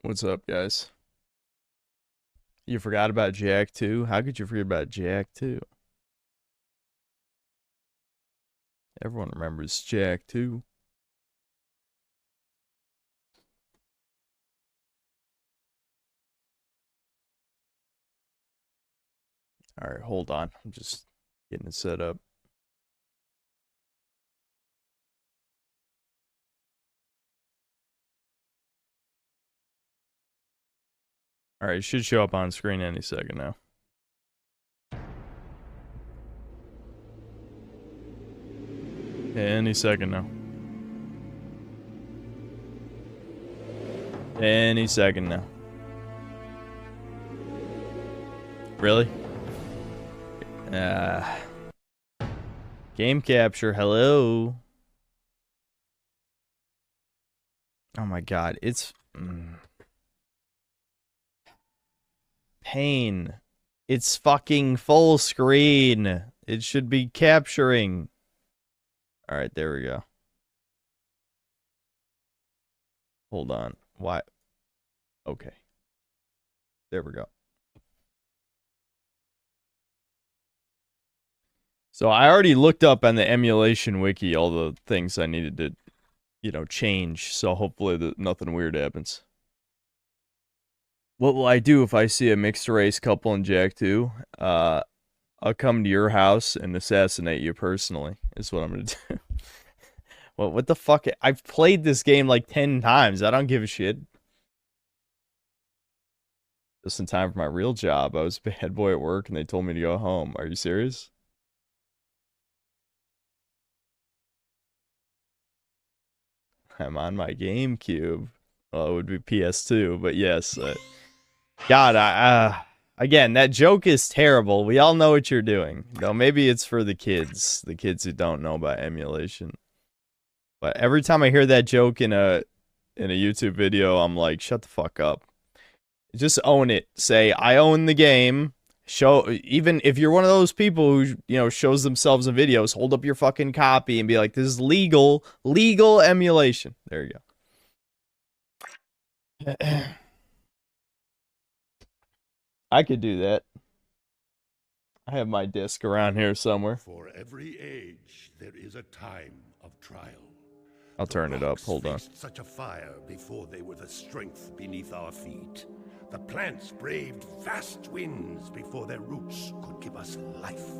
What's up, guys? You forgot about Jak II? How could you forget about Jak II? Everyone remembers Jak II. Alright, hold on. I'm just getting it set up. Alright, it should show up on screen any second now. Any second now. Any second now. Really? Game capture, hello. Oh my god, it's... pain. It's fucking full screen. It should be capturing. Alright, there we go. Hold on. Why? Okay. There we go. So I already looked up on the emulation wiki all the things I needed to, you know, change. So hopefully nothing weird happens. What will I do if I see a mixed race couple in Jak II? I'll come to your house and assassinate you personally, is what I'm gonna do. Well, what the fuck? I've played this game like 10 times. I don't give a shit. Just in time for my real job. I was a head boy at work and they told me to go home. Are you serious? I'm on my GameCube. Well, it would be PS2, but yes. God, again, that joke is terrible. We all know what you're doing. Though maybe it's for the kids who don't know about emulation. But every time I hear that joke in a YouTube video, I'm like, shut the fuck up. Just own it. Say, I own the game. Show, even if you're one of those people who, you know, shows themselves in videos, hold up your fucking copy and be like, this is legal emulation. There you go. I could do that. I have my disc around here somewhere. For every age, there is a time of trial. I'll turn it up. Hold on. Such a fire before they were the strength beneath our feet. The plants braved vast winds before their roots could give us life.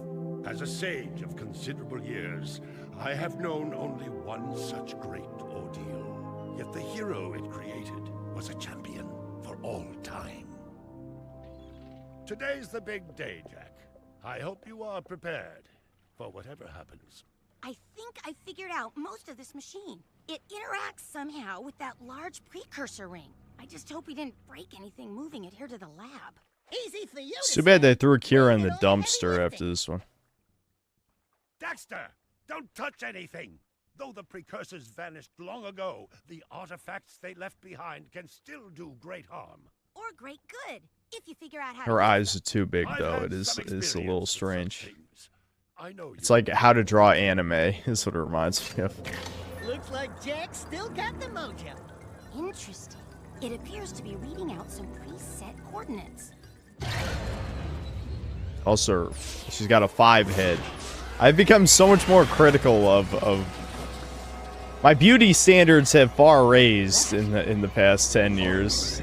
As a sage of considerable years, I have known only one such great ordeal. Yet the hero it created was a champion for all time. Today's the big day, Jak. I hope you are prepared for whatever happens. I think I figured out most of this machine. It interacts somehow with that large precursor ring. I just hope we didn't break anything moving it here to the lab. Easy for you. It's too bad they threw Kira in the dumpster after this one. Dexter, don't touch anything! Though the precursors vanished long ago, the artifacts they left behind can still do great harm. Or great good, if you figure out how Her to eyes are too big, though. It is a little strange. I know It's like how to draw anime is what it reminds me of. Looks like Jak still got the mojo. Interesting. It appears to be reading out some preset coordinates. Also, she's got a 5 head. I've become so much more critical of my beauty standards have far raised in the past 10 years.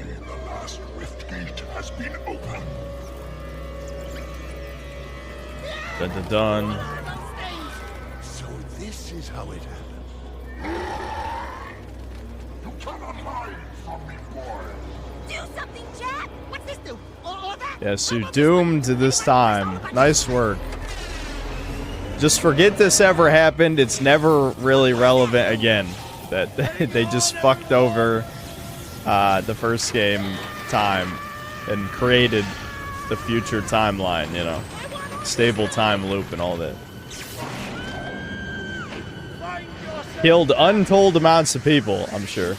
Dun dun dun. So this is how it happened. You cannot hide from me, boy. Do something, Jak! What's this do? All that? Yes, you're doomed this time. Nice work. Just forget this ever happened. It's never really relevant again. That they just fucked over the first game time and created the future timeline, you know. Stable time loop and all that. Killed untold amounts of people, I'm sure.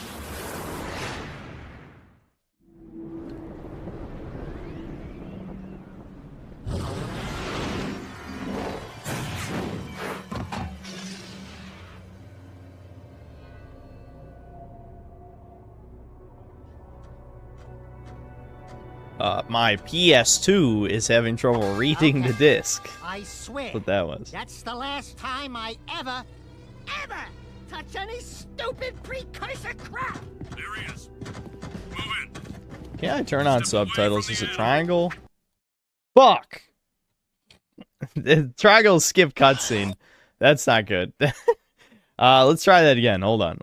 my PS2 is having trouble reading the disc. I swear. That's what that was. That's the last time I ever touch any stupid precursor crap. There he is. Move in. Can I turn on subtitles? Is it triangle? Fuck! The triangle skip cutscene. That's not good. Let's try that again. Hold on.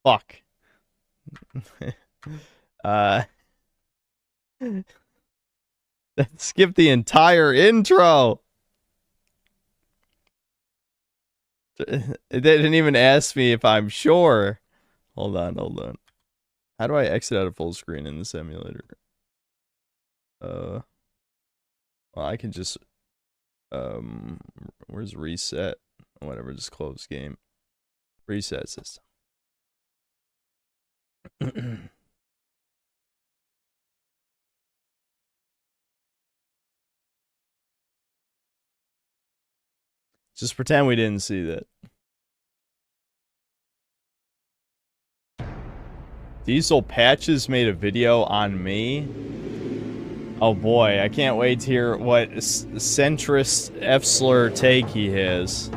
Fuck. Skip the entire intro. It didn't even ask me if I'm sure. Hold on. How do I exit out of full screen in this emulator? Well, I can just where's reset? Whatever, just close game. Reset system. Just pretend we didn't see that. Diesel Patches made a video on me. Oh boy, I can't wait to hear what centrist F-slur take he has.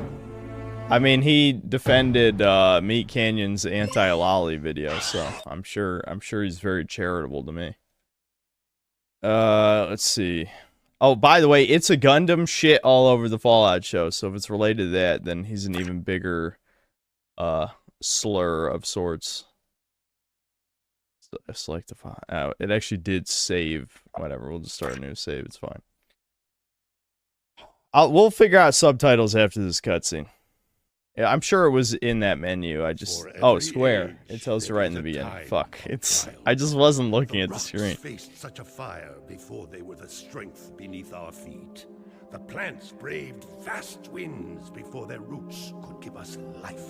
I mean, he defended Meat Canyon's anti-lolly video, so I'm sure he's very charitable to me. Let's see. Oh, by the way, it's a Gundam shit all over the Fallout show, so if it's related to that, then he's an even bigger slur of sorts. So select the file. Oh, it actually did save. Whatever, we'll just start a new save. It's fine. We'll figure out subtitles after this cutscene. Yeah, I'm sure it was in that menu. Square. It tells you right in the beginning. Fuck. I just wasn't looking at the screen. Faced such a fire before they were the strength beneath our feet. The plants braved vast winds before their roots could give us life.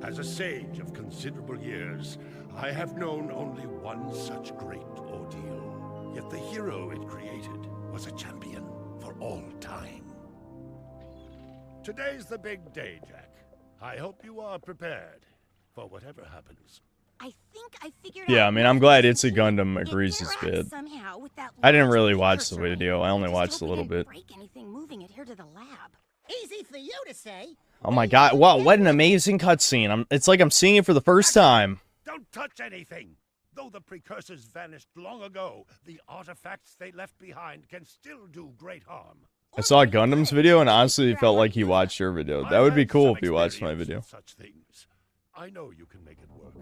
As a sage of considerable years, I have known only one such great ordeal. Yet the hero it created was a champion for all time. Today's the big day, Jak. I hope you are prepared for whatever happens. I think I figured Yeah, out I mean, I'm glad It's a Gundam agrees it's bad. somehow with that I didn't really large watch the precursor video. I only Just watched a hope we little didn't bit. break anything moving it here to the lab. Easy for you to say. Oh my god, wow, what an amazing cutscene. It's like I'm seeing it for the first time. Don't touch anything! Though the precursors vanished long ago, the artifacts they left behind can still do great harm. I saw Gundam's video and honestly felt like he watched your video. That would be cool if he watched my video. Such things. I know you can make it work.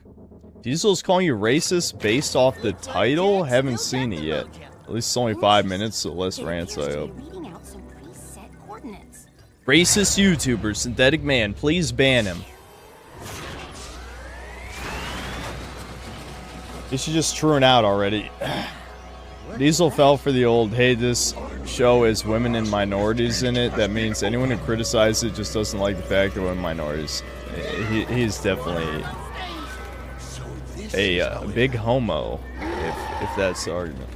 Diesel's calling you racist based off the title? Haven't seen it yet. At least it's only 5 minutes, so less rants, I hope. Reading out some preset coordinates. Racist YouTuber, Synthetic Man, please ban him. You should just tune out already. Diesel fell for the old, hey, this show has women and minorities in it. That means anyone who criticizes it just doesn't like the fact that we're minorities. He's definitely a big homo, if that's the argument.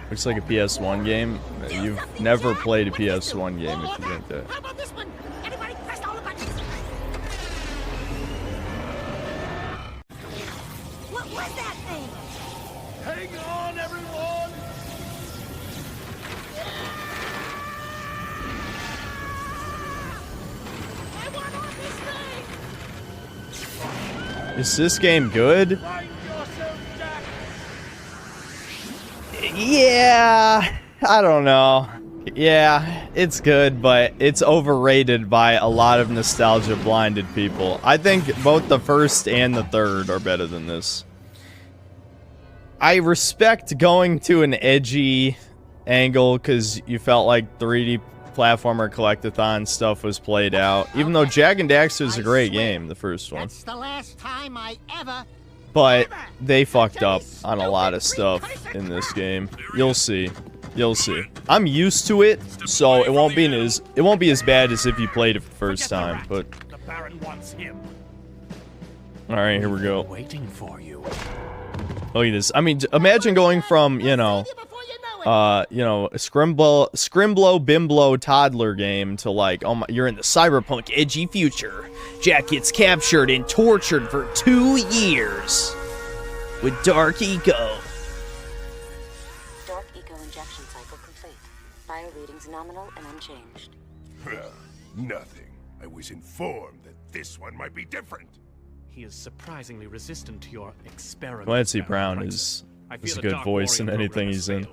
Looks like a PS1 game. You've never played a PS1 game if you think that. How about this one? Everybody press all the buttons. What was that thing? Hang on, everyone! I want on this thing. Is this game good? Find yourself, Jak! Yeah, I don't know. Yeah, it's good, but it's overrated by a lot of nostalgia-blinded people. I think both the first and the third are better than this. I respect going to an edgy angle because you felt like 3D platformer collectathon stuff was played out. Even though Jak and Daxter is a great game, the first one. That's the last time I ever. But they fucked up on a lot of stuff in this game. You'll see. You'll see. I'm used to it, so it won't be as bad as if you played it for the first time. But The Baron wants him. all right, here we go. Waiting for you. Look at this. I mean, imagine going from a Scrimblow Bimblow toddler game to like, oh my, you're in the cyberpunk edgy future. Jak gets captured and tortured for 2 years with Dark Eco. Dark Eco injection cycle complete. Bio readings nominal and unchanged. Nothing. I was informed that this one might be different. He is surprisingly resistant to your experiment. Clancy Baron Brown Price. is a good voice in anything he's in.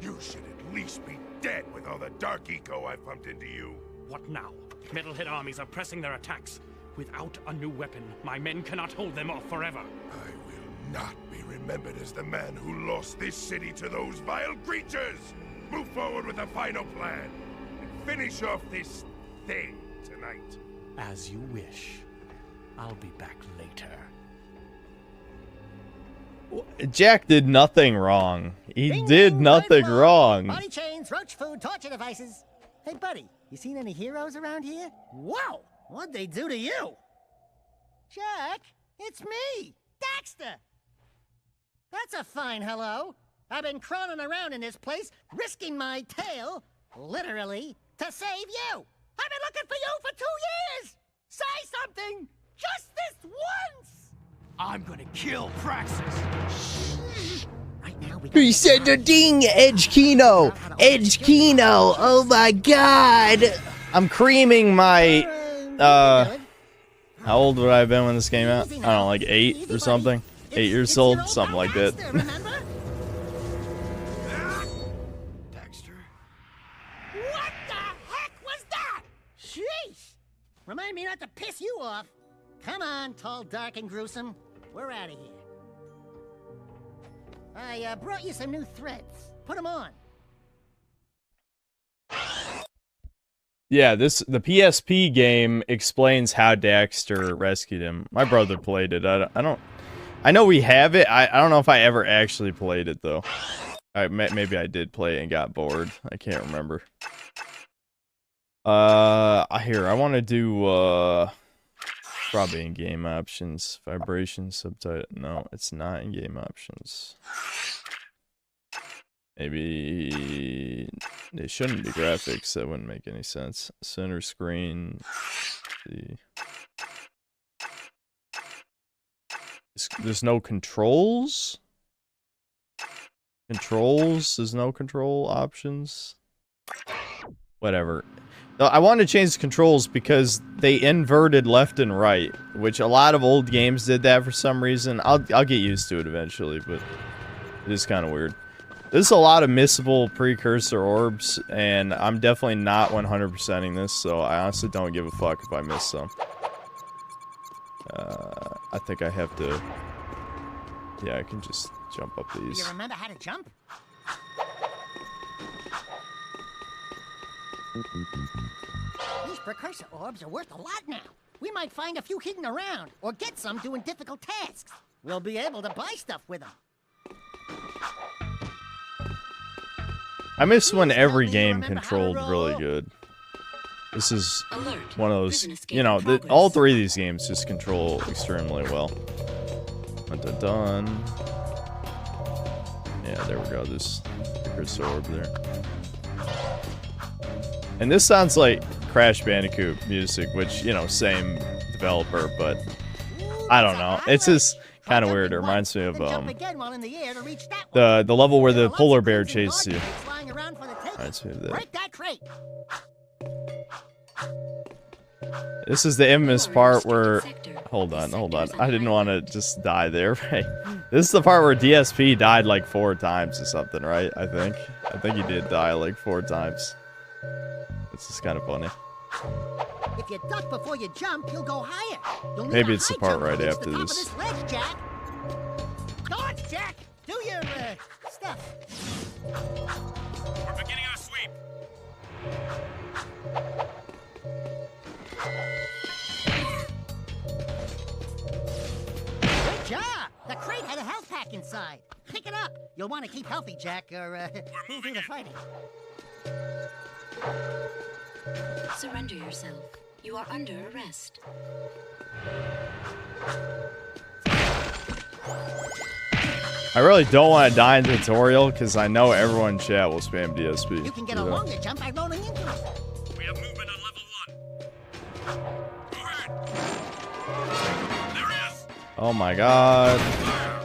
You should at least be dead with all the dark eco I pumped into you. What now? Metalhead armies are pressing their attacks. Without a new weapon, my men cannot hold them off forever. I will not be remembered as the man who lost this city to those vile creatures. Move forward with the final plan and finish off this thing tonight. As you wish. I'll be back later. Jack did nothing wrong. He Ding, did ding, nothing bird wrong. Body chains, roach food, torture devices. Hey, buddy, you seen any heroes around here? Whoa! What'd they do to you? Jack, it's me, Daxter. That's a fine hello. I've been crawling around in this place, risking my tail, literally, to save you. I've been looking for you for 2 years. Say something, just this once. I'm gonna kill Praxis. Right now, we He said the ding, Edge Kino. Edge Kino. Oh my god. I'm creaming my how old would I have been when this came out? I don't know, like 8 or something. 8 years old, something like that. Daxter? What the heck was that? Sheesh! Remind me not to piss you off. Come on, tall, dark, and gruesome. We're out of here. I brought you some new threads. Put them on. Yeah, the PSP game explains how Daxter rescued him. My brother played it. I know we have it. I don't know if I ever actually played it though. Maybe I did play it and got bored. I can't remember. Here, I want to do probably in game options, vibration, subtitle. No, it's not in game options. Maybe it shouldn't be graphics. That wouldn't make any sense. Center screen. Let's see. There's no controls. There's no control options. Whatever. No, I want to change the controls because they inverted left and right, which a lot of old games did that for some reason. I'll get used to it eventually, but it is kind of weird. There's a lot of missable precursor orbs, and I'm definitely not 100%ing this, so I honestly don't give a fuck if I miss some. I think I have to... Yeah, I can just jump up Do these. you remember how to jump? These precursor orbs are worth a lot now. We might find a few hidden around, or get some doing difficult tasks. We'll be able to buy stuff with them. I miss when every game controlled really good. This is one of those, you know, all 3 of these games just control extremely well. Dun. Yeah, there we go. This precursor orb there. And this sounds like Crash Bandicoot music, which, you know, same developer, but I don't know. It's just kind of weird. It reminds me of the level where the polar bear chases you. Reminds me of that. This is the infamous part where... Hold on. I didn't want to just die there, right? This is the part where DSP died like 4 times or something, right? I think he did die like 4 times. This is kind of funny. If you duck before you jump, you'll go higher. Maybe it's the part right after this. Go on, Jack. Do your stuff. We're beginning our sweep. Good job. The crate had a health pack inside. Pick it up. You'll want to keep healthy, Jack, or we'll do the fighting. Surrender yourself. You are under arrest. I really don't want to die in the tutorial because I know everyone in chat will spam DSP. You can get a longer jump by rolling into it. We have movement on level 1. Go ahead. There he is. Oh my god. Fire.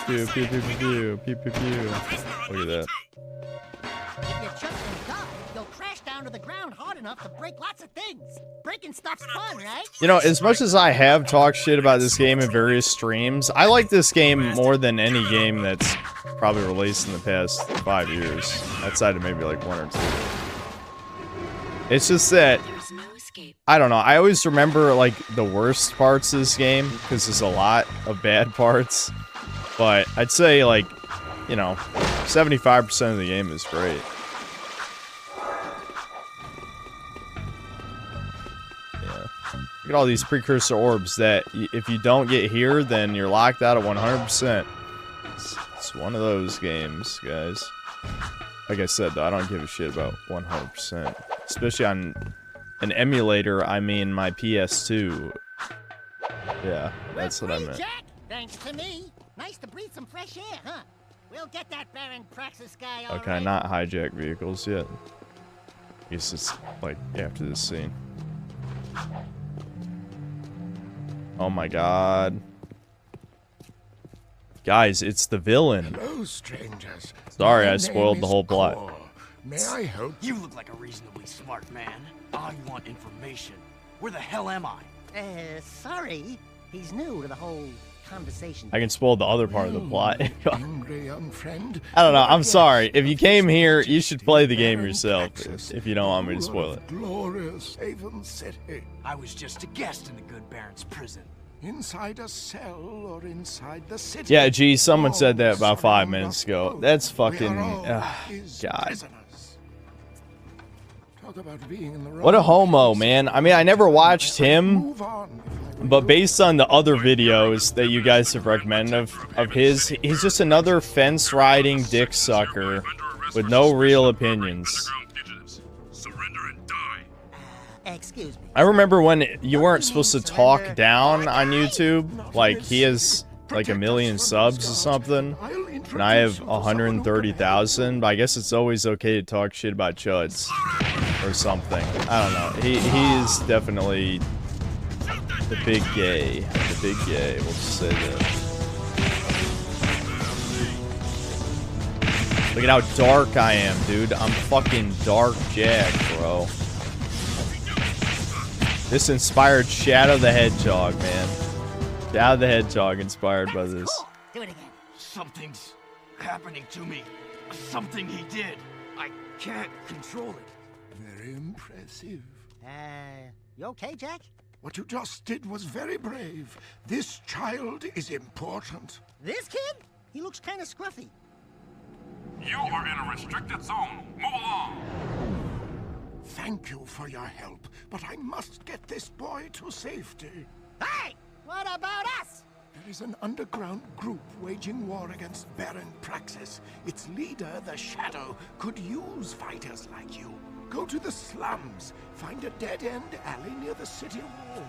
Pew, pew, pew, pew, pew, pew, pew, pew. Look at that. If you trip and die, you'll crash down to the ground hard enough to break lots of things. Breaking stuff's fun, right? You know, as much as I have talked shit about this game in various streams, I like this game more than any game that's probably released in the past 5 years. Outside of maybe like 1 or 2. It's just that, I don't know, I always remember like the worst parts of this game, because there's a lot of bad parts. But I'd say like, you know, 75% of the game is great. Look at all these precursor orbs that if you don't get here, then you're locked out of 100%. It's one of those games, guys. Like I said, though, I don't give a shit about 100%. Especially on an emulator, I mean my PS2. Yeah, that's what I meant. Jack, thanks to me. Nice to breathe some fresh air, huh? We'll get that Baron Praxis guy all Okay, right. not hijack vehicles yet. I guess it's like after this scene. Oh my god. Guys, it's the villain. Hello, strangers. Sorry, My I spoiled name the is whole plot. Cor. May I help? You look like a reasonably smart man. I want information. Where the hell am I? Sorry. He's new to the whole conversation. I can spoil the other part of the plot. Angry young friend. I don't know, I'm sorry. If you came here, you should play the game yourself, if you don't want me to spoil it. Glorious Haven City. I was just a guest in the good Baron's prison. Inside a cell or inside the city. Yeah, gee, someone said that about All 5 surround minutes us ago. both. That's We are fucking... all his God. prisoners. Talk about being in the What a wrong homo, place. man. I mean, I never watched him, Move on, if I were but you. based on the other videos that you guys have recommended of his, he's just another fence-riding dick sucker with no real opinions. Excuse me. I remember when you weren't supposed to talk down on YouTube. Like, he has like 1 million subs or something, and I have 130,000. But I guess it's always okay to talk shit about chuds or something. I don't know. He is definitely the big gay. The big gay. We'll just say that. Look at how dark I am, dude. I'm fucking dark Jak, bro. This inspired Shadow the Hedgehog, man. Shadow the Hedgehog inspired by this. Do it again. Something's happening to me. Something he did. I can't control it. Very impressive. You okay, Jack? What you just did was very brave. This child is important. This kid? He looks kind of scruffy. You are in a restricted zone. Move along. Thank you for your help, but I must get this boy to safety. Hey! What about us? There is an underground group waging war against Baron Praxis. Its leader, the Shadow, could use fighters like you. Go to the slums, find a dead-end alley near the city wall.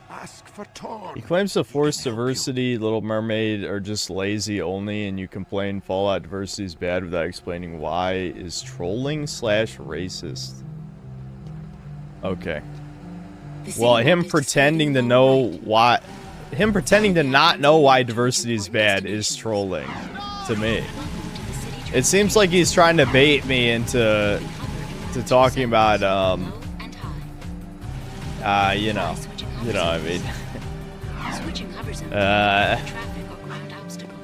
Ask for Torn. He claims the forced He can help you. diversity, Little Mermaid are just lazy only, and you complain Fallout diversity is bad without explaining why is trolling / racist. Okay. Well, him pretending to know why... Him pretending to not know why diversity is bad is trolling, to me. It seems like he's trying to bait me into talking about, you know what I mean.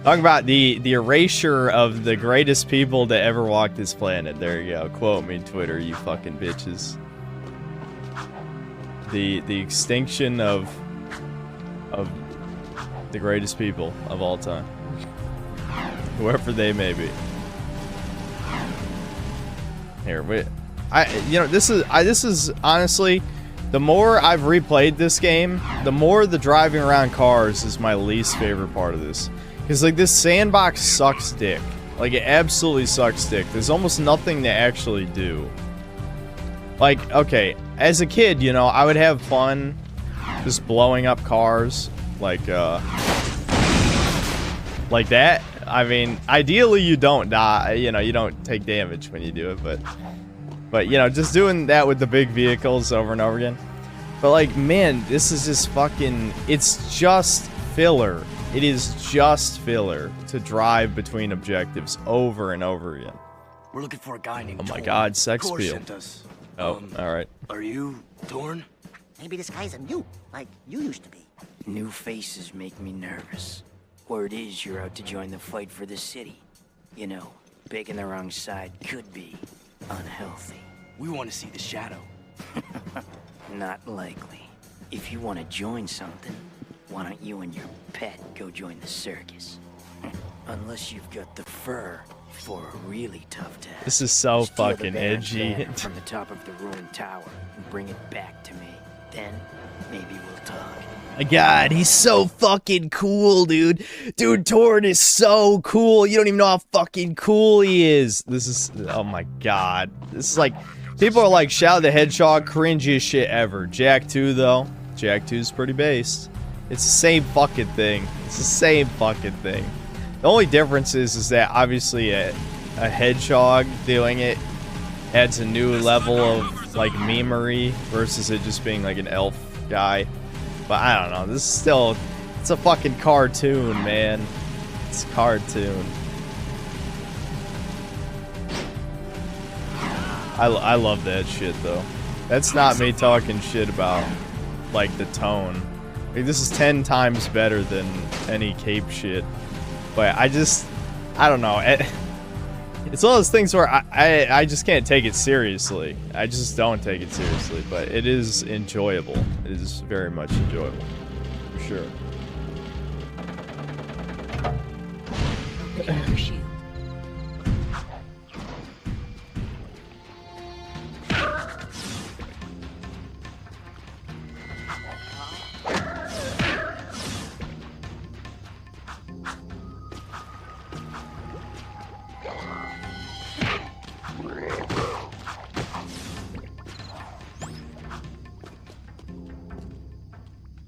Talking about the erasure of the greatest people to ever walk this planet. There you go. Quote me, Twitter, you fucking bitches. The extinction of the greatest people of all time, whoever they may be. Here, wait. This is honestly, the more I've replayed this game, the more the driving around cars is my least favorite part of this. Because like this sandbox sucks dick. Like it absolutely sucks dick. There's almost nothing to actually do. Like, okay, as a kid, you know, I would have fun just blowing up cars, like that. I mean, ideally you don't die, you know, you don't take damage when you do it, but you know, just doing that with the big vehicles over and over again. But like, man, this is just fucking, it's just filler. It is just filler to drive between objectives over and over again. We're looking for a guy named Oh my Torn. god, sex Core appeal. sent us. Oh, alright. Are you Torn? Maybe this guy's a mute, like you used to be. New faces make me nervous. Word is you're out to join the fight for the city. You know, picking the wrong side could be unhealthy. We want to see the Shadow. Not likely. If you want to join something, why don't you and your pet go join the circus? Unless you've got the fur for a really tough task. This is so Steal the fucking Baron's edgy. banner from the top of the ruined tower and bring it back to me. Then, maybe we'll talk. My god, he's so fucking cool, dude. Dude, Torn is so cool. You don't even know how fucking cool he is. This is, oh my god. This is like, people are like, Shadow the Hedgehog, cringiest shit ever. Jak II, though. Jak II is pretty based. It's the same fucking thing. It's the same fucking thing. The only difference is that obviously a hedgehog doing it adds a new level of like memery versus it just being like an elf guy. But I don't know. This is still, it's a fucking cartoon, man. It's a cartoon. I love that shit though. That's not me talking shit about like the tone. Like, this is 10 times better than any cape shit. But I don't know. It's one of those things where I just can't take it seriously. I just don't take it seriously. But it is enjoyable. It is very much enjoyable. For sure.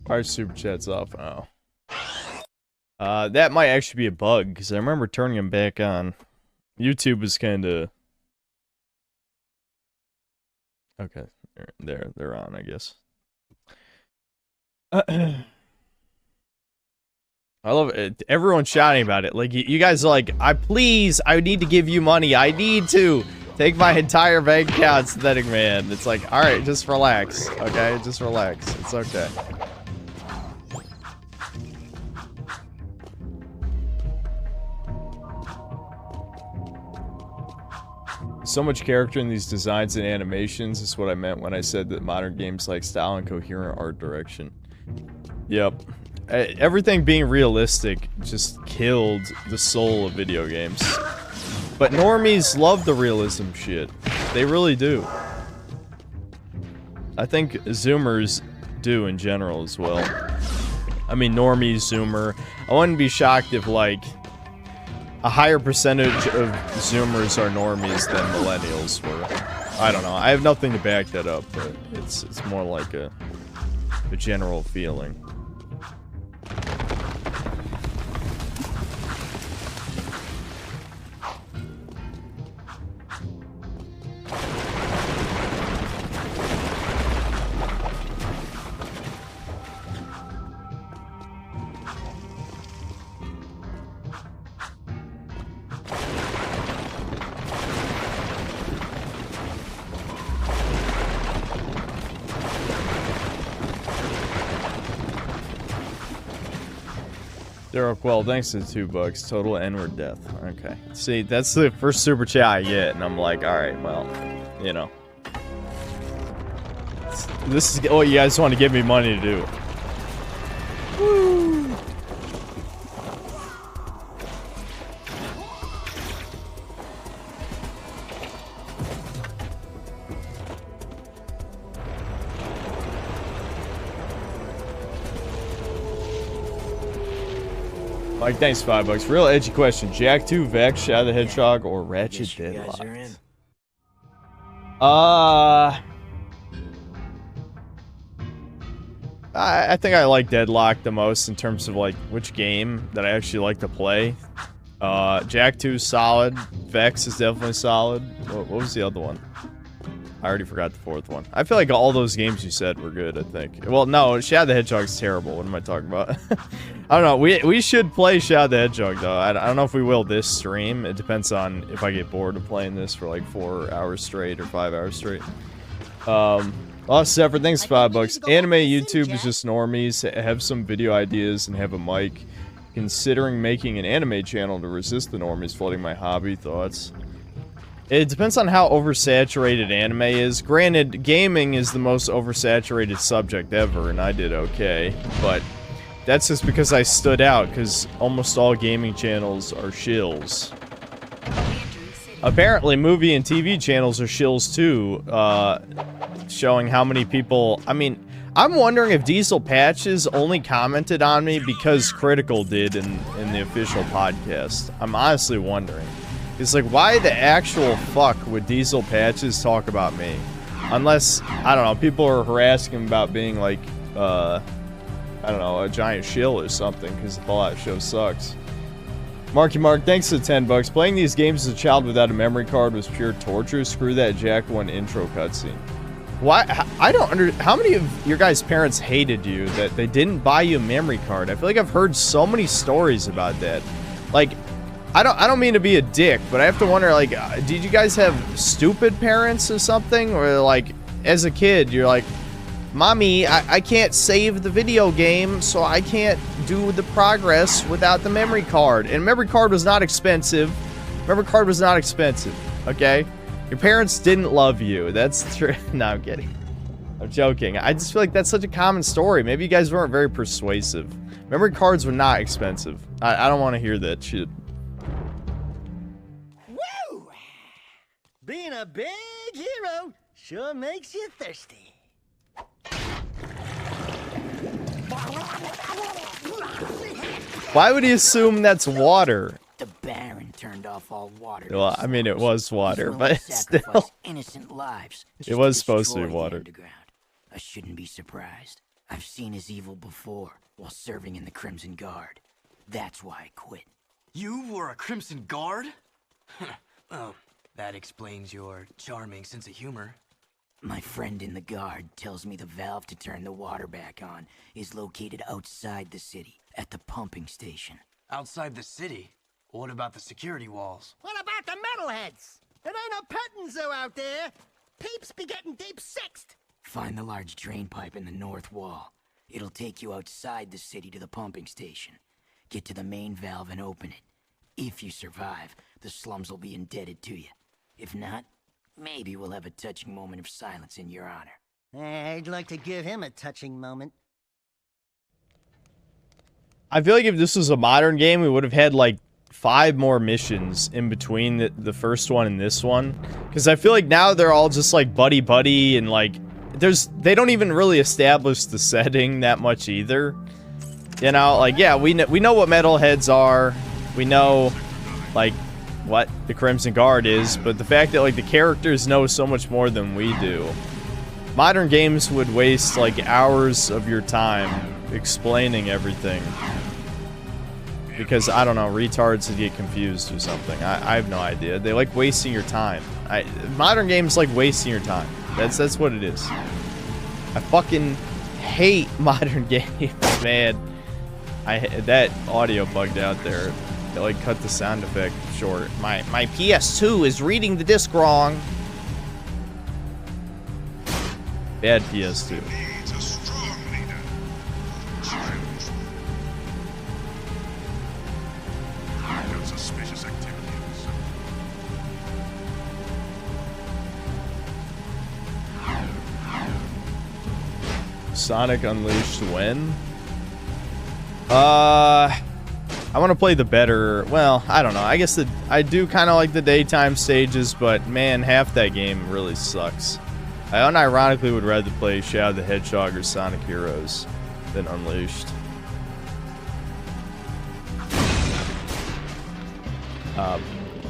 Our super chat's off. Oh. That might actually be a bug because I remember turning them back on. YouTube is kind of okay. They're on, I guess. I love it. Everyone's shouting about it. Like you guys are like, I need to give you money. I need to take my entire bank account, Synthetic Man. It's like, all right, just relax, okay? Just relax. It's okay. So much character in these designs and animations is what I meant when I said that modern games lack style and coherent art direction. Yep. Everything being realistic just killed the soul of video games. But normies love the realism shit. They really do. I think Zoomers do in general as well. I mean, normies, Zoomer. I wouldn't be shocked if, like, a higher percentage of Zoomers are normies than millennials were. I don't know. I have nothing to back that up, but it's more like a general feeling. Well, thanks to the $2. Total N-word death. Okay. See, that's the first super chat I get, and I'm like, alright, well, you know. This is what you guys want to give me money to do. Woo! Mike, thanks, $5. Real edgy question. Jak II, Vex, Shadow the Hedgehog, or Ratchet Deadlocked? I think I like Deadlocked the most in terms of like which game that I actually like to play. Jak II is solid. Vex is definitely solid. What was the other one? I already forgot the fourth one. I feel like all those games you said were good, I think. Well, no, Shadow the Hedgehog's terrible. What am I talking about? I don't know. We should play Shadow the Hedgehog, though. I don't know if we will this stream. It depends on if I get bored of playing this for like 4 hours straight or 5 hours straight. Lost effort. Thanks, $5. Anime YouTube is just normies. Have some video ideas and have a mic. Considering making an anime channel to resist the normies flooding my hobby. Thoughts? It depends on how oversaturated anime is. Granted, gaming is the most oversaturated subject ever, and I did okay. But that's just because I stood out, because almost all gaming channels are shills. Apparently, movie and TV channels are shills too, showing how many people... I mean, I'm wondering if Diesel Patches only commented on me because Critical did in the official podcast. I'm honestly wondering. It's like, why the actual fuck would Diesel Patches talk about me? Unless, I don't know, people are harassing him about being like, I don't know, a giant shill or something, because the Fallout show sucks. Marky Mark, thanks for the $10. Playing these games as a child without a memory card was pure torture. Screw that Jak I intro cutscene. Why? I don't how many of your guys' parents hated you that they didn't buy you a memory card? I feel like I've heard so many stories about that. Like, I don't mean to be a dick, but I have to wonder, like, did you guys have stupid parents or something? Or, like, as a kid, you're like, Mommy, I can't save the video game, so I can't do the progress without the memory card. And memory card was not expensive. Memory card was not expensive, okay? Your parents didn't love you. That's true. No, I'm kidding. I'm joking. I just feel like that's such a common story. Maybe you guys weren't very persuasive. Memory cards were not expensive. I don't want to hear that shit. Woo! Being a big hero sure makes you thirsty. Why would he assume that's water? The Baron turned off all water. Well, I mean, it was water, but still. Innocent lives. It was supposed to be water. I shouldn't be surprised. I've seen his evil before while serving in the Crimson Guard. That's why I quit. You were a Crimson Guard? Oh, that explains your charming sense of humor. My friend in the Guard tells me the valve to turn the water back on is located outside the city, at the pumping station. Outside the city? What about the security walls? What about the metalheads? There ain't a petting zoo out there. Peeps be getting deep-sixed. Find the large drain pipe in the north wall. It'll take you outside the city to the pumping station. Get to the main valve and open it. If you survive, the slums will be indebted to you. If not, maybe we'll have a touching moment of silence in your honor. I'd like to give him a touching moment. I feel like if this was a modern game, we would have had like 5 more missions in between the first one and this one. Because I feel like now they're all just like buddy-buddy and like... They don't even really establish the setting that much either. You know, like, yeah, we know what metalheads are. We know, like, what the Crimson Guard is. But the fact that, like, the characters know so much more than we do. Modern games would waste, like, hours of your time explaining everything. Because, I don't know, retards would get confused or something. I have no idea. They like wasting your time. Modern games like wasting your time. That's what it is. I fucking hate modern games, man. That audio bugged out there. They like cut the sound effect short. My PS2 is reading the disc wrong. Bad PS2. Sonic Unleashed when? I want to play the better... Well, I don't know. I guess I do kind of like the daytime stages, but man, half that game really sucks. I unironically would rather play Shadow the Hedgehog or Sonic Heroes than Unleashed.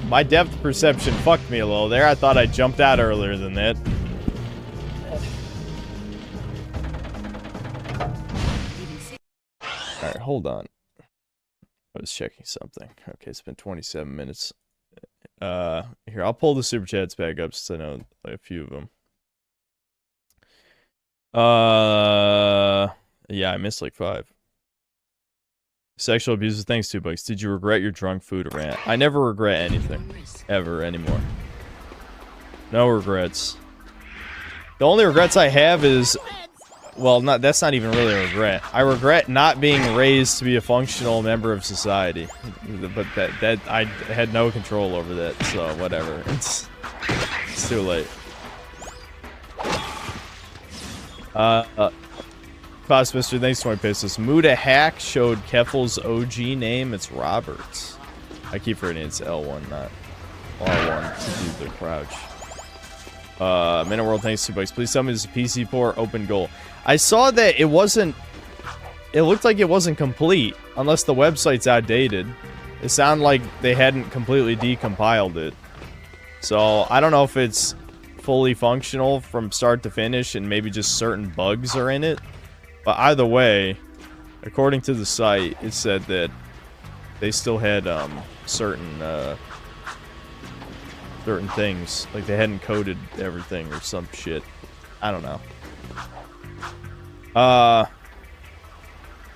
My depth perception fucked me a little there. I thought I jumped out earlier than that. Alright, hold on. I was checking something. Okay, it's been 27 minutes. Here, I'll pull the super chats back up since I know like, a few of them. Yeah, I missed like 5. Sexual abuse, thanks $2. Did you regret your drunk food rant? I never regret anything. Ever anymore. No regrets. The only regrets I have is... Well, that's not even really a regret. I regret not being raised to be a functional member of society. But that I had no control over that, so whatever. It's too late. Boss Mister, thanks to my pesos. Muda Hack showed Keffel's OG name. It's Roberts. I keep forgetting it's L1, not R1 to do the crouch. Man of World, thanks $2. Please tell me this is a PC port open goal. I saw that it wasn't. It looked like it wasn't complete, unless the website's outdated. It sounded like they hadn't completely decompiled it. So I don't know if it's fully functional from start to finish, and maybe just certain bugs are in it. But either way, according to the site, it said that they still had certain things, like they hadn't coded everything or some shit. I don't know.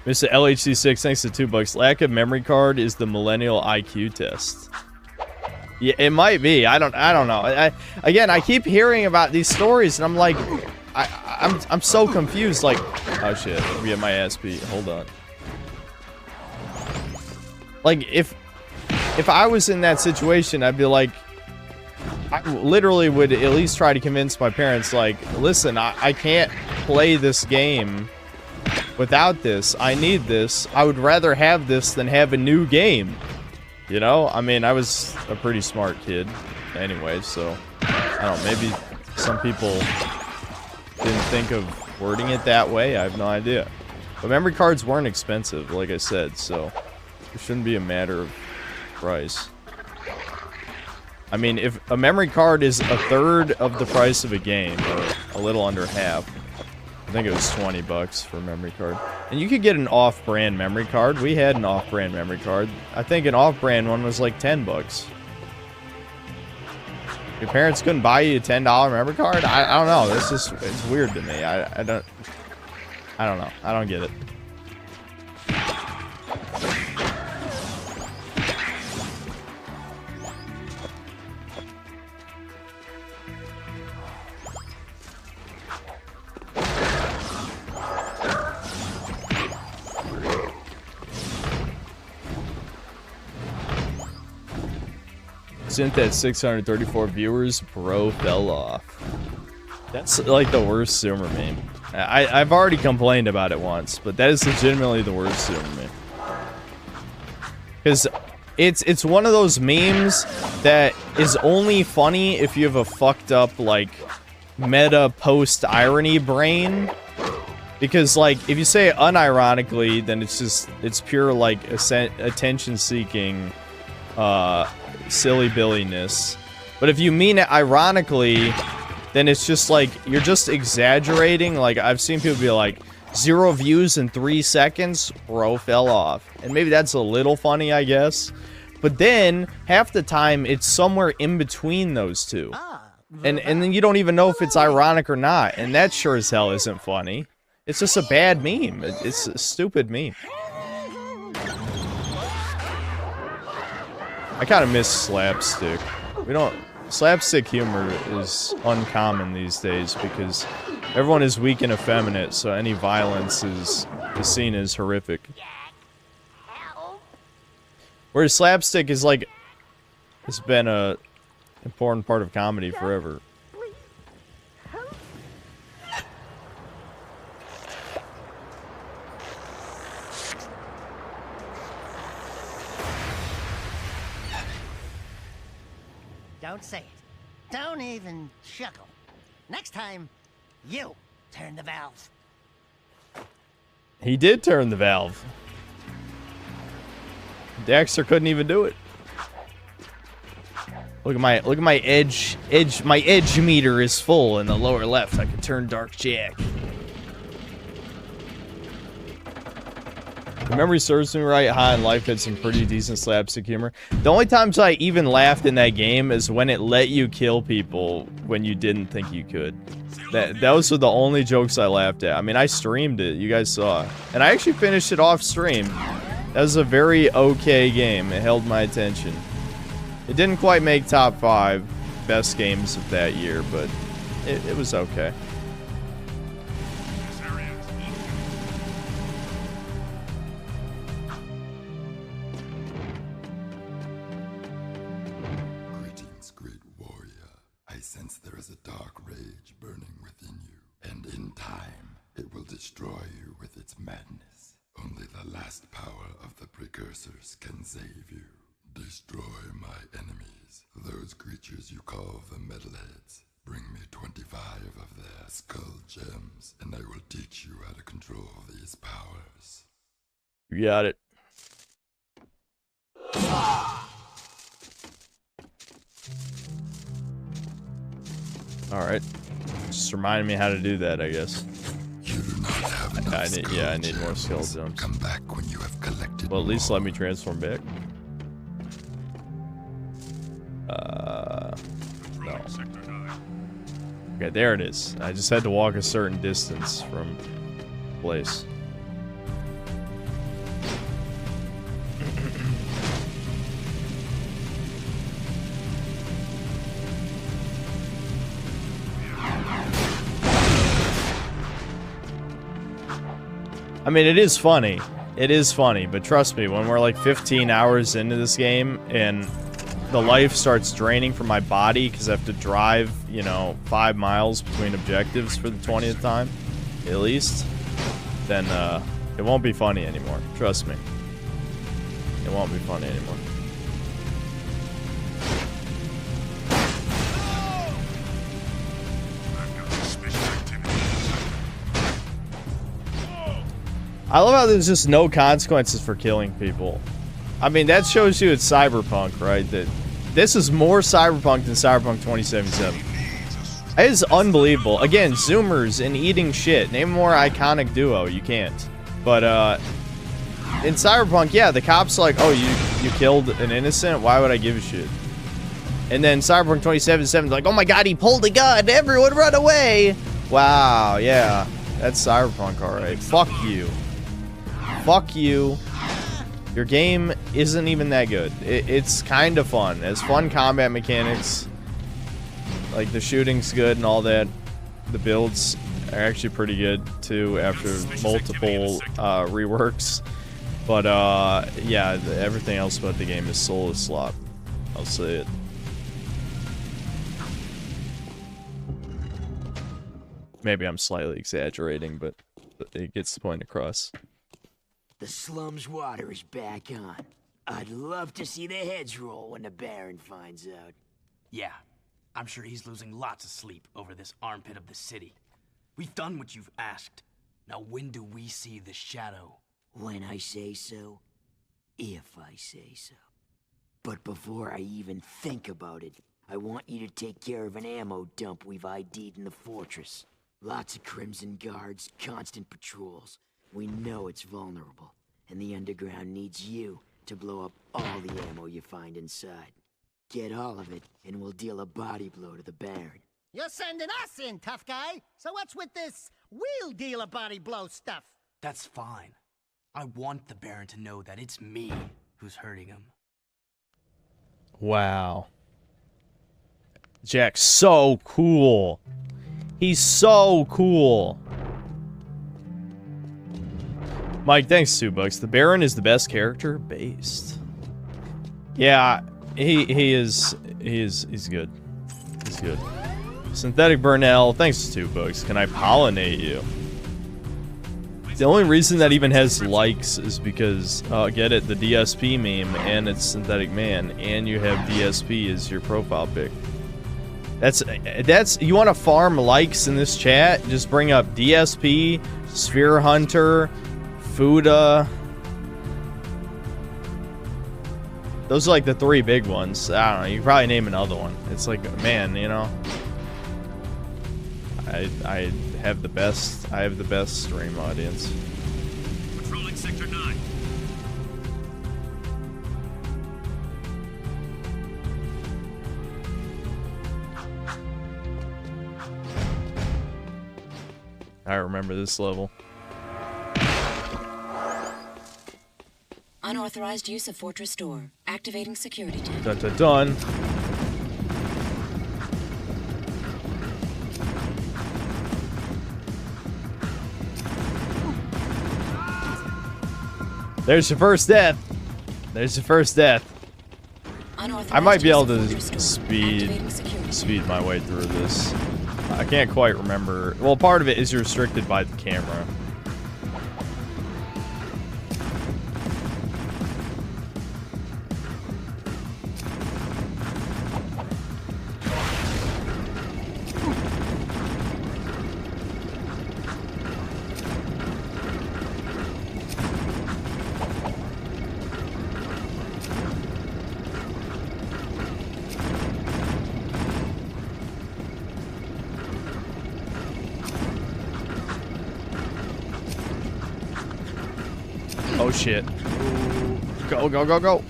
Mr. LHC6, thanks to $2. Lack of memory card is the millennial IQ test. Yeah, it might be. I don't know. Again, I keep hearing about these stories, and I'm like, I'm so confused. Like, oh shit, let me get my ass beat. Hold on. Like, if I was in that situation, I'd be like, I literally would at least try to convince my parents, like, listen, I can't play this game without this. I need this. I would rather have this than have a new game. You know? I mean, I was a pretty smart kid anyway, so I don't know, maybe some people didn't think of wording it that way. I have no idea. But memory cards weren't expensive, like I said, so it shouldn't be a matter of price. I mean, if a memory card is a third of the price of a game, or a little under half, I think it was $20 for a memory card. And you could get an off-brand memory card. We had an off-brand memory card. I think an off-brand one was like $10. Your parents couldn't buy you a $10 memory card? I don't know. It's weird to me. I don't know. I don't get it. Synth at 634 viewers, bro fell off. That's like the worst Zoomer meme. I've already complained about it once, but that is legitimately the worst Zoomer meme. Because it's one of those memes that is only funny if you have a fucked up, like, meta post-irony brain. Because, like, if you say it unironically, then it's pure, like, attention-seeking, silly billiness. But if you mean it ironically, then it's just like you're just exaggerating. Like, I've seen people be like, 0 views in 3 seconds, bro fell off. And maybe that's a little funny, I guess. But then half the time it's somewhere in between those two. And then you don't even know if it's ironic or not. And that sure as hell isn't funny. It's just a bad meme. It's a stupid meme. I kind of miss slapstick. Slapstick humor is uncommon these days because everyone is weak and effeminate, so any violence is seen as horrific. Whereas slapstick is like, it's been a important part of comedy forever. Don't say it. Don't even chuckle. Next time, you turn the valve. He did turn the valve. Dexter couldn't even do it. Look at my edge meter is full in the lower left. I can turn Dark Jack. memory serves me right, High on Life had some pretty decent slapstick humor. The only times I even laughed in that game is when it let you kill people when you didn't think you could. Those were the only jokes I laughed at. I mean, I streamed it, you guys saw. And I actually finished it off stream. That was a very okay game. It held my attention. It didn't quite make top 5 best games of that year, but it was okay. Greetings, great warrior. I sense there is a dark rage burning within you, and in time, it will destroy you with its madness. Only the last power of the precursors can save you. Destroy my enemies, those creatures you call the metalheads. Bring me 25 of their skull gems, and I will teach you how to control these powers. You got it. Alright. Just reminding me how to do that, I guess. You do not have enough I need more skull gems. Come back when you have collected Well, at least more. let me transform back. No. Okay, there it is. I just had to walk a certain distance from place. I mean, it is funny. It is funny, but trust me, when we're like 15 hours into this game and the life starts draining from my body because I have to drive, you know, 5 miles between objectives for the 20th time, at least, then it won't be funny anymore. Trust me. It won't be funny anymore. I love how there's just no consequences for killing people. I mean, that shows you it's cyberpunk, right? That this is more cyberpunk than Cyberpunk 2077. It is unbelievable. Again, Zoomers and eating shit. Name a more iconic duo. You can't. But in Cyberpunk, yeah, the cops are like, oh, you killed an innocent? Why would I give a shit? And then Cyberpunk 2077 is like, oh my god, he pulled a gun. Everyone run away. Wow, yeah. That's Cyberpunk, alright. Fuck you. Fuck you. Your game isn't even that good. It's kind of fun. It has fun combat mechanics. Like, the shooting's good and all that. The builds are actually pretty good, too, after multiple reworks. But, yeah, everything else about the game is soulless slop. I'll say it. Maybe I'm slightly exaggerating, but it gets the point across. The slum's water is back on. I'd love to see the heads roll when the Baron finds out. Yeah, I'm sure he's losing lots of sleep over this armpit of the city. We've done what you've asked. Now when do we see the shadow? When I say so. If I say so. But before I even think about it, I want you to take care of an ammo dump we've ID'd in the fortress. Lots of Crimson Guards, constant patrols. We know it's vulnerable, and the underground needs you to blow up all the ammo you find inside. Get all of it, and we'll deal a body blow to the Baron. You're sending us in, tough guy. So what's with this we'll deal a body blow stuff? That's fine. I want the Baron to know that it's me who's hurting him. Wow. Jack's so cool. He's so cool. Mike, thanks $2. The Baron is the best character based. Yeah, he's good. He's good. Synthetic Burnell, thanks $2. Can I pollinate you? The only reason that even has likes is because, get it, the DSP meme, and it's Synthetic Man, and you have DSP as your profile pic. That's, you want to farm likes in this chat? Just bring up DSP, Sphere Hunter, Fuda. Those are like the 3 big ones. I don't know, you can probably name another one. It's like, man, you know. I have the best stream audience. Patrolling Sector 9. I remember this level. Unauthorized use of Fortress Door. Activating security tank. Dun dun dun. There's your first death. There's your first death. I might be able to speed my way through this. I can't quite remember. Well, part of it is restricted by the camera. Oh shit. Go, go, go, go.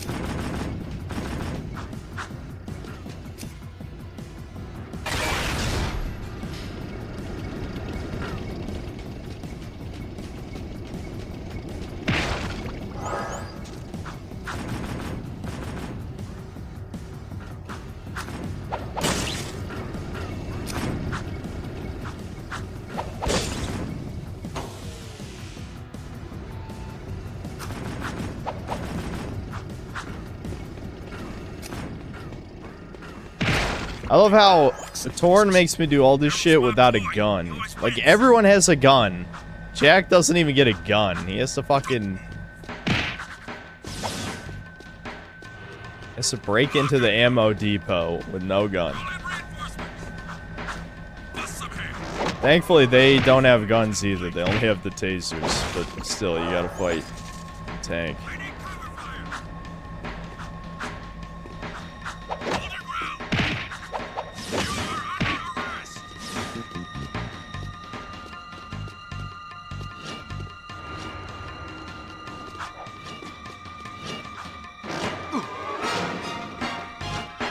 I love how Torn makes me do all this shit without a gun. Like, everyone has a gun. Jak doesn't even get a gun. He has to fucking... has to break into the ammo depot with no gun. Thankfully, they don't have guns either. They only have the tasers. But still, you gotta fight the tank.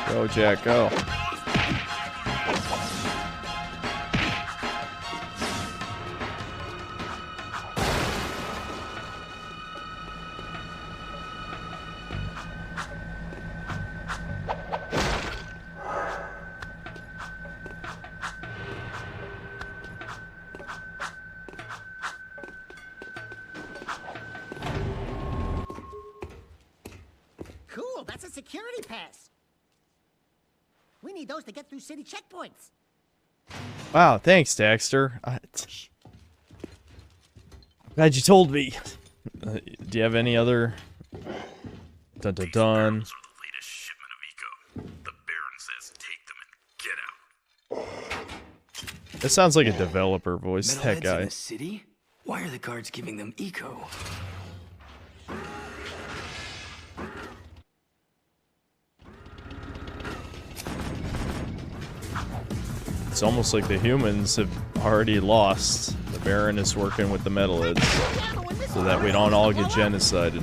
Go, Jak, go. Cool, that's a security pass. We need those to get through city checkpoints. Wow, thanks, Daxter. Glad you told me. Do you have any other? Dun dun dun. That sounds like a developer voice. That guy. In the city? Why are the guards giving them eco? It's almost like the humans have already lost. The Baron is working with the metalheads so that we don't all get genocided.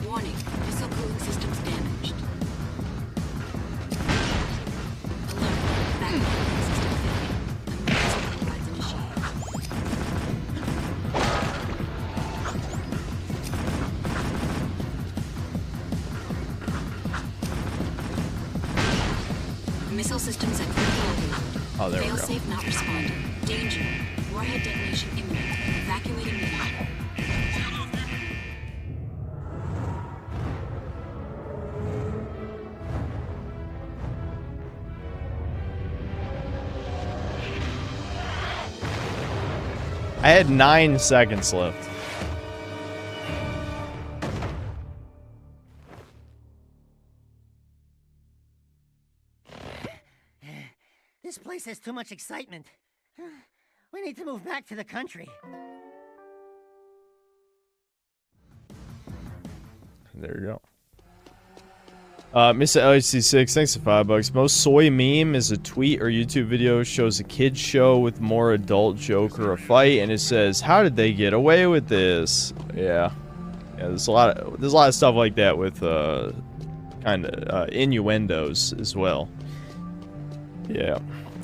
Warning, missile cooling systems damaged. Alert, backup cooling system failure. Emergency overrides initiated. Missile systems at critical overload. Oh, there we go. Failsafe not responding. Danger. Warhead detonation imminent. Evacuating now. I had 9 seconds left. This place has too much excitement. We need to move back to the country. There you go. Mr. LHC6, thanks for $5. Most soy meme is a tweet or YouTube video shows a kid's show with more adult joke or a fight, and it says, "How did they get away with this?" Yeah. Yeah, there's a lot of stuff like that with kind of innuendos as well. Yeah,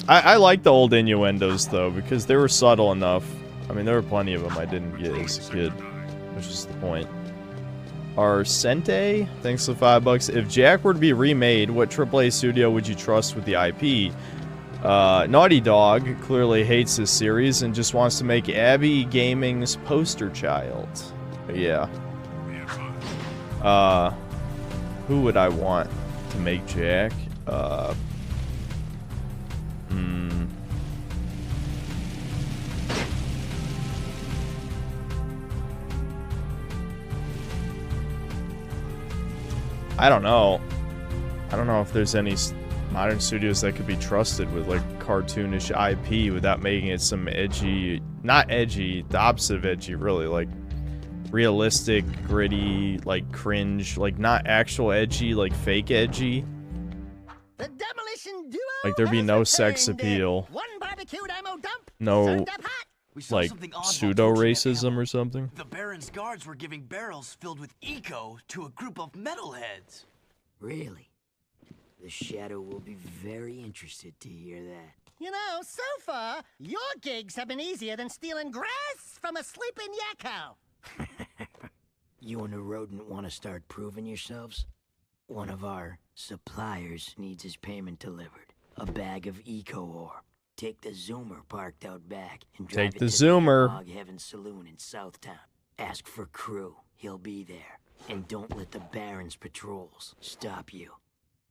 I like the old innuendos though because they were subtle enough. I mean, there were plenty of them I didn't get as a kid, which is the point. Arsente, thanks for the $5. If Jak were to be remade, what AAA studio would you trust with the IP? Naughty Dog clearly hates this series and just wants to make Abby Gaming's poster child. Yeah. Who would I want to make Jak? I don't know. I don't know if there's any modern studios that could be trusted with like cartoonish IP without making it some edgy, not edgy, the opposite of edgy, really, like realistic, gritty, like cringe, like not actual edgy, like fake edgy. The demolition duo Like there'd be has no sex returned. appeal, One barbecued ammo dump. no Served up hot. We saw like something odd while pseudo torching that racism ammo. or something. The Baron's guards were giving barrels filled with eco to a group of metalheads. Really? The Shadow will be very interested to hear that. You know, so far, your gigs have been easier than stealing grass from a sleeping yakko. You and the rodent want to start proving yourselves? One of our suppliers needs his payment delivered. A bag of eco ore. Take the Zoomer parked out back and drive Take it the to Zoomer. Log Heaven Saloon in Southtown. Ask for Crew. He'll be there. And don't let the Baron's patrols stop you.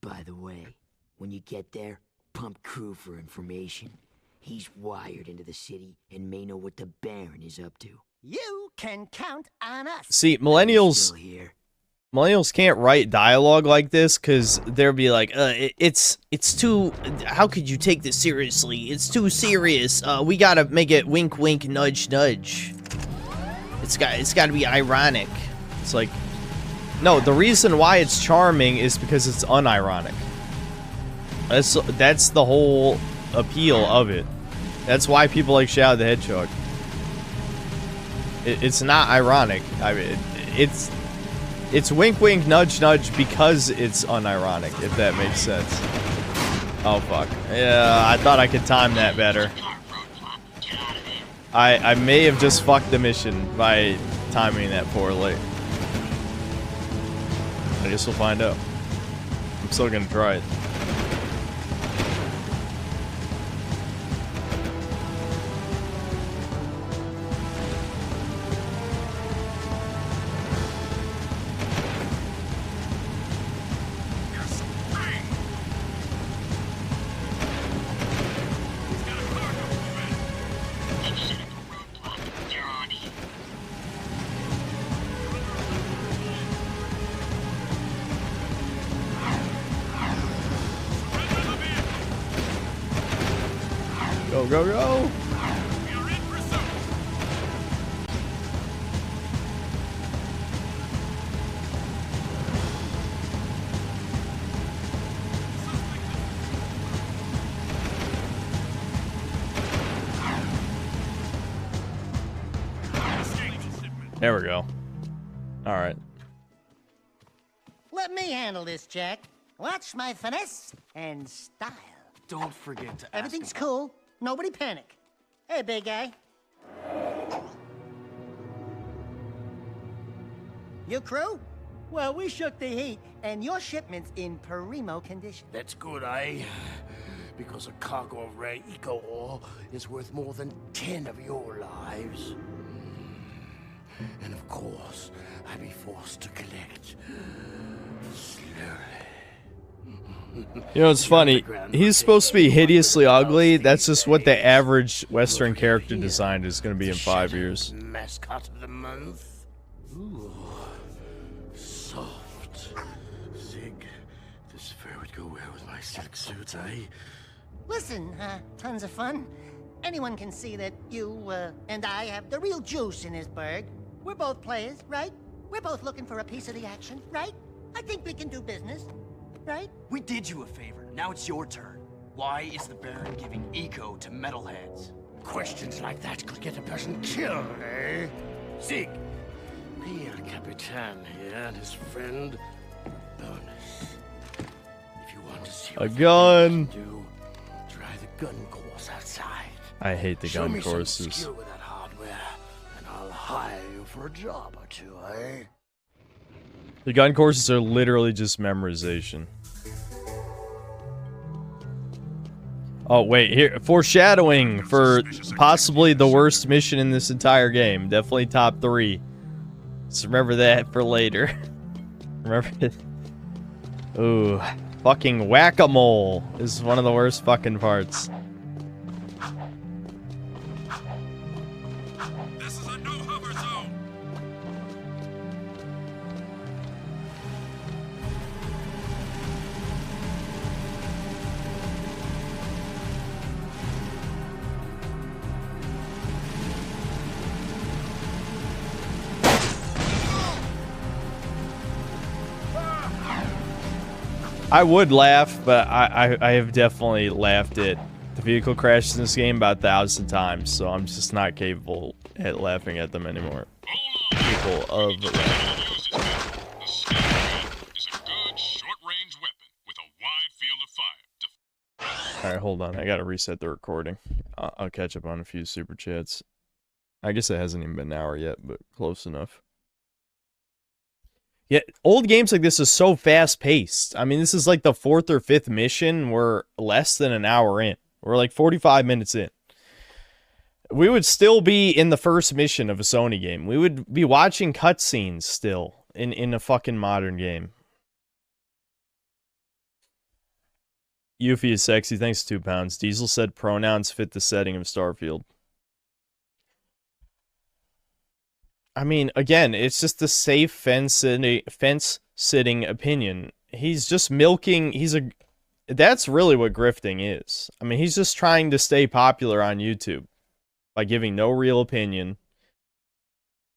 By the way, when you get there, pump Crew for information. He's wired into the city and may know what the Baron is up to. You can count on us. See, millennials can't write dialogue like this because they'll be like, it's too, how could you take this seriously? It's too serious. We gotta make it wink wink nudge nudge. It's got to be ironic. It's like, no, the reason why it's charming is because it's unironic. That's the whole appeal of it. That's why people like Shadow the Hedgehog. It's not ironic. I mean, it's wink wink nudge nudge because it's unironic, if that makes sense. Oh fuck. Yeah, I thought I could time that better. I may have just fucked the mission by timing that poorly. I guess we'll find out. I'm still gonna try it. Go, go, go! There we go. Alright. Let me handle this, Jak. Watch my finesse and style. Don't forget to ask Everything's about- cool. Nobody panic. Hey, big guy. Your crew? Well, we shook the heat, and your shipment's in primo condition. That's good, eh? Because a cargo of rare eco ore is worth more than 10 of your lives. And of course, I'd be forced to collect slowly. You know, it's funny. He's supposed to be hideously ugly. That's just what the average Western character design is going to be in 5 years. Mascot of the month. Ooh, soft. Zig, this fur would go well with my silk suits, eh? Listen, tons of fun. Anyone can see that you, and I have the real juice in this burg. We're both players, right? We're both looking for a piece of the action, right? I think we can do business, right? We did you a favor. Now it's your turn. Why is the Baron giving eco to metalheads? Questions like that could get a person killed, eh? Zig, Pierre Capitan here and his friend Bonus. If you want to see a gun. do, try the gun course outside. I hate the gun courses. Show me some skill with that hardware, and I'll hire you for a job or two, eh? The gun courses are literally just memorization. Oh, wait, here, foreshadowing for possibly the worst mission in this entire game. Definitely top 3. So remember that for later. Remember it? Ooh, fucking whack-a-mole is one of the worst fucking parts. This is a no-hover zone. I would laugh, but I have definitely laughed at the vehicle crashes in this game about 1,000 times, so I'm just not capable at laughing at them anymore. People of The scatter gun is a good short-range weapon with a wide field of fire. Alright, hold on. I gotta reset the recording. I'll catch up on a few super chats. I guess it hasn't even been an hour yet, but close enough. Yeah, old games like this is so fast-paced. I mean, this is like the 4th or 5th mission. We're less than an hour in. We're like 45 minutes in. We would still be in the first mission of a Sony game. We would be watching cutscenes still in a fucking modern game. Yuffie is sexy. Thanks, 2 pounds. Diesel said pronouns fit the setting of Starfield. I mean, again, it's just the safe fence-sitting opinion. He's just milking... That's really what grifting is. I mean, he's just trying to stay popular on YouTube by giving no real opinion.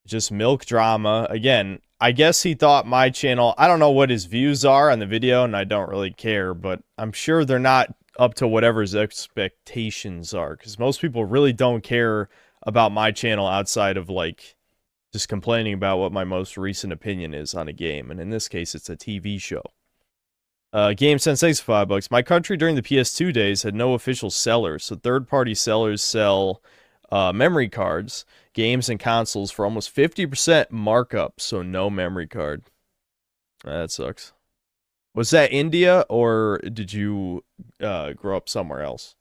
Just milk drama. Again, I guess he thought my channel... I don't know what his views are on the video, and I don't really care, but I'm sure they're not up to whatever his expectations are, because most people really don't care about my channel outside of, like... just complaining about what my most recent opinion is on a game, and in this case, it's a TV show. Game Sense, thanks for $5. My country during the PS2 days had no official sellers, so third-party sellers sell memory cards, games, and consoles for almost 50% markup, so no memory card. That sucks. Was that India, or did you grow up somewhere else?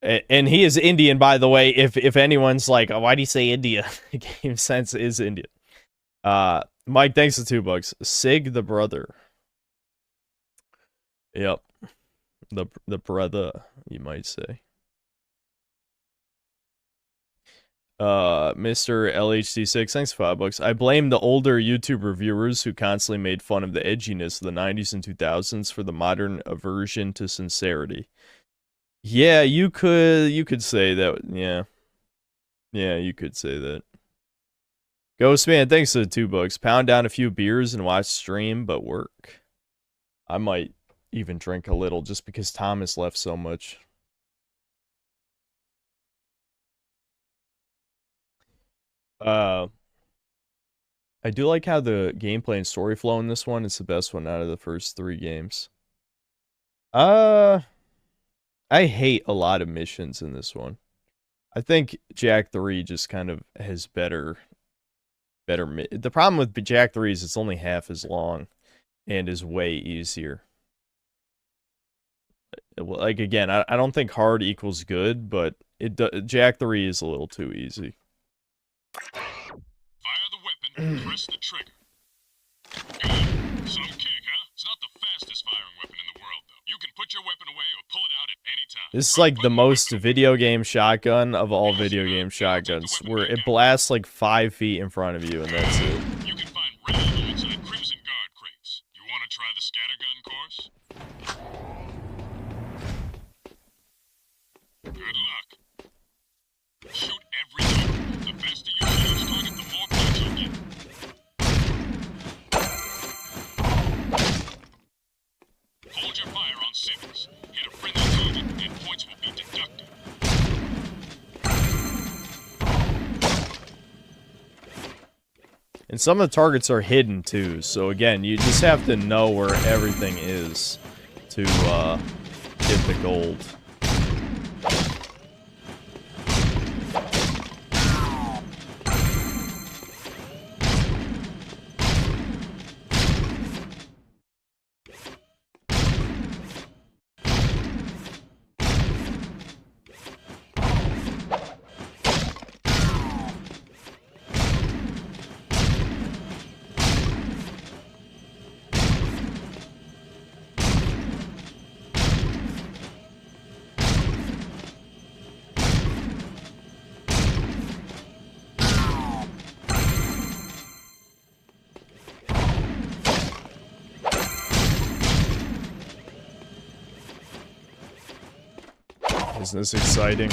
And he is Indian, by the way, if anyone's like, oh, why do you say India? Game Sense is Indian. Mike, thanks for $2. Sig the brother. Yep. The brother, you might say. Mr. LHC6, thanks for $5. I blame the older YouTube reviewers who constantly made fun of the edginess of the 90s and 2000s for the modern aversion to sincerity. Yeah, you could say that. Yeah. Yeah, you could say that. Ghostman, thanks for the $2. Pound down a few beers and watch stream, but work. I might even drink a little just because Thomas left so much. I do like how the gameplay and story flow in this one is the best one out of the first 3 games. I hate a lot of missions in this one. I think Jak III just kind of has better. The problem with Jak III is it's only half as long and is way easier. Like, again, I don't think hard equals good, but Jak III is a little too easy. Fire the weapon, press the trigger. Good. Some kick, huh? It's not the fastest firing weapon in the world, though. You can put your weapon away or pull it out at any time. This is like the most video game shotgun of all video game shotguns, where it blasts like 5 feet in front of you, and that's it. You can find red ammo inside Crimson Guard crates. You want to try the scattergun course? Good luck. Shoot every target. The faster you shoot each target, the more points you'll get. Hold your fire on singles. Hit a friendly target, and points will be deducted. And some of the targets are hidden too, so again, you just have to know where everything is to get the gold. Isn't this exciting?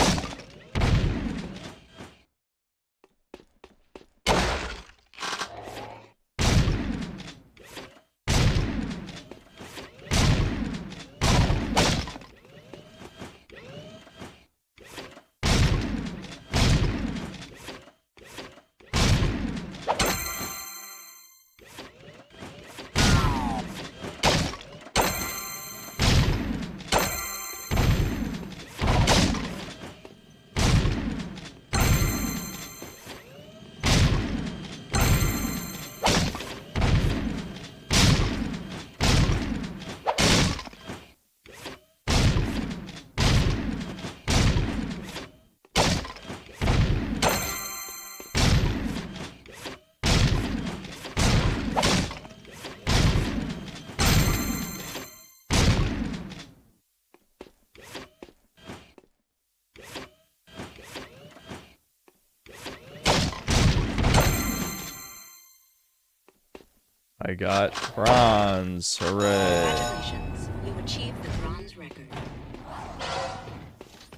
I got bronze. Hooray. Congratulations. We've achieved the bronze record.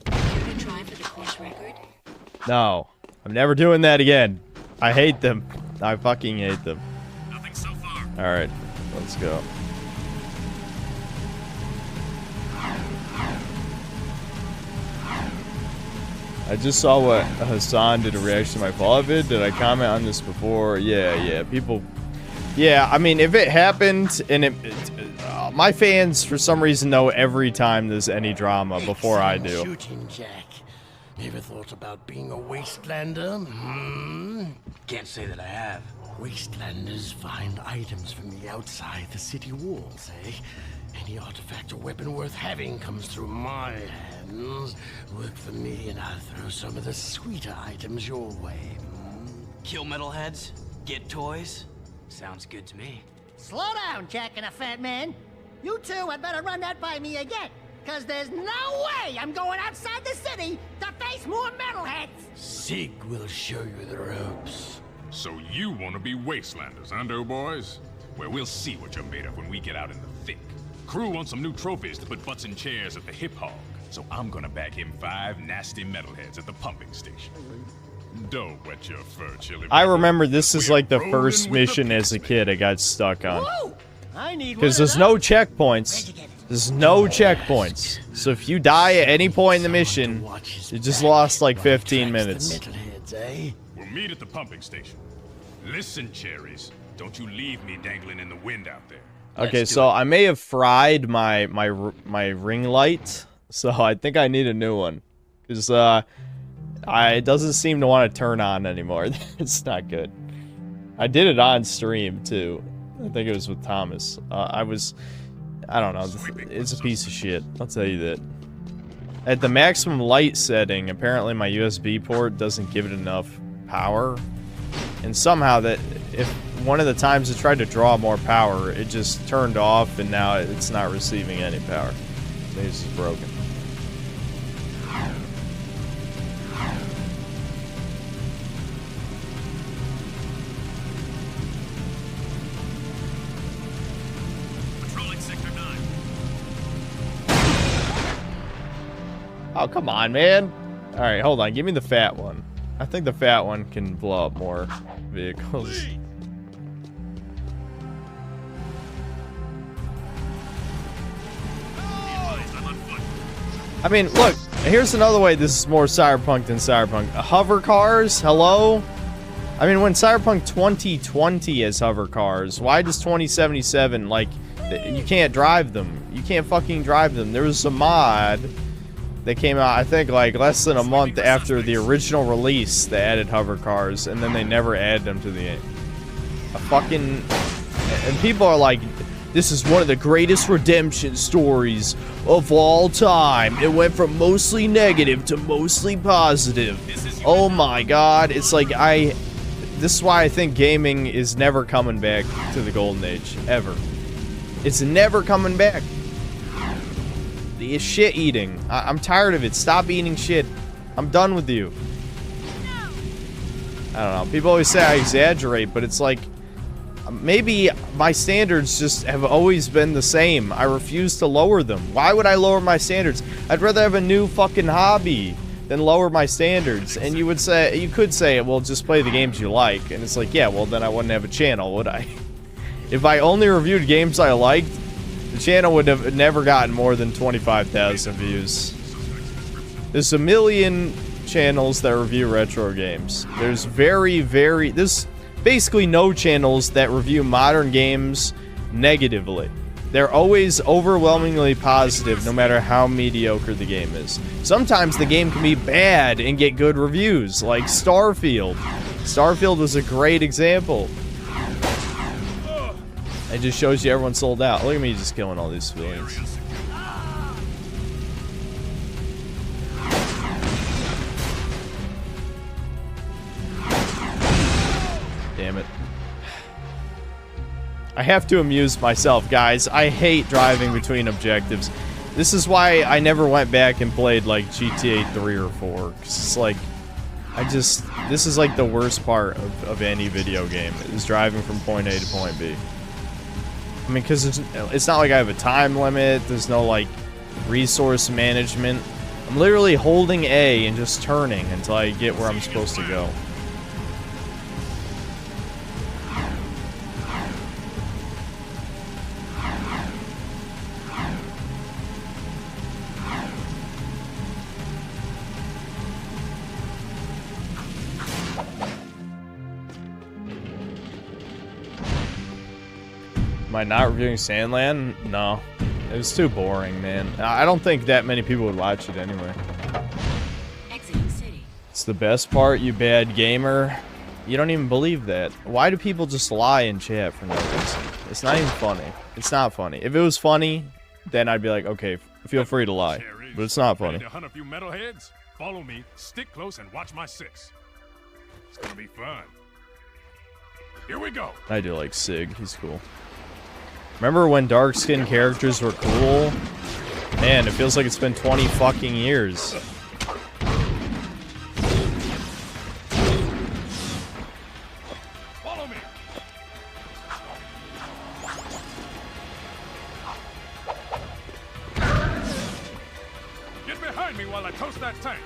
Care to try for the course record? No. I'm never doing that again. I hate them. I fucking hate them. Nothing so far. Alright. Let's go. I just saw what Hassan did a reaction to my Fallout vid. Did I comment on this before? Yeah. People... Yeah, I mean, if it happened, and my fans, for some reason, know every time there's any drama before I do. Shooting, Jack. Ever thought about being a wastelander? Can't say that I have. Wastelanders find items from the outside the city walls, eh? Any artifact or weapon worth having comes through my hands. Work for me and I'll throw some of the sweeter items your way. Kill metalheads? Get toys? Sounds good to me. Slow down, Jack and a fat man. You two had better run that by me again, because there's no way I'm going outside the city to face more metalheads. Sig will show you the ropes. So you want to be wastelanders, huh, doughboys? Well, we'll see what you're made of when we get out in the thick. Crew wants some new trophies to put butts in chairs at the Hip Hog, so I'm gonna bag him 5 nasty metalheads at the pumping station. Don't wet your fur, Chili. I remember this is like the first mission as a kid I got stuck on. Because there's no checkpoints. There's no checkpoints. So if you die at any point in the mission, you just lost like 15 minutes. We'll meet at the pumping station. Listen, cherries, don't you leave me dangling in the wind out there. Okay, so I may have fried my ring light, so I think I need a new one. Because it doesn't seem to want to turn on anymore. It's not good. I did it on stream too. I think it was with Thomas. I don't know. It's a piece of shit. I'll tell you that. At the maximum light setting, apparently my USB port doesn't give it enough power. And somehow that, if one of the times it tried to draw more power, it just turned off and now it's not receiving any power. Maybe it's just broken. Oh, come on, man. Alright, hold on. Give me the fat one. I think the fat one can blow up more vehicles. I mean, look. Here's another way this is more cyberpunk than cyberpunk. Hover cars? Hello? I mean, when Cyberpunk 2020 has hover cars, why does 2077, like, you can't drive them? You can't fucking drive them. There was a mod that came out, I think, like, less than a month after the original release that added hover cars, and then they never added them to the... And people are like, this is one of the greatest redemption stories of all time. It went from mostly negative to mostly positive. Oh my god. It's like, this is why I think gaming is never coming back to the golden age. Ever. It's never coming back. The shit eating. I'm tired of it. Stop eating shit. I'm done with you. I don't know. People always say I exaggerate, but it's like, maybe my standards just have always been the same. I refuse to lower them. Why would I lower my standards? I'd rather have a new fucking hobby than lower my standards. And you could say, well, just play the games you like. And it's like, yeah, well, then I wouldn't have a channel, would I? If I only reviewed games I liked, the channel would have never gotten more than 25,000 views. There's a million channels that review retro games. There's there's basically no channels that review modern games negatively. They're always overwhelmingly positive, no matter how mediocre the game is. Sometimes the game can be bad and get good reviews, like Starfield. Starfield was a great example. It just shows you everyone sold out. Look at me just killing all these civilians. Damn it. I have to amuse myself, guys. I hate driving between objectives. This is why I never went back and played, like, GTA 3 or 4. 'Cause it's like, this is like the worst part of any video game, is driving from point A to point B. I mean, because it's not like I have a time limit. There's no, like, resource management. I'm literally holding A and just turning until I get where I'm supposed to go. Am I not reviewing Sandland? No. It was too boring, man. I don't think that many people would watch it anyway. Exiting city. It's the best part, you bad gamer. You don't even believe that. Why do people just lie in chat for no reason? It's not even funny. It's not funny. If it was funny, then I'd be like, okay, feel free to lie. But it's not funny. Ready to hunt a few metalheads? Follow me, stick close, and watch my six. It's gonna be fun. Here we go. I do like Sig. He's cool. Remember when dark-skinned characters were cool? Man, it feels like it's been 20 fucking years. Follow me. Get behind me while I toast that tank.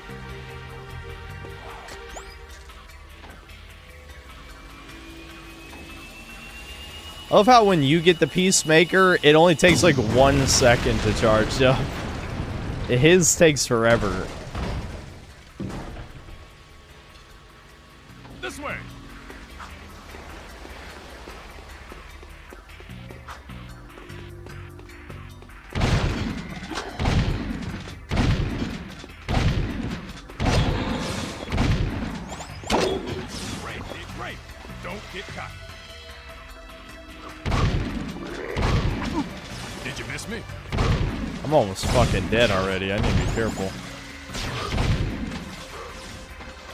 I love how when you get the Peacemaker, it only takes like 1 second to charge up. His takes forever. This way. Great. Don't get caught. Did you miss me? I'm almost fucking dead already. I need to be careful.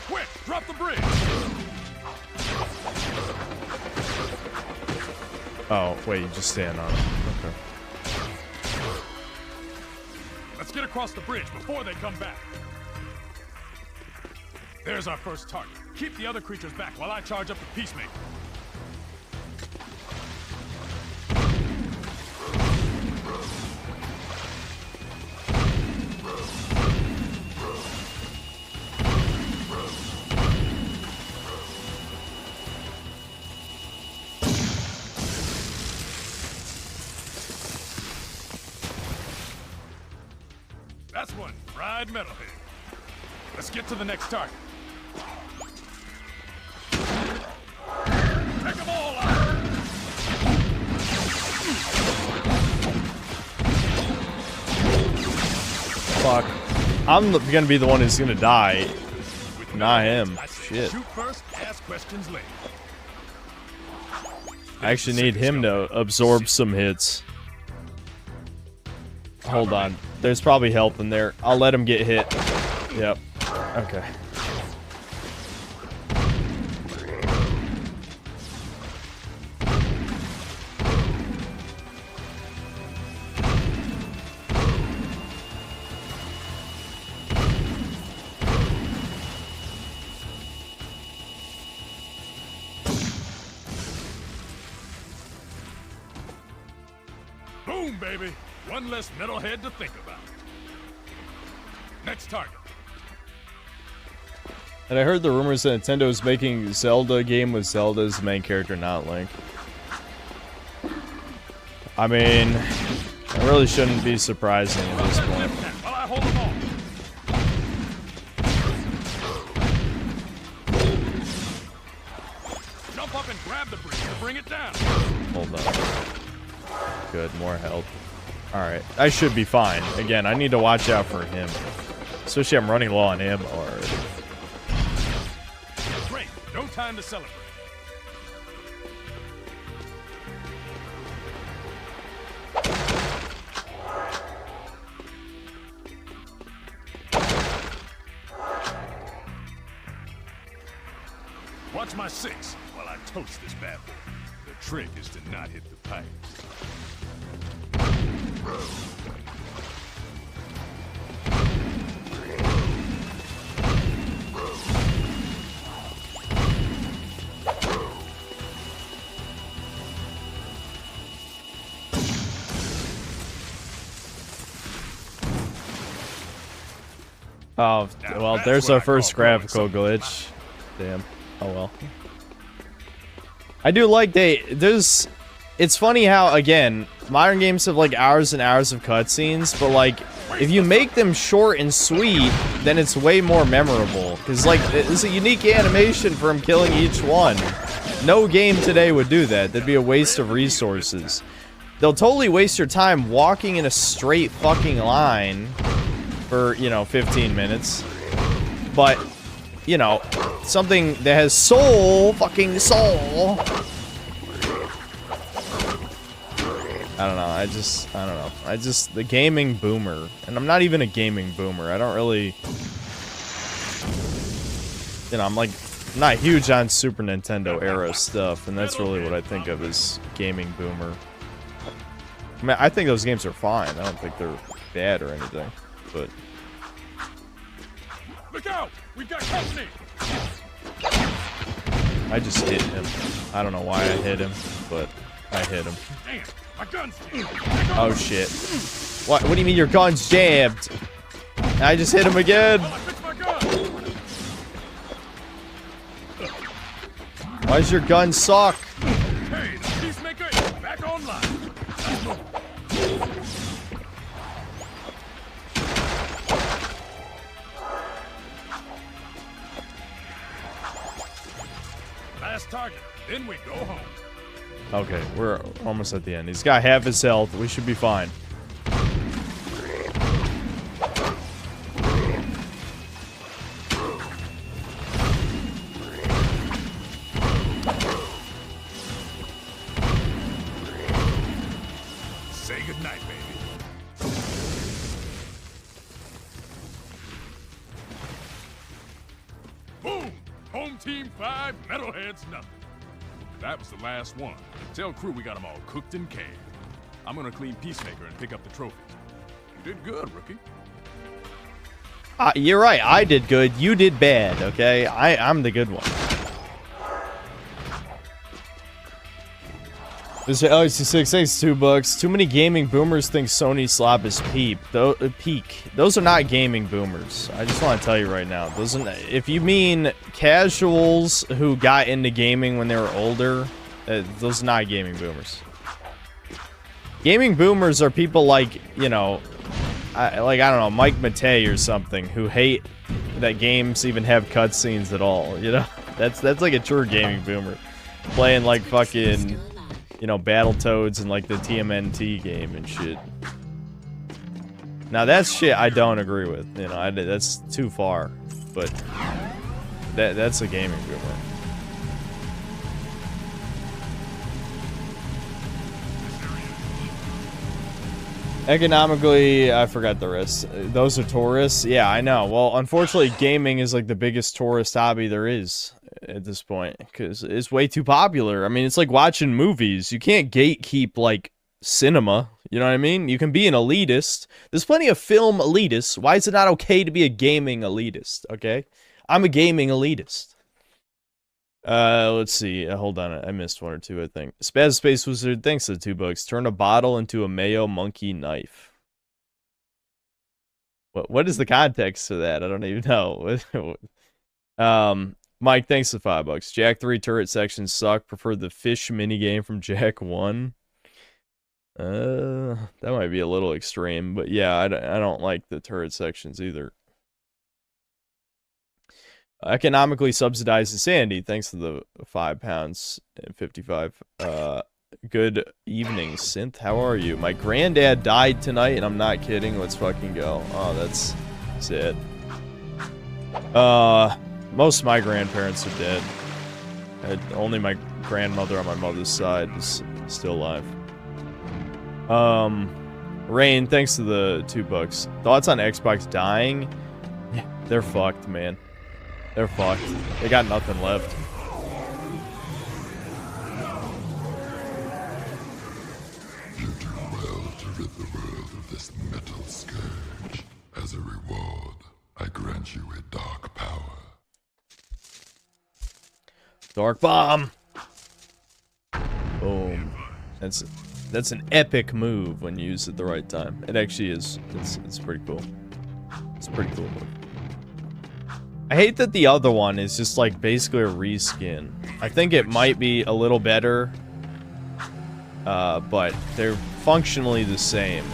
Quick, drop the bridge. Oh, wait, you just stand on it. Okay. Let's get across the bridge before they come back. There's our first target. Keep the other creatures back while I charge up the Peacemaker. That's one fried metalhead. Let's get to the next target. fuck. I'm gonna be the one who's gonna die. Not him. Shit. Shoot first, ask questions later. I actually need him to absorb some hits. Hold on. There's probably help in there. I'll let him get hit. Yep. Okay. Boom, baby. One less metalhead to think about. Next target. And I heard the rumors that Nintendo is making Zelda game with Zelda as the main character, not Link. I mean, it really shouldn't be surprising at this point. While I hold them all. Jump up and grab the bridge to bring it down. Hold on. Good, more health. Alright, I should be fine. Again, I need to watch out for him. Especially I'm running low on him already. Great, no time to celebrate. Watch my 6 while I toast this bad boy. The trick is to not hit the pipe. Oh, well, there's our first graphical glitch. Damn. Oh well. I do like there's... It's funny how, again, modern games have like hours and hours of cutscenes, but like, if you make them short and sweet, then it's way more memorable. Because like, it's a unique animation for him killing each one. No game today would do that. That'd be a waste of resources. They'll totally waste your time walking in a straight fucking line for, you know, 15 minutes. But, you know, something that has soul, fucking soul. I don't know, I just, the gaming boomer, and I'm not even a gaming boomer, I don't really, you know, I'm not huge on Super Nintendo era stuff, and that's really what I think of as gaming boomer. I mean, I think those games are fine, I don't think they're bad or anything, but... Look out! We've got company! I just hit him. I don't know why I hit him, but I hit him. Damn, my gun's jammed. Oh shit. What do you mean your gun's jammed? I just hit him again. Why does your gun suck? Hey, the Peacemaker is back online. Last target, then we go home. Okay, we're almost at the end. He's got half his health. We should be fine. Say goodnight, baby. Boom! Home team 5, metalheads nothing. That was the last one. Tell crew we got them all cooked and canned. I'm gonna clean Peacemaker and pick up the trophies. You did good, rookie. You're right. I did good. You did bad, okay? I'm the good one. This LHC6 thanks $2. Too many gaming boomers think Sony slop is peak. Those are not gaming boomers. I just want to tell you right now. Those are, if you mean casuals who got into gaming when they were older, those are not gaming boomers. Gaming boomers are people like, you know, I don't know, Mike Matei or something, who hate that games even have cutscenes at all. You know, that's like a true gaming boomer, playing like fucking, you know, Battletoads and like the TMNT game and shit. Now that's shit I don't agree with. You know, that's too far. But that's a gaming rumor. Economically, I forgot the rest. Those are tourists. Yeah, I know. Well, unfortunately, gaming is like the biggest tourist hobby there is at this point because it's way too popular. I mean, it's like watching movies. You can't gatekeep like cinema. You know what I mean? You can be an elitist. There's plenty of film elitists. Why is it not okay to be a gaming elitist? Okay, I'm a gaming elitist. Let's see. Hold on. I missed one or two, I think. Spaz Space Wizard, thanks for the $2. Turn a bottle into a mayo monkey knife. What is the context to that? I don't even know. Mike, thanks for $5. Jak III turret sections suck. Prefer the fish minigame from Jak I. That might be a little extreme, but yeah, I don't like the turret sections either. Economically subsidized insanity. Thanks to the £5 and 55. Good evening, Synth. How are you? My granddad died tonight, and I'm not kidding. Let's fucking go. Oh, that's sad. Most of my grandparents are dead. Only my grandmother on my mother's side is still alive. Rain, thanks to the $2. Thoughts on Xbox dying? Yeah, they're fucked, man. They're fucked. They got nothing left. You do well to rid the world of this metal scourge. As a reward, I grant you a dark power. Dark bomb. Boom. That's an epic move when you use it the right time. It actually is. It's pretty cool. It's a pretty cool move. I hate that the other one is just like basically a reskin. I think it might be a little better, but they're functionally the same.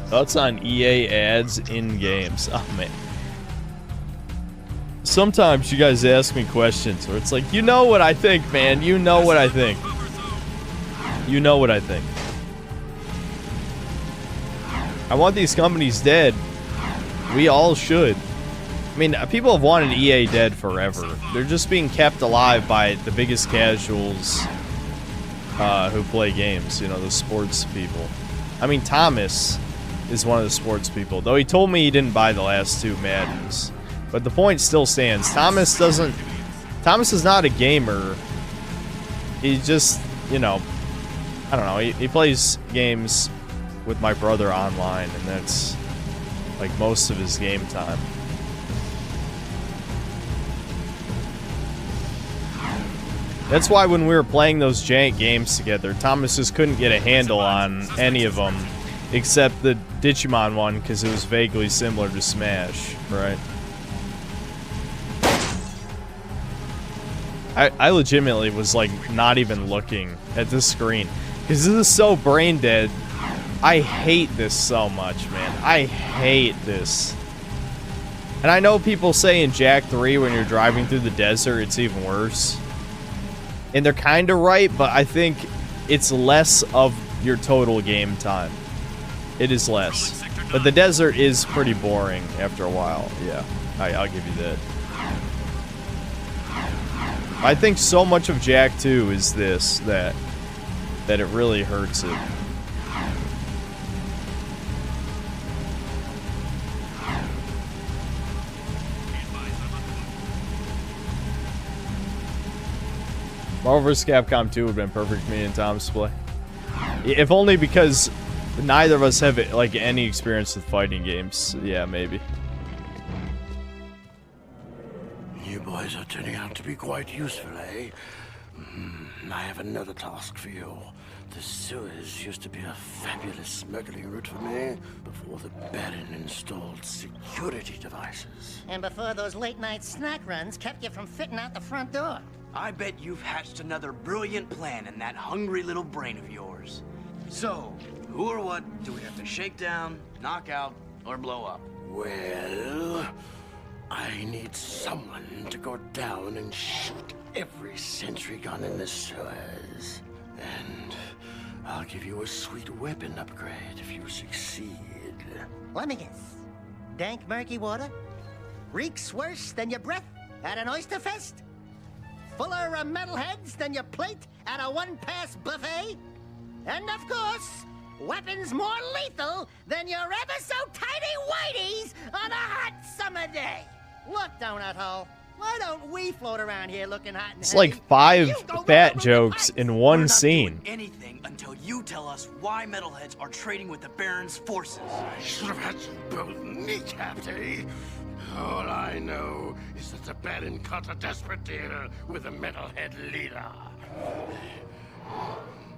Thoughts on EA ads in games? Oh man. Sometimes you guys ask me questions where it's like, you know what I think, man. You know what I think. You know what I think. I want these companies dead. We all should. I mean, people have wanted EA dead forever. They're just being kept alive by the biggest casuals who play games. You know, the sports people. I mean, Thomas is one of the sports people, though he told me he didn't buy the last two Maddens. But the point still stands. Thomas is not a gamer. He just, you know, I don't know, he plays games with my brother online, and that's like most of his game time. That's why when we were playing those jank games together, Thomas just couldn't get a handle on any of them. Except the Digimon one, because it was vaguely similar to Smash, right? I legitimately was, like, not even looking at the screen. Because this is so brain dead. I hate this so much, man. I hate this. And I know people say in Jak III, when you're driving through the desert, it's even worse. And they're kind of right, but I think it's less of your total game time. It is less. But the desert is pretty boring after a while. Yeah, I'll give you that. I think so much of Jak II is this, that it really hurts it. Marvel vs. Capcom 2 would have been perfect for me and Tom's play. If only because neither of us have, like, any experience with fighting games. Yeah, maybe. You boys are turning out to be quite useful, eh? I have another task for you. The sewers used to be a fabulous smuggling route for me before the Baron installed security devices. And before those late-night snack runs kept you from fitting out the front door. I bet you've hatched another brilliant plan in that hungry little brain of yours. So, who or what do we have to shake down, knock out, or blow up? Well, I need someone to go down and shoot every sentry gun in the sewers. And I'll give you a sweet weapon upgrade if you succeed. Let me guess. Dank murky water? Reeks worse than your breath at an oyster fest? Fuller of metalheads than your plate at a one-pass buffet? And of course, weapons more lethal than your ever-so-tiny whiteys on a hot summer day. Look, Donut Hole, why don't we float around here looking hot and It's heavy? like 5 fat jokes in one scene. Anything until you tell us why metalheads are trading with the Baron's forces. I should have had you both kneecapped, eh? All I know is that the Baron cut a desperate deal with the metalhead leader.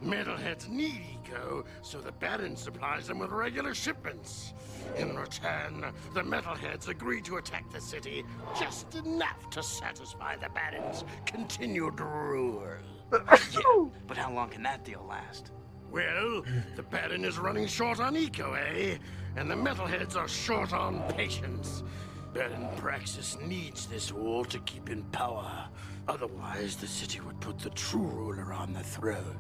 Metalheads need eco, so the Baron supplies them with regular shipments. In return, the Metalheads agree to attack the city just enough to satisfy the Baron's continued rule. Yeah, but how long can that deal last? Well, the Baron is running short on eco, eh? And the Metalheads are short on patience. Baron Praxis needs this wall to keep in power. Otherwise, the city would put the true ruler on the throne,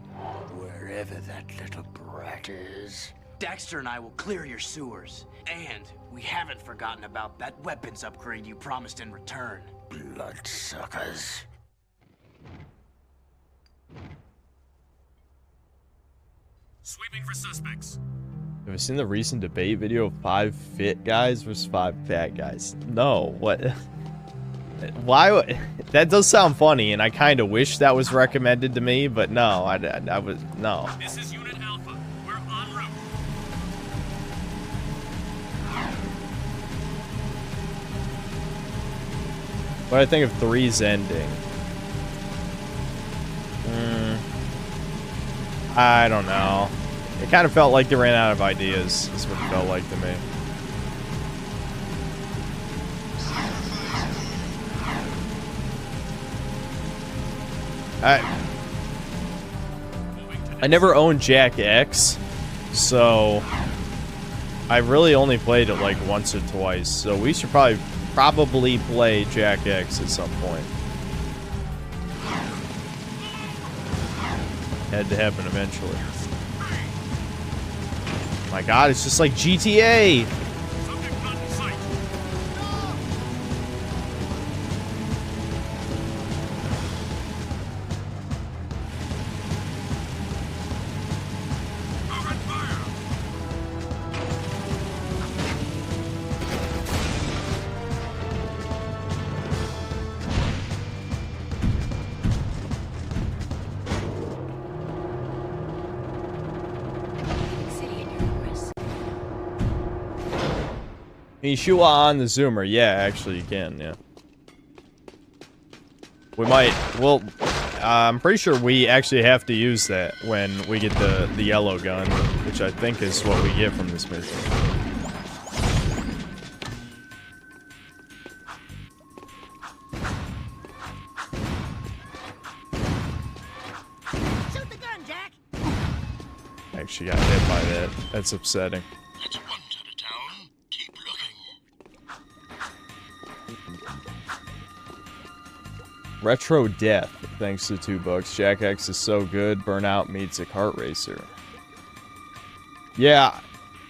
wherever that little brat is. Daxter and I will clear your sewers. And we haven't forgotten about that weapons upgrade you promised in return. Bloodsuckers. Sweeping for suspects. Have you seen the recent debate video of 5 fit guys versus 5 fat guys? No, what? Why? That does sound funny, and I kind of wish that was recommended to me, but no, I was, no. This is Unit Alpha. We're en route. What do I think of 3's ending? I don't know. It kind of felt like they ran out of ideas. That's what it felt like to me. I never owned Jak X, so I really only played it like once or twice. So we should probably play Jak X at some point. Had to happen eventually. My God, it's just like GTA. Can you shoot on the zoomer? Yeah, actually you can, yeah. We might, well, I'm pretty sure we actually have to use that when we get the yellow gun, which I think is what we get from this mission. Shoot the gun, Jack! Actually got hit by that. That's upsetting. Retro Death, thanks to $2. Jak X is so good, Burnout meets a kart racer. Yeah,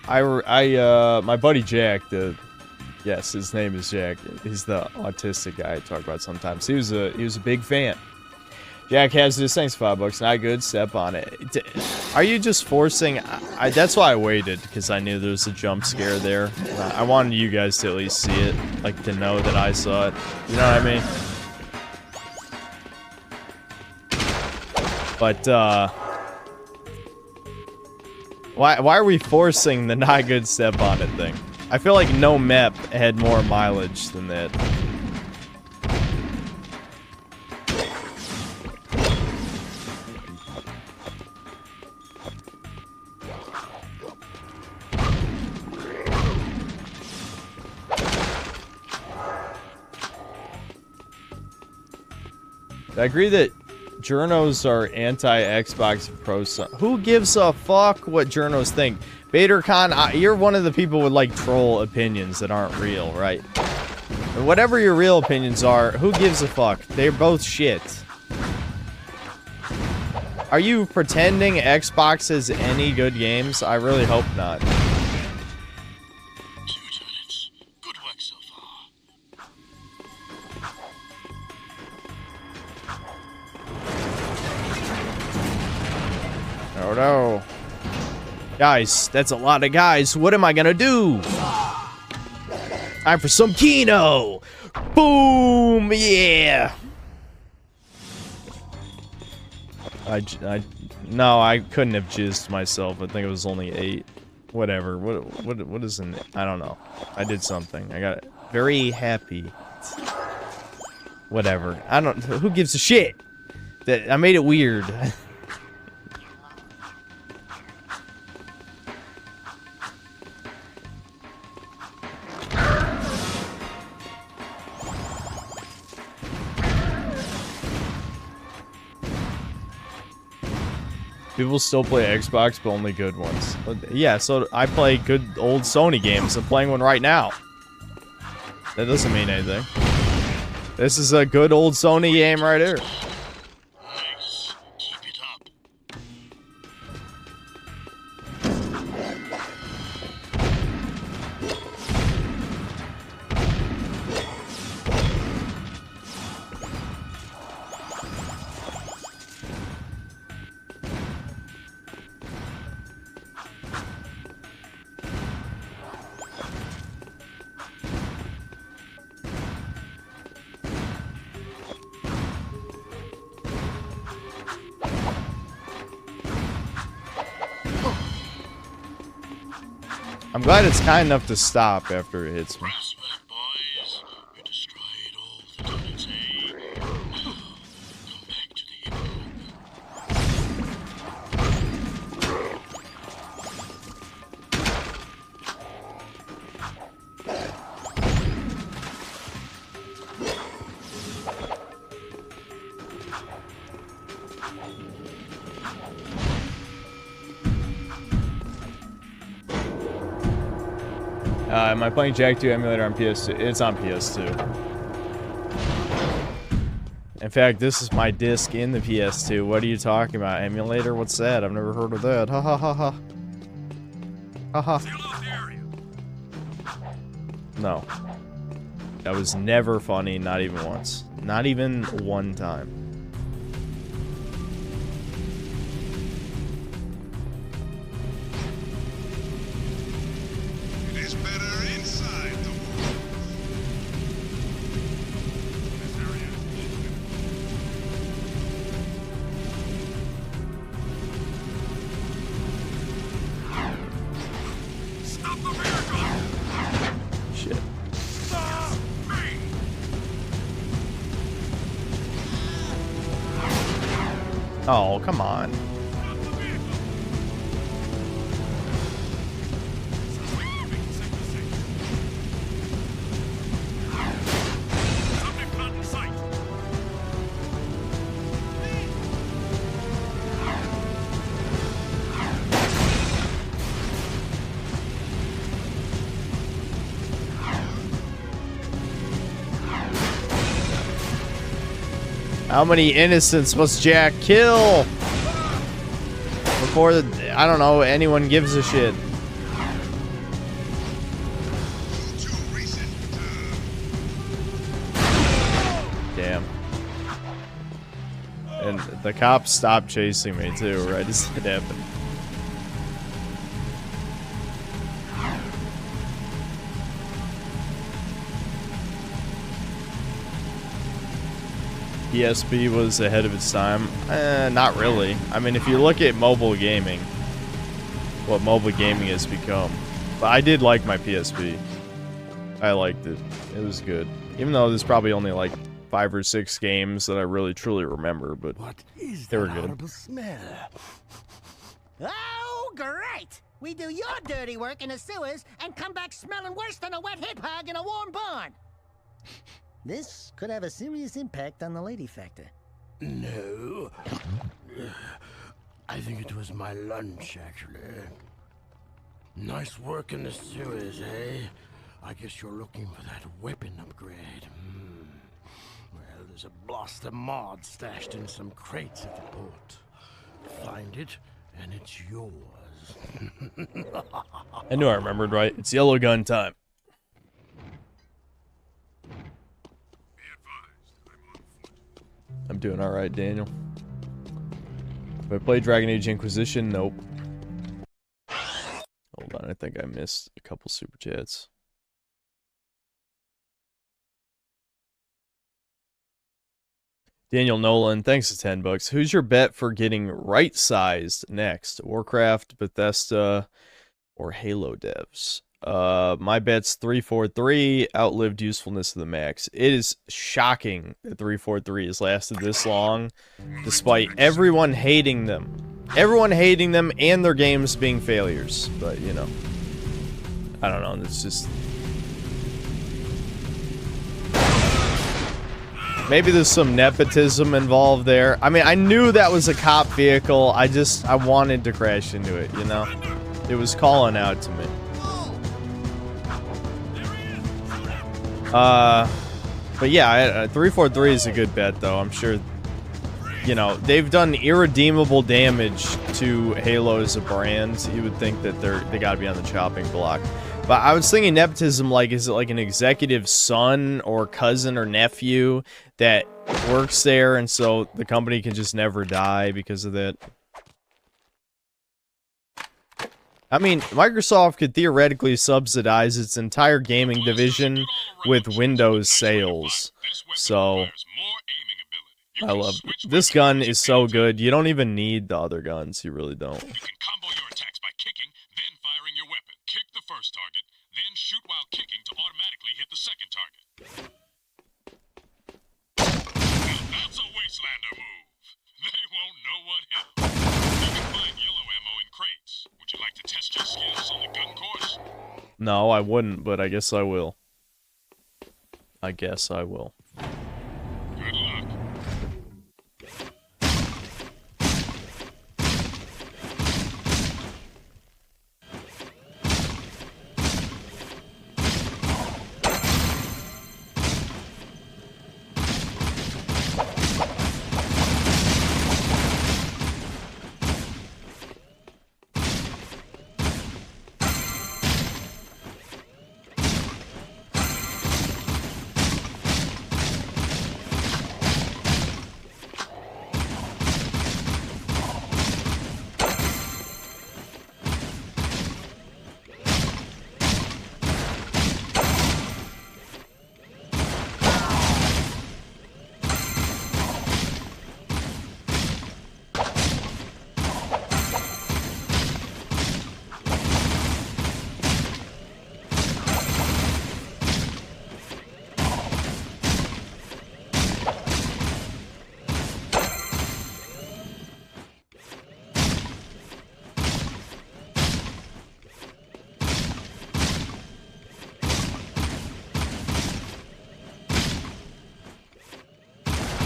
my buddy Jack, yes, his name is Jack. He's the autistic guy I talk about sometimes. He was a big fan. Jack has this, thanks $5. Not good, step on it. Are you just forcing? That's why I waited, because I knew there was a jump scare there. I wanted you guys to at least see it, like to know that I saw it. You know what I mean? But, why are we forcing the not good step on it thing? I feel like no map had more mileage than that. I agree that journos are anti-Xbox Pro. Who gives a fuck what journos think? BaderCon, you're one of the people with like troll opinions that aren't real, right? And whatever your real opinions are, who gives a fuck? They're both shit. Are you pretending Xbox has any good games? I really hope not. Good work so far. Oh no. Guys, that's a lot of guys. What am I gonna do? Time for some Kino! Boom! Yeah! No, I couldn't have jizzed myself. I think it was only 8. Whatever. What is in it? I don't know. I did something. I got very happy. Whatever. I don't. Who gives a shit? That I made it weird. People still play Xbox, but only good ones. Yeah, so I play good old Sony games. I'm playing one right now. That doesn't mean anything. This is a good old Sony game right here. Nice. Keep it up. I'm glad it's kind enough to stop after it hits me. Boys, we destroyed all the turrets, eh? Now, come back to the hippo. Am I playing Jak II emulator on PS2? It's on PS2. In fact, this is my disc in the PS2. What are you talking about? Emulator? What's that? I've never heard of that. Ha ha ha ha. Ha ha. No. That was never funny, not even once. Not even one time. Shit. Oh, come on. How many innocents must Jak kill before I don't know, anyone gives a shit? Damn. And the cops stopped chasing me too, right as it happened. PSP was ahead of its time. Not really. I mean, if you look at mobile gaming, what mobile gaming has become. But I did like my PSP. I liked it. It was good. Even though there's probably only like 5 or 6 games that I really truly remember, but they were good. Smell? Oh, great! We do your dirty work in the sewers and come back smelling worse than a wet hip hog in a warm barn. This could have a serious impact on the lady factor. No. I think it was my lunch, actually. Nice work in the sewers, eh? I guess you're looking for that weapon upgrade. Well, there's a blaster mod stashed in some crates at the port. Find it, and it's yours. I knew I remembered right. It's yellow gun time. I'm doing alright, Daniel. Have I played Dragon Age Inquisition? Nope. Hold on, I think I missed a couple super chats. Daniel Nolan, thanks to 10 bucks. Who's your bet for getting right-sized next? Warcraft, Bethesda, or Halo devs? My bet's 343, outlived usefulness of the max. It is shocking that 343 has lasted this long, despite everyone hating them. Everyone hating them and their games being failures. But, you know, I don't know, it's just... Maybe there's some nepotism involved there. I mean, I knew that was a cop vehicle. I wanted to crash into it, you know? It was calling out to me. But yeah, 343 is a good bet, though. I'm sure, you know, they've done irredeemable damage to Halo as a brand. You would think that they gotta be on the chopping block. But I was thinking nepotism, like, is it like an executive's son or cousin or nephew that works there, and so the company can just never die because of that? I mean, Microsoft could theoretically subsidize its entire gaming division with Windows sales. So, I love it. This gun is so good. You don't even need the other guns. You really don't. You can combo your attacks by kicking, then firing your weapon. Kick the first target, then shoot while kicking to automatically hit the second target. Now that's a Wastelander move. They won't know what hit them. You can find yellow ammo in crates. Would you like to test your skills on the gun course? No, I wouldn't, but I guess I will. I guess I will. Good luck.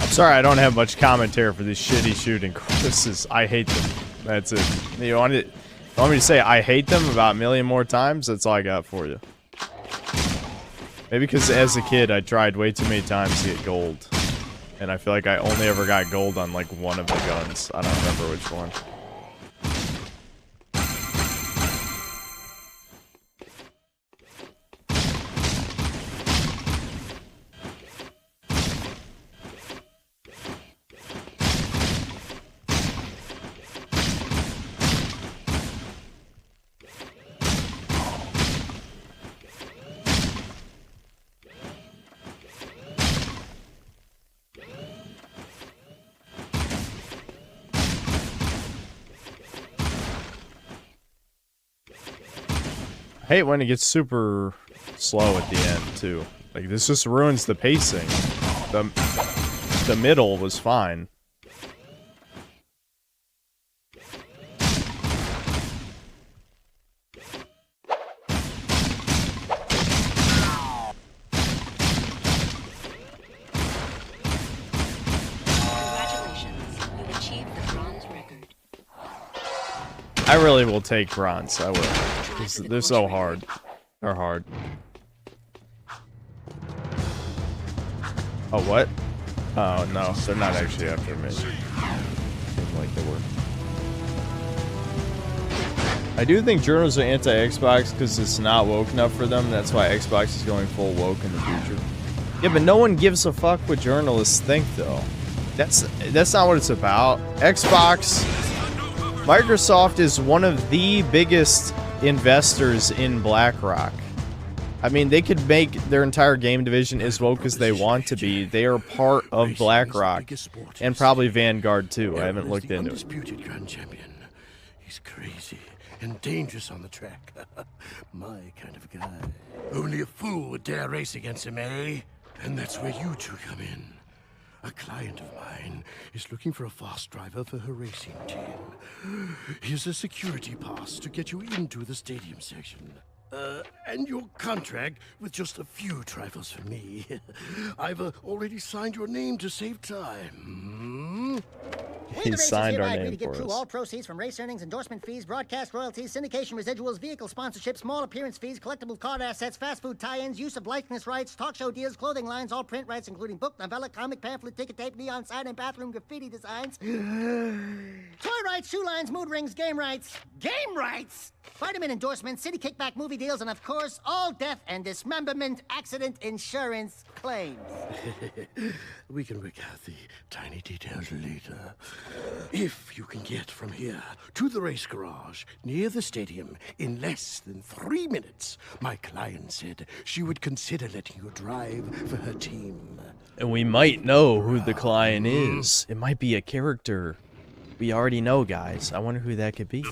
Sorry, I don't have much commentary for these shitty shooting courses. I hate them. That's it. You want me to say I hate them about a million more times? That's all I got for you. Maybe because as a kid, I tried way too many times to get gold. And I feel like I only ever got gold on, like, one of the guns. I don't remember which one. I hate when it gets super slow at the end, too. Like, this just ruins the pacing. The middle was fine. I really will take bronze. I will. They're so hard. They're hard. Oh, what? Oh, no. They're not actually after me. Seemed like they were. I do think journalists are anti-Xbox because it's not woke enough for them. That's why Xbox is going full woke in the future. Yeah, but no one gives a fuck what journalists think, though. That's not what it's about. Xbox... Microsoft is one of the biggest investors in BlackRock. I mean, they could make their entire game division as woke as they want to be. They are part of BlackRock, and probably Vanguard too. I haven't looked into it. Undisputed grand champion. He's crazy and dangerous on the track. My kind of guy. Only a fool would dare race against him, eh? And that's where you two come in. A client of mine is looking for a fast driver for her racing team. Here's a security pass to get you into the stadium section. And your contract with just a few trifles for me. I've already signed your name to save time. He signed our name for us. All proceeds from race earnings, endorsement fees, broadcast royalties, syndication residuals, vehicle sponsorships, small appearance fees, collectible card assets, fast food tie-ins, use of likeness rights, talk show deals, clothing lines, all print rights, including book, novella, comic, pamphlet, ticket tape, neon sign, and bathroom graffiti designs. Toy rights, shoe lines, mood rings, game rights. Game rights! Vitamin endorsements, city kickback movie deals, and of course, all death and dismemberment accident insurance claims. We can work out the tiny details later. If you can get from here to the race garage near the stadium in less than 3 minutes, my client said she would consider letting you drive for her team. And we might know who the client is. It might be a character we already know, guys. I wonder who that could be.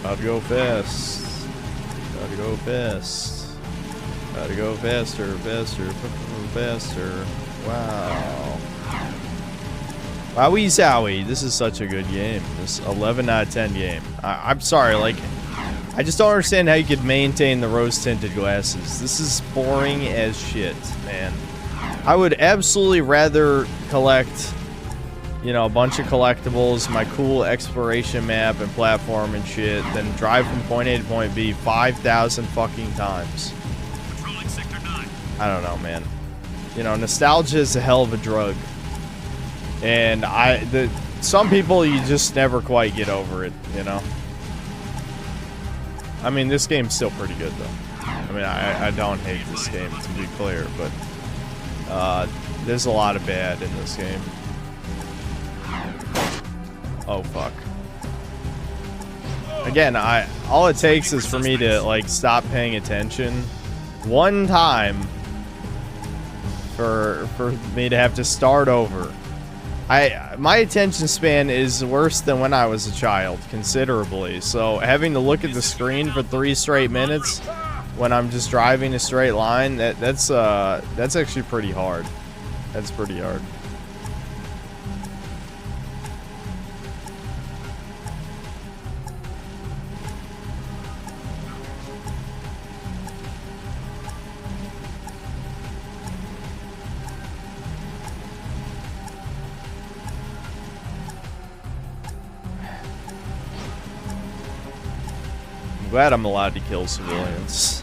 Gotta go fast. Gotta go fast. Gotta go faster, faster, faster. Wow. Wowie zowie. This is such a good game. This 11 out of 10 game. I'm sorry, like, I just don't understand how you could maintain the rose-tinted glasses. This is boring as shit, man. I would absolutely rather collect, you know, a bunch of collectibles, my cool exploration map and platform and shit, then drive from point A to point B 5,000 fucking times. Patrolling Sector 9. I don't know, man. You know, nostalgia is a hell of a drug. And some people, you just never quite get over it, you know? I mean, this game's still pretty good, though. I mean, I don't hate this game, to be clear, but there's a lot of bad in this game. Oh, fuck. Again, all it takes is for me to, like, stop paying attention one time for me to have to start over. My attention span is worse than when I was a child, considerably. So having to look at the screen for 3 straight minutes when I'm just driving a straight line, that's actually pretty hard. That's pretty hard. Glad I'm allowed to kill civilians.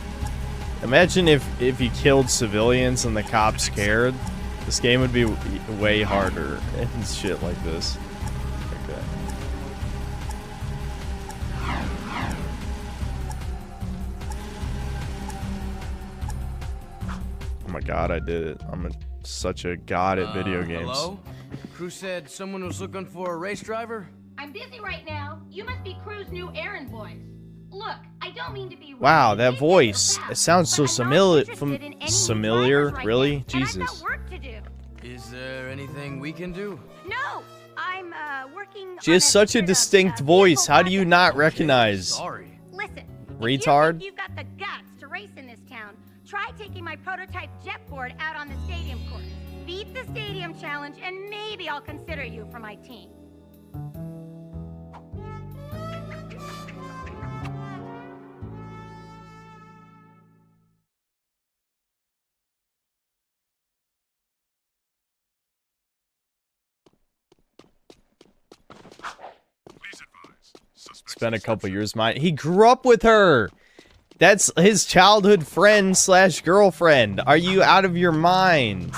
Imagine if you killed civilians and the cops cared. This game would be way harder and shit like this. Okay. Oh my god, I did it. I'm such a god at video games. Hello? Crew said someone was looking for a race driver? I'm busy right now. You must be Crew's new errand boys. Look, I don't mean to be rude. Wow, that voice. It sounds so familiar. Really? Right Jesus. I've got work to do. Is there anything we can do? No! I'm working. She has such a distinct voice. How do you not recognize? Sorry. Listen, retard. if you've got the guts to race in this town, try taking my prototype jet board out on the stadium course. Beat the stadium challenge, and maybe I'll consider you for my team. It's been a couple years. He grew up with her. That's his childhood friend slash girlfriend. Are you out of your mind?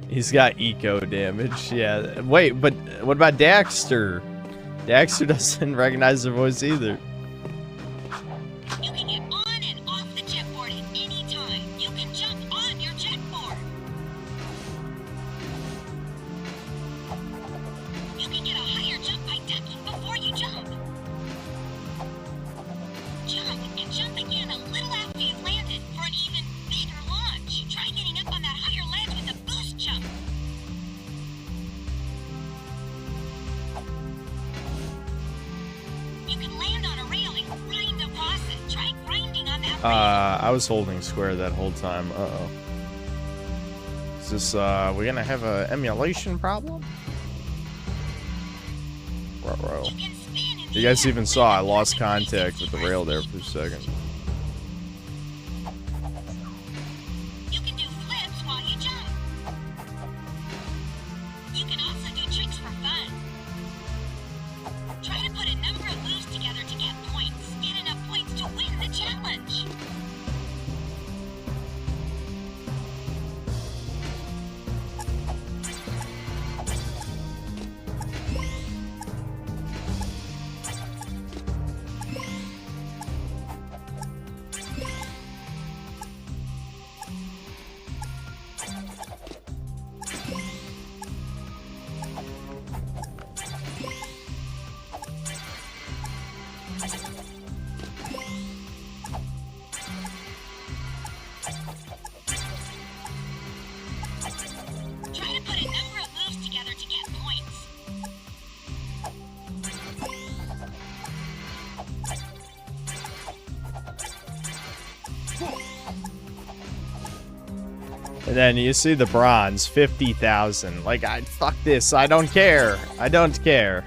He's got eco damage. Yeah. Wait, but what about Daxter? Daxter doesn't recognize their voice either. You can get on and off the jetboard at any time. You can jump on your jetboard. You can get a higher jump by ducking before you jump. Jump and jump again a little after you've landed for an even bigger launch. Try getting up on that higher ledge with a boost jump. I was holding square that whole time. Uh-oh. Is this, we gonna have a emulation problem? Ruh-roh. You guys even saw I lost contact with the rail there for a second. You can do flips while you jump. You can also do tricks for fun. Try to put a number of moves together to get points. Get enough points to win the challenge. And then you see the bronze, 50,000. Like, fuck this. I don't care. I don't care.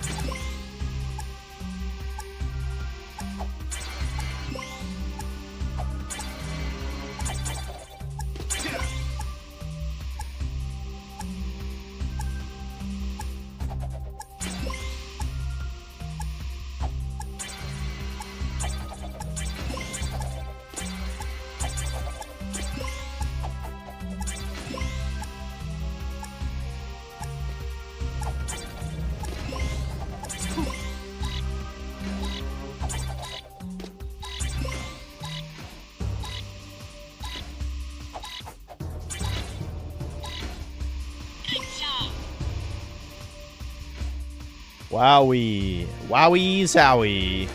Wowie. Wowie zowie.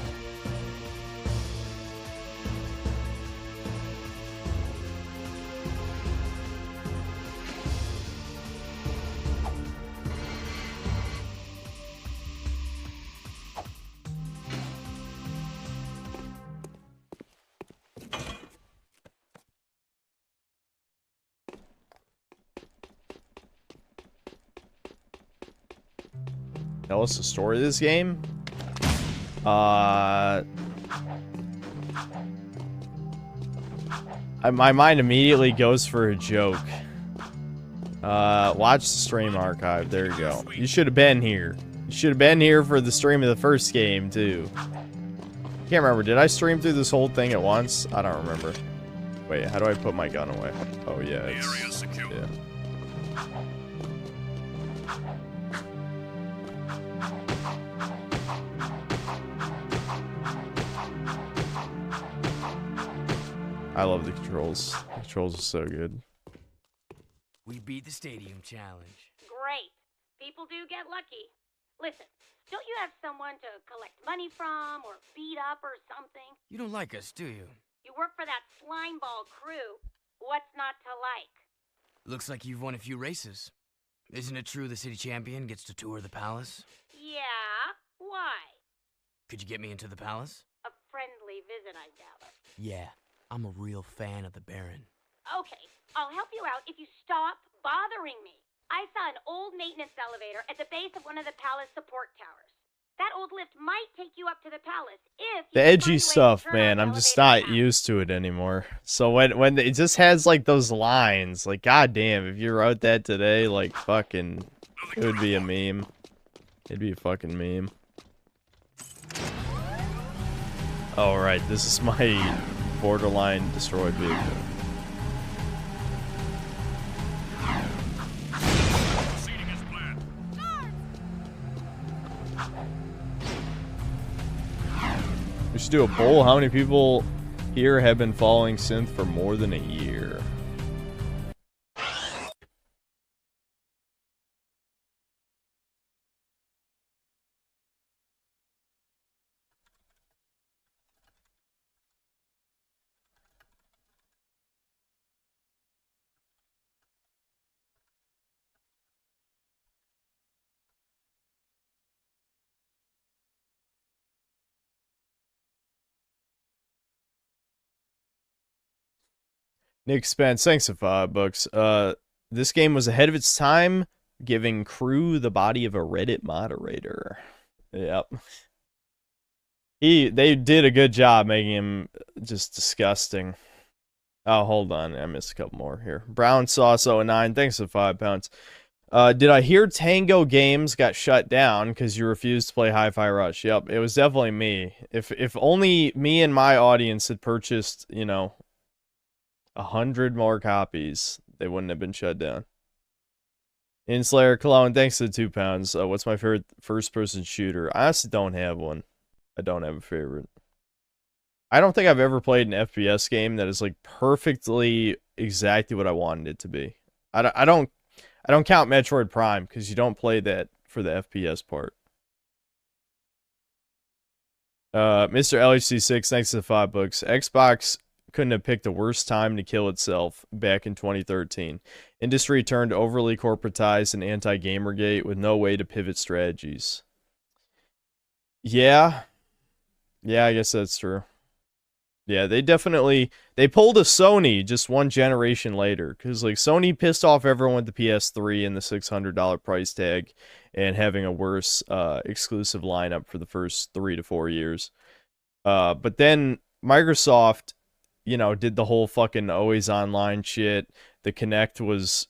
Tell us the story of this game. My mind immediately goes for a joke. Watch the stream archive. There you go. You should have been here. You should have been here for the stream of the first game, too. Can't remember. Did I stream through this whole thing at once? I don't remember. Wait, how do I put my gun away? Oh, yeah. It's, yeah. I love the controls. The controls are so good. We beat the stadium challenge. Great. people do get lucky. Listen, don't you have someone to collect money from or beat up or something? You don't like us, do you? You work for that slimeball crew. What's not to like? Looks like you've won a few races. Isn't it true the city champion gets to tour the palace? Yeah? Why? Could you get me into the palace? A friendly visit, I gather. Yeah, I'm a real fan of the Baron. Okay, I'll help you out if you stop bothering me. I saw an old maintenance elevator at the base of one of the palace support towers. That old lift might take you up to the palace if you The can find a edgy way to stuff, turn man. on I'm the just elevator not used to it anymore. So when it just has like those lines, like goddamn, if you wrote that today, like fucking, it would be a meme. It'd be a fucking meme. All right, this is my borderline destroyed vehicle. We should do a poll. How many people here have been following Synth for more than a year? Nick Spence, thanks for $5. This game was ahead of its time, giving Crew the body of a Reddit moderator. Yep. They did a good job making him just disgusting. Oh, hold on. I missed a couple more here. Brown Sauce 09, thanks for £5. Did I hear Tango Games got shut down because you refused to play Hi-Fi Rush? Yep, it was definitely me. If only me and my audience had purchased, 100 more copies, they wouldn't have been shut down. Inslayer Cologne, thanks to the £2. What's my favorite first-person shooter? I honestly don't have one. I don't have a favorite. I don't think I've ever played an FPS game that is like perfectly exactly what I wanted it to be. I don't count Metroid Prime because you don't play that for the FPS part. Mr. LHC6, thanks to the $5. Xbox couldn't have picked a worse time to kill itself back in 2013. Industry turned overly corporatized and anti-Gamergate with no way to pivot strategies. Yeah. Yeah, I guess that's true. Yeah, they pulled a Sony just one generation later. Because, like, Sony pissed off everyone with the PS3 and the $600 price tag and having a worse exclusive lineup for the first 3 to 4 years. But then Microsoft, did the whole fucking always online shit. The Kinect was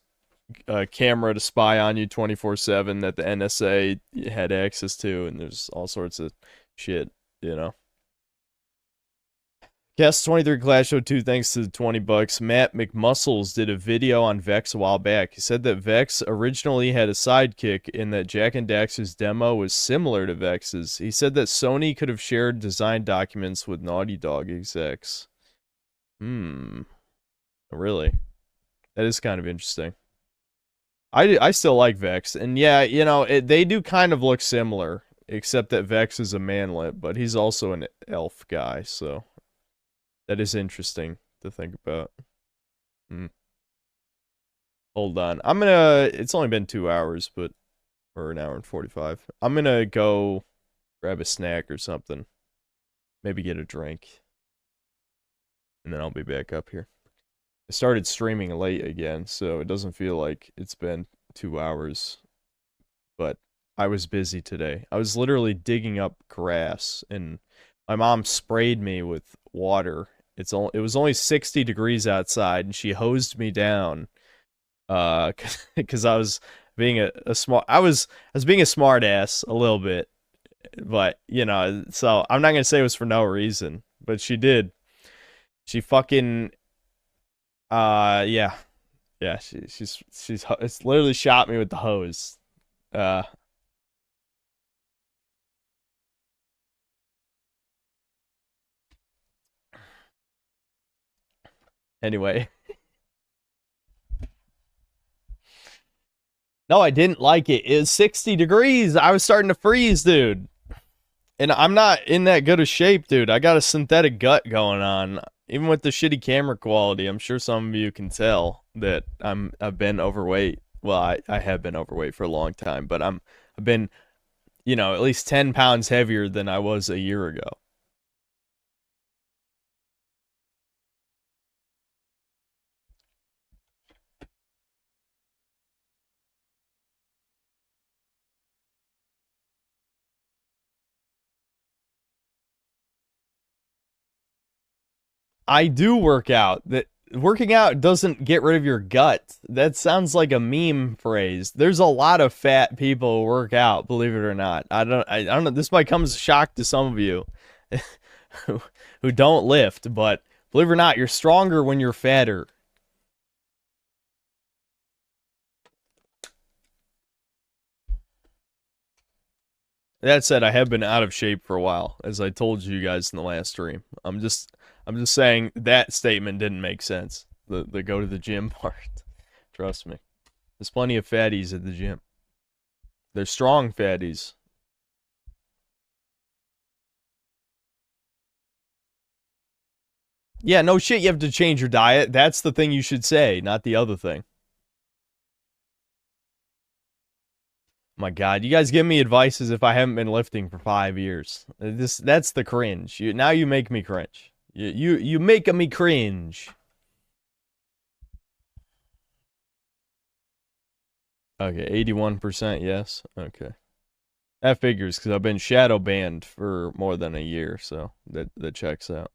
a camera to spy on you 24/7 that the NSA had access to, and there's all sorts of shit, Guest 23 Clash 02, thanks to the $20. Matt McMuscles did a video on Vex a while back. He said that Vex originally had a sidekick in that Jak and Daxter's demo was similar to Vex's. He said that Sony could have shared design documents with Naughty Dog execs. Really? That is kind of interesting. I still like Vex, and yeah, they do kind of look similar, except that Vex is a manlet, but he's also an elf guy, so that is interesting to think about. Hold on. It's only been 2 hours, or an hour and 45. I'm gonna go grab a snack or something. Maybe get a drink. And then I'll be back up here. I started streaming late again, so it doesn't feel like it's been 2 hours. But I was busy today. I was literally digging up grass, and my mom sprayed me with water. It was only 60 degrees outside, and she hosed me down. Because I was being I was being a smart ass a little bit, but so I'm not gonna say it was for no reason, but she did. She fucking, yeah, she's it's literally shot me with the hose. Anyway. No, I didn't like it. It was 60 degrees. I was starting to freeze, dude. And I'm not in that good of shape, dude. I got a synthetic gut going on. Even with the shitty camera quality, I'm sure some of you can tell that I've been overweight. Well, I have been overweight for a long time, but I've been, at least 10 pounds heavier than I was a year ago. I do work out. That working out doesn't get rid of your gut. That sounds like a meme phrase. There's a lot of fat people who work out, believe it or not. I don't know. This might come as a shock to some of you who don't lift, but believe it or not, you're stronger when you're fatter. That said, I have been out of shape for a while, as I told you guys in the last stream. I'm just saying that statement didn't make sense. The go to the gym part. Trust me. There's plenty of fatties at the gym. They're strong fatties. Yeah, no shit, you have to change your diet. That's the thing you should say, not the other thing. My God, you guys give me advice as if I haven't been lifting for 5 years. That's the cringe. Now you make me cringe. You make me cringe. Okay, 81% yes. Okay. That figures because I've been shadow banned for more than a year, so that checks out.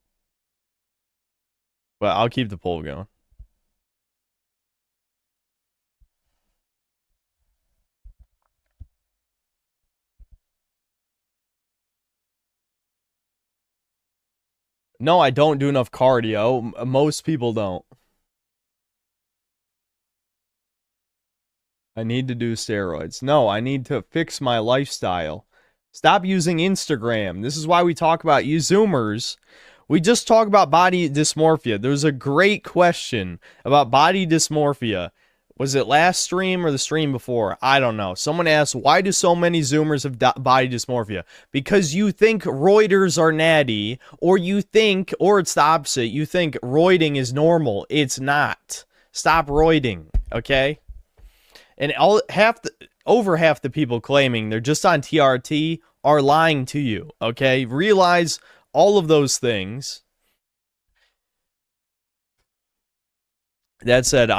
But I'll keep the poll going. No, I don't do enough cardio. Most people don't. I need to do steroids. No, I need to fix my lifestyle. Stop using Instagram. This is why we talk about you Zoomers. We just talk about body dysmorphia. There was a great question about body dysmorphia. Was it last stream or the stream before? I don't know. Someone asked, why do so many Zoomers have body dysmorphia? Because you think roiders are natty, or it's the opposite. You think roiding is normal. It's not. Stop roiding, okay? And over half the people claiming they're just on TRT are lying to you, okay? Realize all of those things. That said,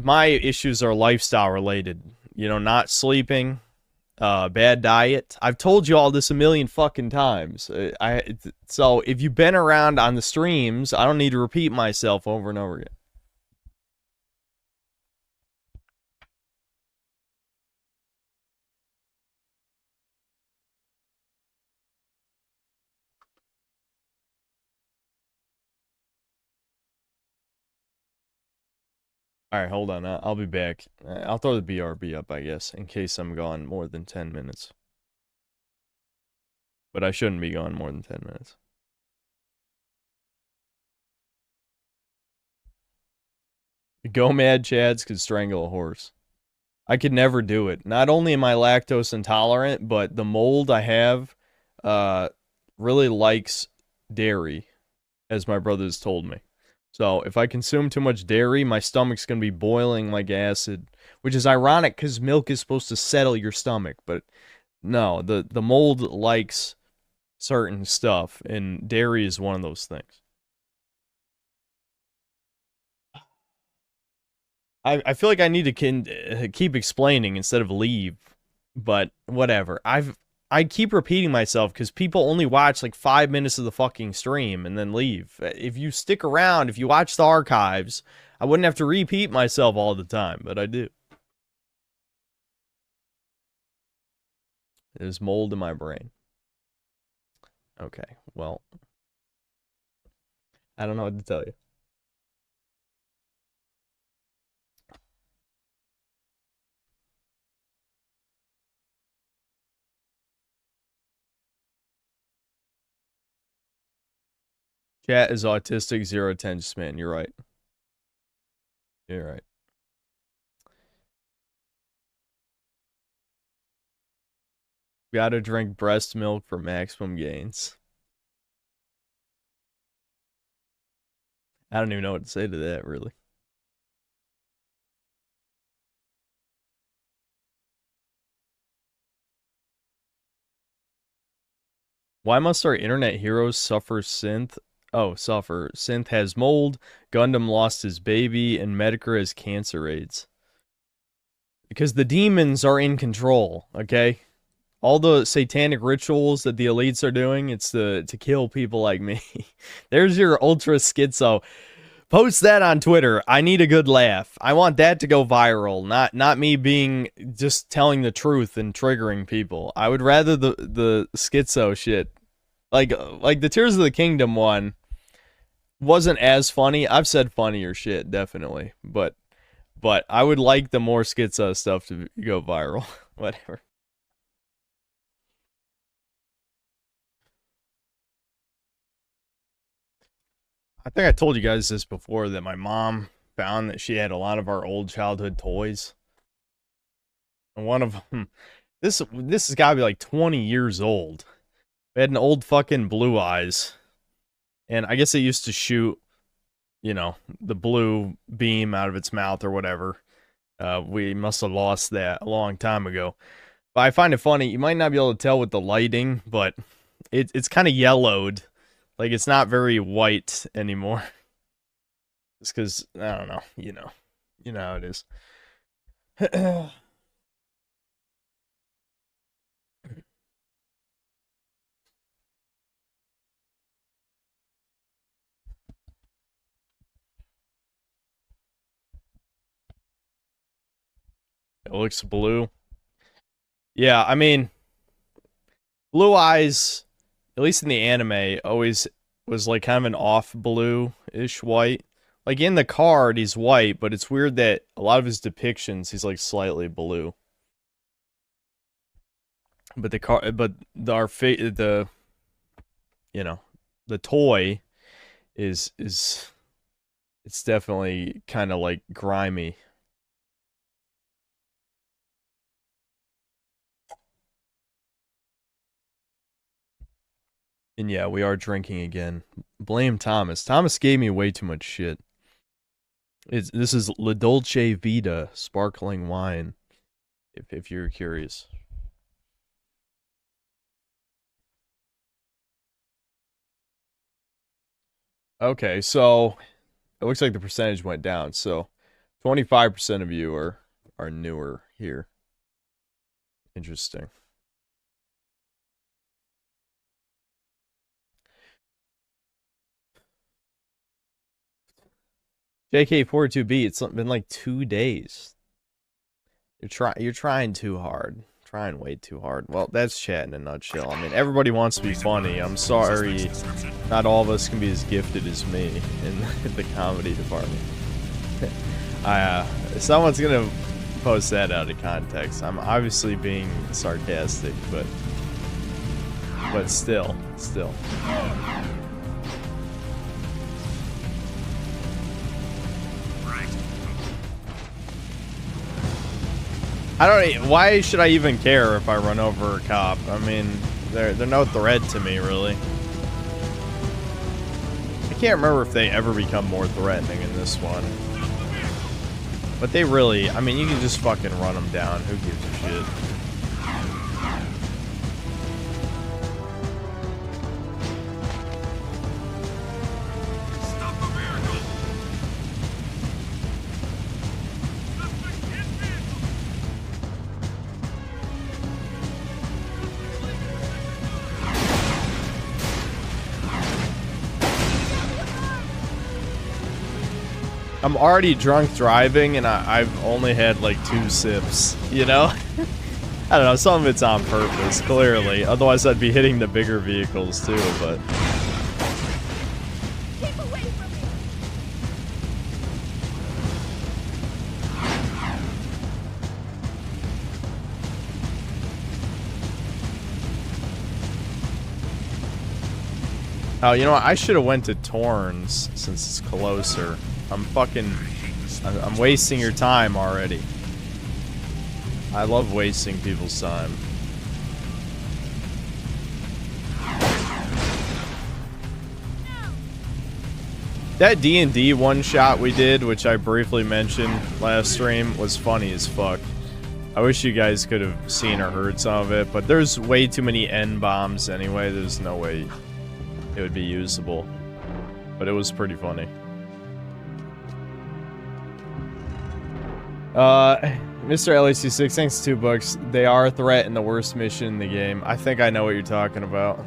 my issues are lifestyle related. Not sleeping, bad diet. I've told you all this a million fucking times. So if you've been around on the streams, I don't need to repeat myself over and over again. All right, hold on. I'll be back. I'll throw the BRB up, I guess, in case I'm gone more than 10 minutes. But I shouldn't be gone more than 10 minutes. Go mad Chads could strangle a horse. I could never do it. Not only am I lactose intolerant, but the mold I have really likes dairy, as my brothers told me. So if I consume too much dairy, my stomach's going to be boiling like acid, which is ironic because milk is supposed to settle your stomach. But no, the mold likes certain stuff, and dairy is one of those things. I feel like I need to keep explaining instead of leave, but whatever. I keep repeating myself because people only watch like 5 minutes of the fucking stream and then leave. If you stick around, if you watch the archives, I wouldn't have to repeat myself all the time, but I do. There's mold in my brain. Okay, well, I don't know what to tell you. Chat is autistic, 0 attention span. You're right. You're right. Gotta drink breast milk for maximum gains. I don't even know what to say to that, really. Why must our internet heroes suffer synth? Oh, suffer. Synth has mold, Gundam lost his baby, and Medicare has cancer AIDS. Because the demons are in control, okay? All the satanic rituals that the elites are doing, it's to kill people like me. There's your ultra schizo. Post that on Twitter. I need a good laugh. I want that to go viral, not me being just telling the truth and triggering people. I would rather the schizo shit. Like the Tears of the Kingdom one wasn't as funny. I've said funnier shit, definitely. But I would like the more schizo stuff to go viral. Whatever. I think I told you guys this before, that my mom found that she had a lot of our old childhood toys. And one of them, this has got to be like 20 years old. It had an old fucking Blue Eyes. And I guess it used to shoot, you know, the blue beam out of its mouth or whatever. We must have lost that a long time ago. But I find it funny. You might not be able to tell with the lighting, but it's kind of yellowed. Like, it's not very white anymore. Just because, I don't know, you know how it is. It looks blue. Yeah, I mean, Blue Eyes, at least in the anime, always was like kind of an off blue-ish white. Like in the card, he's white, but it's weird that a lot of his depictions, he's like slightly blue. But the toy is it's definitely kind of like grimy. And yeah, we are drinking again. Blame Thomas. Thomas gave me way too much shit. This is La Dolce Vita sparkling wine, if you're curious. Okay, so it looks like the percentage went down. So 25% of you are newer here. Interesting. JK42B, it's been like 2 days. You're trying too hard. Trying way too hard. Well, that's chat in a nutshell. I mean, everybody wants to be funny. I'm sorry, not all of us can be as gifted as me in the comedy department. Someone's gonna post that out of context. I'm obviously being sarcastic, but still. Why should I even care if I run over a cop? I mean, they're no threat to me, really. I can't remember if they ever become more threatening in this one. But they really, I mean, you can just fucking run them down. Who gives a shit? I'm already drunk driving, and I've only had like 2 sips, you know? I don't know, some of it's on purpose, clearly. Otherwise, I'd be hitting the bigger vehicles too, but... Keep away from me! Oh, you know what? I should have went to Torrens, since it's closer. I'm wasting your time already. I love wasting people's time. That D&D one shot we did, which I briefly mentioned last stream, was funny as fuck. I wish you guys could have seen or heard some of it, but there's way too many N-bombs anyway. There's no way it would be usable. But it was pretty funny. Mr. LAC6, thanks $2. They are a threat in the worst mission in the game. I think I know what you're talking about.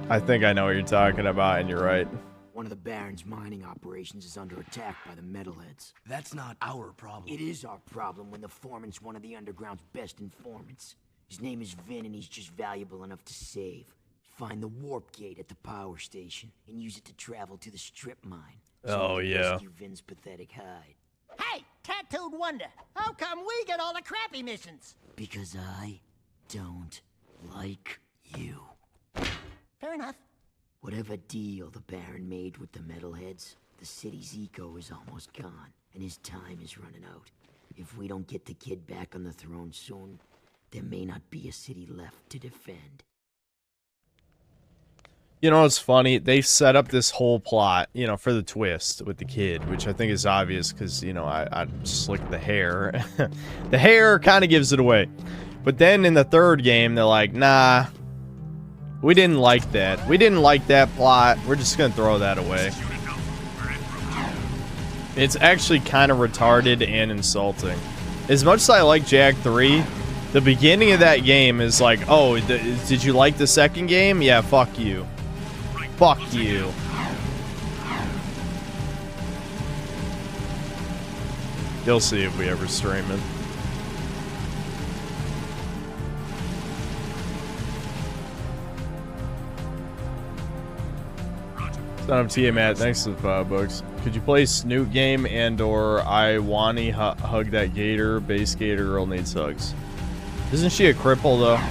I think I know what you're talking about, and you're right. One of the Baron's mining operations is under attack by the metalheads. That's not our problem. It is our problem when the foreman's one of the Underground's best informants. His name is Vin, and he's just valuable enough to save. Find the warp gate at the power station and use it to travel to the strip mine. Oh, yeah. Rescue Vin's pathetic hide. Hey, tattooed wonder, how come we get all the crappy missions? Because I don't like you. Fair enough. Whatever deal the Baron made with the metalheads, the city's eco is almost gone, and his time is running out. If we don't get the kid back on the throne soon, there may not be a city left to defend. You know what's funny? They set up this whole plot, you know, for the twist with the kid, which I think is obvious because, you know, I just look at the hair. The hair kind of gives it away. But then in the third game, they're like, nah, we didn't like that. We didn't like that plot. We're just going to throw that away. It's actually kind of retarded and insulting. As much as I like Jak III, the beginning of that game is like, oh, did you like the second game? Yeah, fuck you. Fuck you. You'll see if we ever stream it. Son of TA Matt, thanks for the $5. Could you play Snoot game and or I Wani hug that gator? Base gator girl needs hugs. Isn't she a cripple though?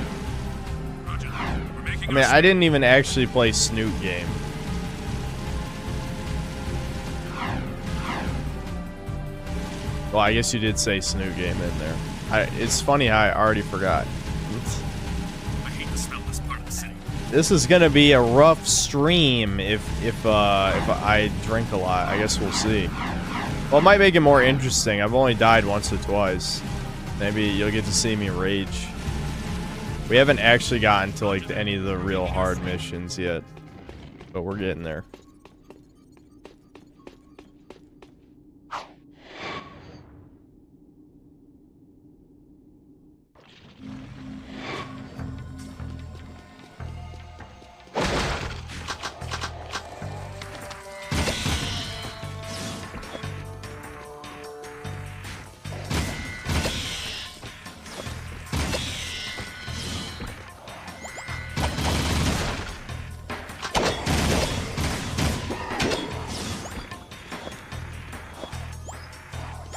I mean, I didn't even actually play Snoot game. Well, I guess you did say Snoot game in there. It's funny how I already forgot. I hate to smell this part of the city. This is gonna be a rough stream if I drink a lot. I guess we'll see. Well, it might make it more interesting. I've only died once or twice. Maybe you'll get to see me rage. We haven't actually gotten to like any of the real hard missions yet, but we're getting there.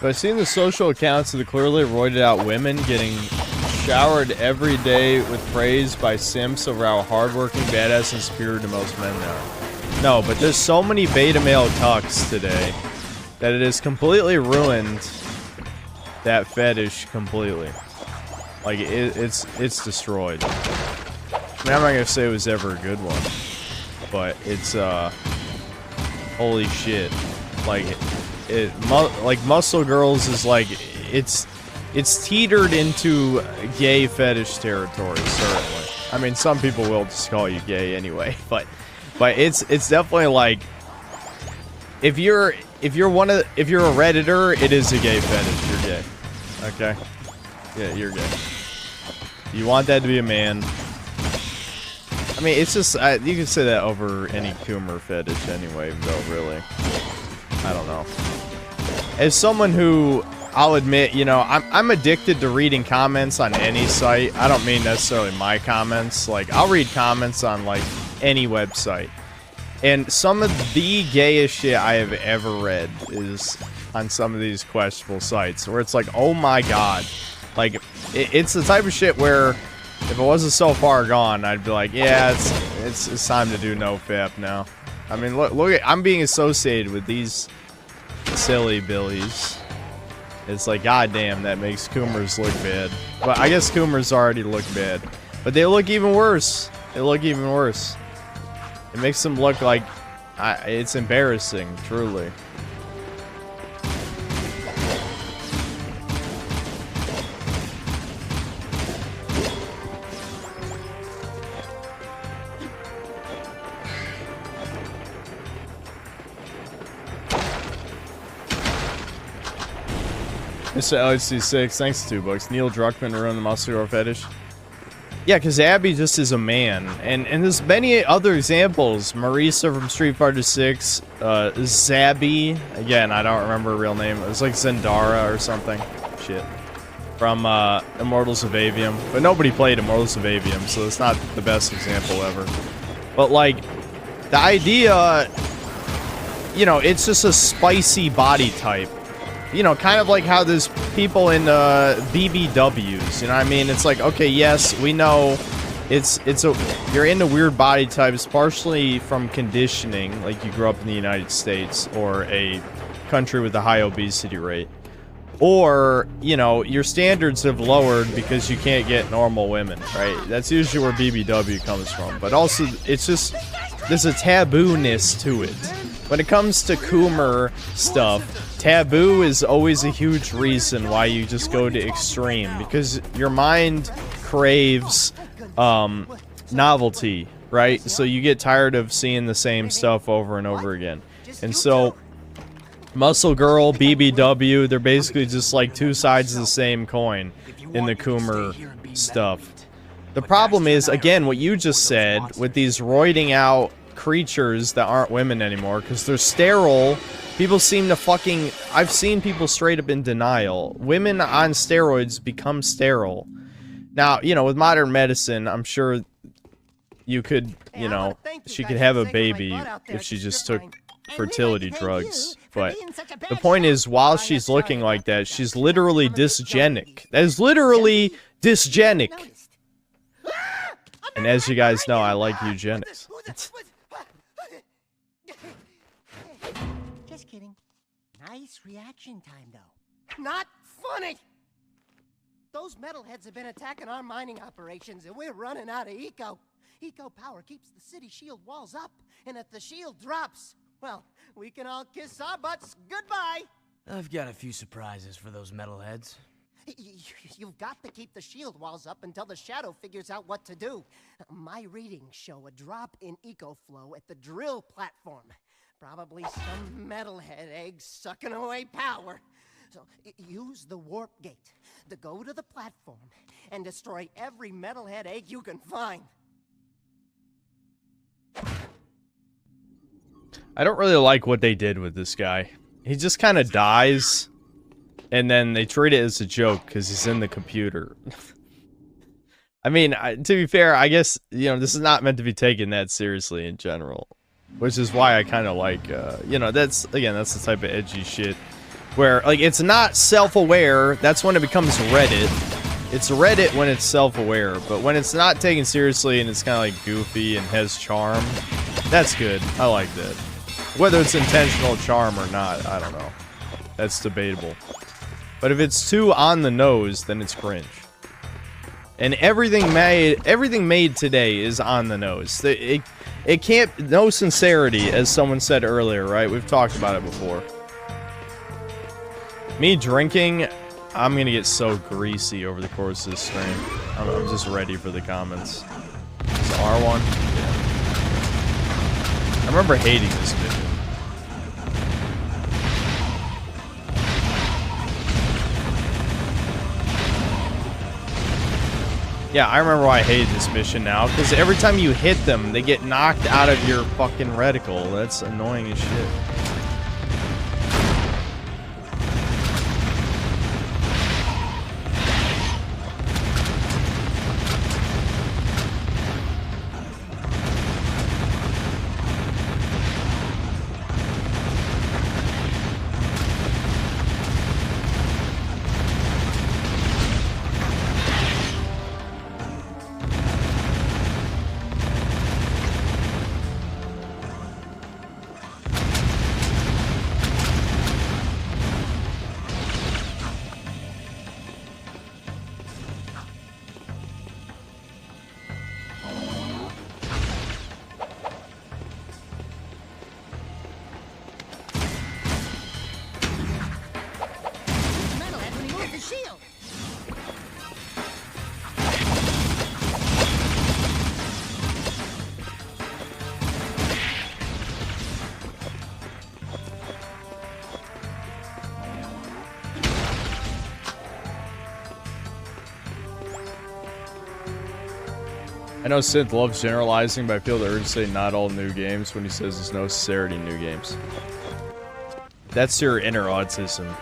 But I've seen the social accounts of the clearly roided out women getting showered every day with praise by simps over how hardworking, badass, and superior to most men they are. No, but there's so many beta male cucks today that it has completely ruined that fetish completely. Like, it's destroyed. I mean, I'm not gonna say it was ever a good one, but it's, holy shit. Like, like Muscle Girls is like, it's teetered into gay fetish territory, certainly. I mean, some people will just call you gay anyway, but it's definitely like, if you're a Redditor, it is a gay fetish. You're gay. Okay? Yeah, you're gay. You want that to be a man. I mean, it's just, you can say that over any Coomer fetish anyway, though, really. I don't know. As someone who, I'll admit, you know, I'm addicted to reading comments on any site. I don't mean necessarily my comments. Like, I'll read comments on, like, any website. And some of the gayest shit I have ever read is on some of these questionable sites, where it's like, oh my god. Like, it's the type of shit where, if it wasn't so far gone, I'd be like, yeah, it's time to do NoFap now. I mean, look, I'm being associated with these silly billies. It's like, goddamn, that makes Coomers look bad. Well, I guess Coomers already look bad, but they look even worse. They look even worse. It makes them look like It's embarrassing, truly. Mr. LHC6, thanks to $2. Neil Druckmann ruined the muscular fetish. Yeah, because Abby just is a man. And there's many other examples. Marisa from Street Fighter 6, Zabby. Again, I don't remember her real name. It was like Zendara or something. Shit. From Immortals of Avium. But nobody played Immortals of Avium, so it's not the best example ever. But, like, the idea... You know, it's just a spicy body type. You know, kind of like how there's people in BBWs, you know what I mean? It's like, okay, yes, we know you're into weird body types partially from conditioning, like you grew up in the United States or a country with a high obesity rate. Or, you know, your standards have lowered because you can't get normal women, right? That's usually where BBW comes from. But also, it's just, there's a taboo-ness to it. When it comes to Coomer stuff, taboo is always a huge reason why you just go to extreme, because your mind craves novelty, right? So you get tired of seeing the same stuff over and over again. And so Muscle Girl, BBW, they're basically just like two sides of the same coin in the Coomer stuff. The problem is, again, what you just said with these roiding out creatures that aren't women anymore because they're sterile. People seem to fucking... I've seen people straight up in denial. Women on steroids become sterile. Now, you know, with modern medicine, I'm sure you could, you know, she could have a baby if she just took fertility drugs. But the point is, while she's looking like that, she's literally dysgenic. That is literally dysgenic. And as you guys know, I like eugenics. Just kidding. Nice reaction time, though. Not funny! Those metalheads have been attacking our mining operations, and we're running out of eco. Eco power keeps the city shield walls up, and if the shield drops, well, we can all kiss our butts goodbye! I've got a few surprises for those metalheads. You've got to keep the shield walls up until the Shadow figures out what to do. My readings show a drop in eco flow at the drill platform. Probably some metalhead egg sucking away power. So use the warp gate to go to the platform and destroy every metalhead egg you can find. I don't really like what they did with this guy. He just kind of dies, and then they treat it as a joke because he's in the computer. I mean, to be fair, I guess, you know, this is not meant to be taken that seriously in general. Which is why I kind of like, you know, that's the type of edgy shit. Where, like, it's not self-aware, that's when it becomes Reddit. It's Reddit when it's self-aware, but when it's not taken seriously and it's kind of like goofy and has charm, that's good. I like that. Whether it's intentional charm or not, I don't know. That's debatable. But if it's too on the nose, then it's cringe. And everything made today is on the nose. It can't, no sincerity, as someone said earlier, right? We've talked about it before. Me drinking, I'm gonna get so greasy over the course of this stream. I'm just ready for the comments. Is it R1? Yeah. I remember hating this mission. Yeah, I remember why I hated this mission now, because every time you hit them, they get knocked out of your fucking reticle. That's annoying as shit. I know Synth loves generalizing, but I feel the urge to say not all new games when he says there's no sincerity in new games. That's your inner autism,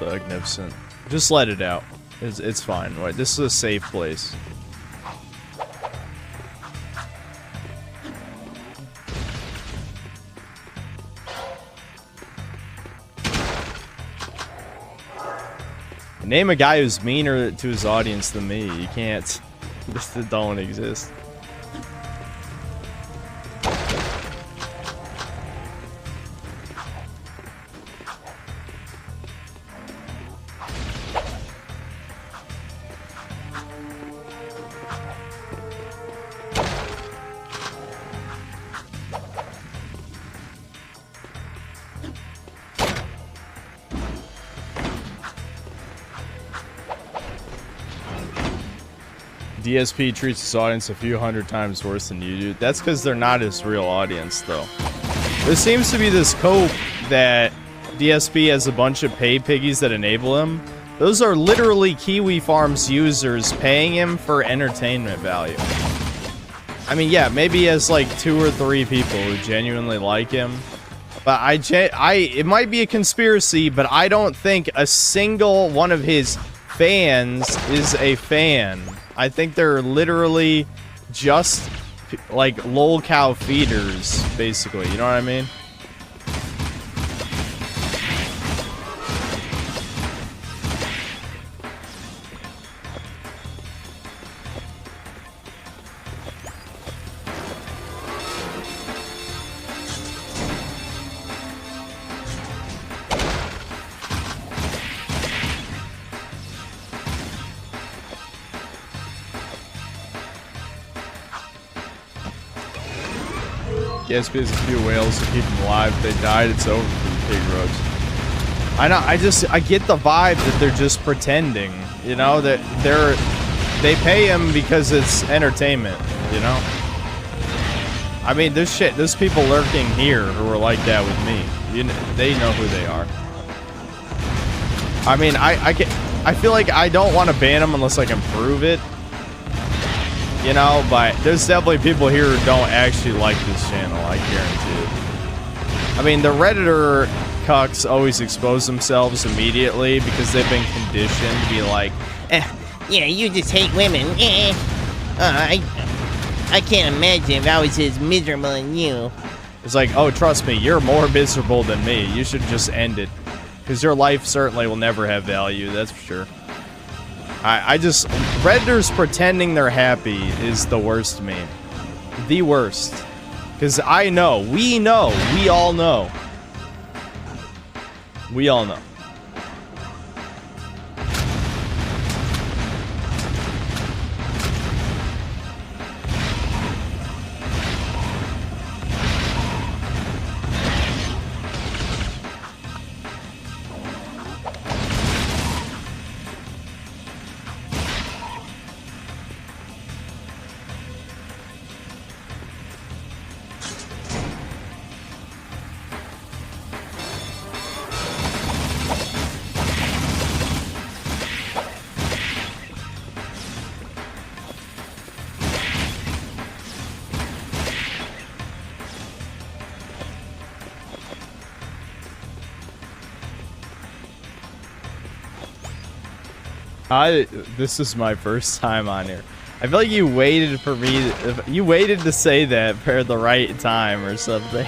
Magnificent. Just let it out. It's fine. Right? This is a safe place. Name a guy who's meaner to his audience than me. You can't. This don't exist. DSP treats his audience a few hundred times worse than you do. That's because they're not his real audience, though. There seems to be this cope that DSP has a bunch of pay piggies that enable him. Those are literally Kiwi Farms users paying him for entertainment value. I mean, yeah, maybe he has like 2 or 3 people who genuinely like him. But it might be a conspiracy, but I don't think a single one of his fans is a fan. I think they're literally just like lol cow feeders, basically. You know what I mean? DSP has a few whales to keep them alive. If they died, it's over for the pig roast. I know. I get the vibe that they're just pretending. You know that they pay him because it's entertainment. You know. I mean, there's people lurking here who are like that with me. They know who they are. I mean, I feel like I don't want to ban them unless I can prove it. You know, but there's definitely people here who don't actually like this channel, I guarantee it. I mean, the Redditor cucks always expose themselves immediately because they've been conditioned to be like, yeah, you just hate women. I can't imagine if I was as miserable as you. It's like, oh, trust me, you're more miserable than me. You should just end it. Because your life certainly will never have value, that's for sure. Redditors pretending they're happy is the worst meme. The worst. Because we all know. We all know. This is my first time on here. I feel like you waited for me. You waited to say that for the right time or something.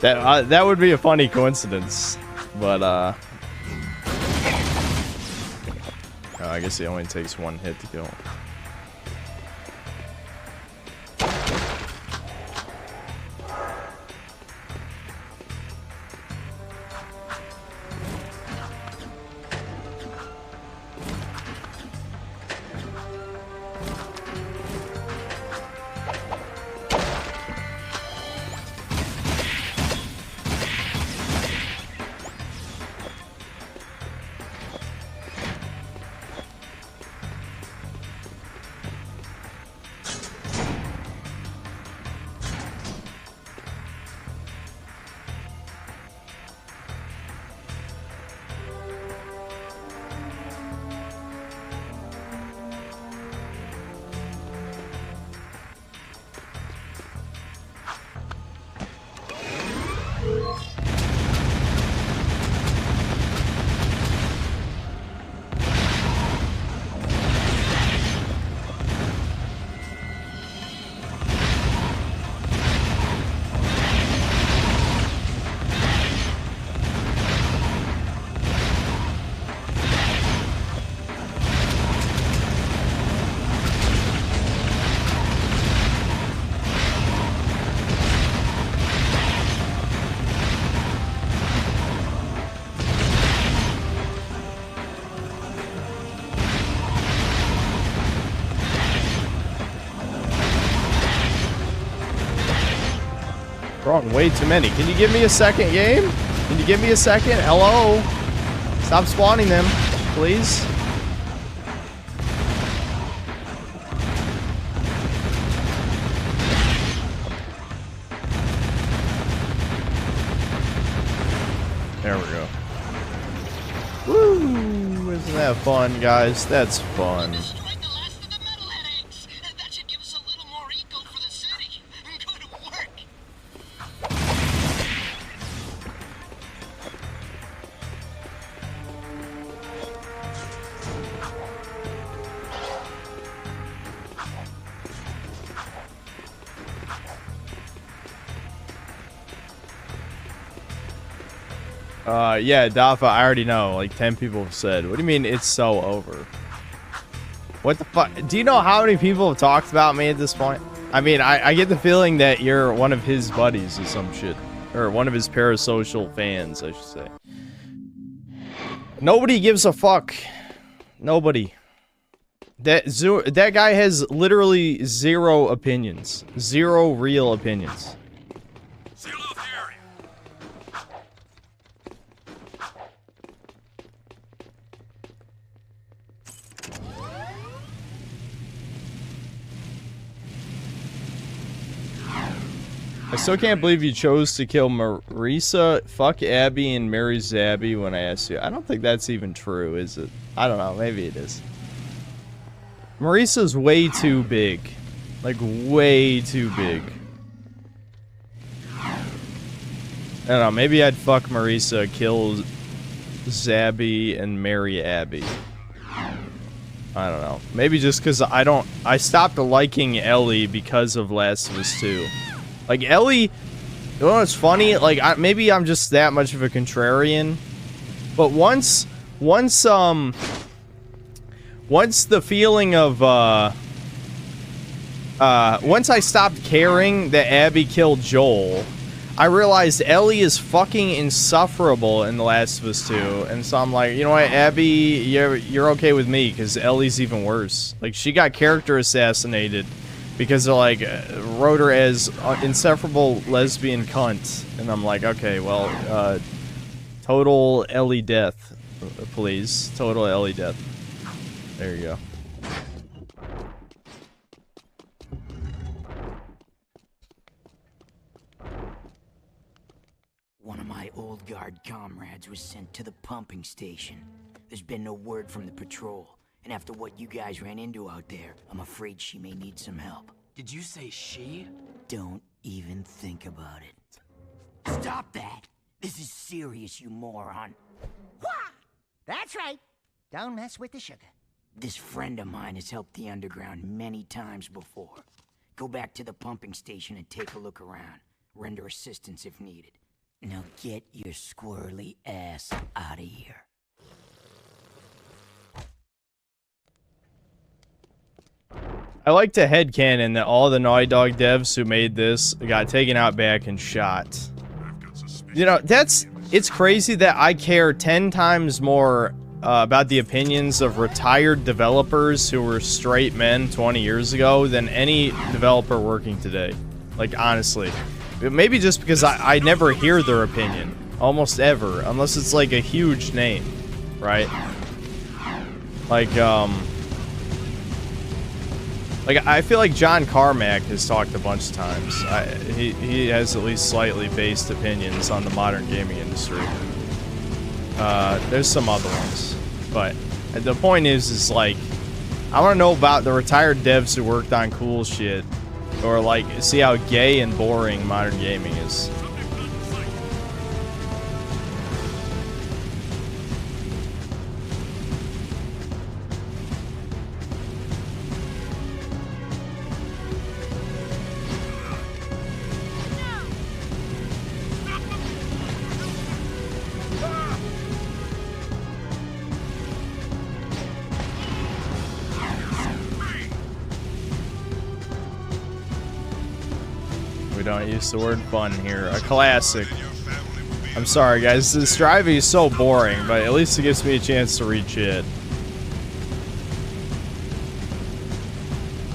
That would be a funny coincidence, but oh, I guess it only takes 1 hit to kill. Wrong, way too many. Can you give me a second game? Can you give me a second? Hello? Stop spawning them, please. There we go. Woo! Isn't that fun, guys? That's fun. Yeah, Dafa, I already know. Like, 10 people have said. What do you mean it's so over? What the fuck? Do you know how many people have talked about me at this point? I mean, I get the feeling that you're one of his buddies or some shit. Or one of his parasocial fans, I should say. Nobody gives a fuck. Nobody. That guy has literally 0 opinions. 0 real opinions. I still can't believe you chose to kill Marisa, fuck Abby, and marry Zabby when I asked you. I don't think that's even true, is it? I don't know. Maybe it is. Marisa's way too big. Like, way too big. I don't know. Maybe I'd fuck Marisa, kill Zabby, and marry Abby. I don't know. Maybe just because I stopped liking Ellie because of Last of Us 2. Like, Ellie, you know what's funny? Like, maybe I'm just that much of a contrarian. But once the feeling of, once I stopped caring that Abby killed Joel, I realized Ellie is fucking insufferable in The Last of Us 2. And so I'm like, you know what, Abby, you're okay with me, because Ellie's even worse. Like, she got character assassinated. Because they're like, wrote her as insufferable lesbian cunt. And I'm like, okay, well, total Ellie death, please. Total Ellie death. There you go. One of my old guard comrades was sent to the pumping station. There's been no word from the patrol. And after what you guys ran into out there, I'm afraid she may need some help. Did you say she? Don't even think about it. Stop that! This is serious, you moron. Wah! That's right. Don't mess with the sugar. This friend of mine has helped the underground many times before. Go back to the pumping station and take a look around. Render assistance if needed. Now get your squirrely ass out of here. I like to headcanon that all the Naughty Dog devs who made this got taken out back and shot. You know, it's crazy that I care 10 times more about the opinions of retired developers who were straight men 20 years ago than any developer working today. Like, honestly. Maybe just because I never hear their opinion. Almost ever. Unless it's like a huge name. Right? Like, I feel like John Carmack has talked a bunch of times. He has at least slightly based opinions on the modern gaming industry. There's some other ones. But the point is like, I want to know about the retired devs who worked on cool shit. Or like, see how gay and boring modern gaming is. We don't use the word fun here. A classic. I'm sorry, guys. This driving is so boring, but at least it gives me a chance to read shit.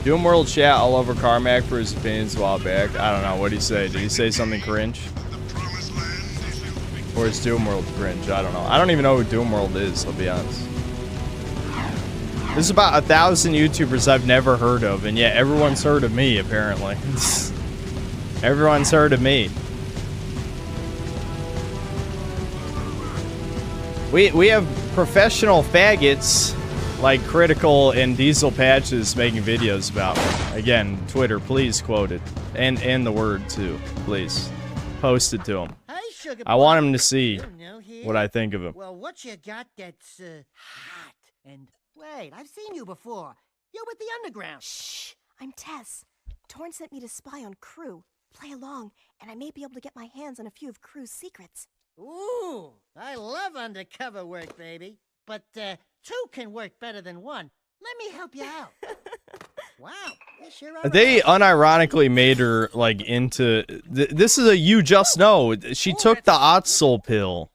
Doom World chat all over Carmack for his opinions a while back. I don't know. What did he say? Did he say something cringe? Or is Doom World cringe? I don't know. I don't even know who Doom World is, I'll be honest. There's about 1,000 YouTubers I've never heard of, and yet everyone's heard of me, apparently. Everyone's heard of me. We have professional faggots like Critical and Diesel Patches making videos about me. Again, Twitter, please quote it. And the word, too. Please. Post it to him. I want him to see what I think of him. Well, what you got that's hot? And wait, I've seen you before. You're with the Underground. Shh! I'm Tess. Torn sent me to spy on Crew. Play along, and I may be able to get my hands on a few of Crew's secrets. Ooh, I love undercover work, baby. But two can work better than one. Let me help you out. Wow, you sure are. They unironically made her, like, into... this is a you just know. She took the Otzel pill.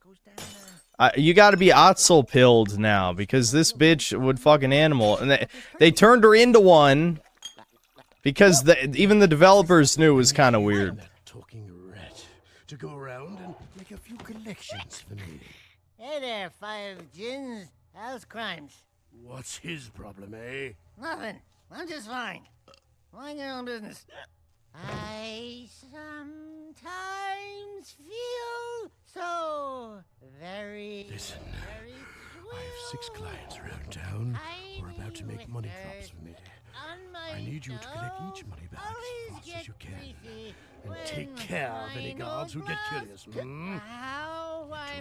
You gotta be Otzel pilled now, because this bitch would fuck an animal. And they turned her into one, because even the developers knew it was kind of weird. Talking rat to go around and make a few collections for me. Hey there, Five Gins. How's crimes? What's his problem, eh? Nothing. I'm just fine. Mind your own business. I sometimes feel so very... Listen, I have 6 clients around town who are about to make money drops for me. I need you to collect each money back as fast as you can. And take care of any guards who get curious. Get your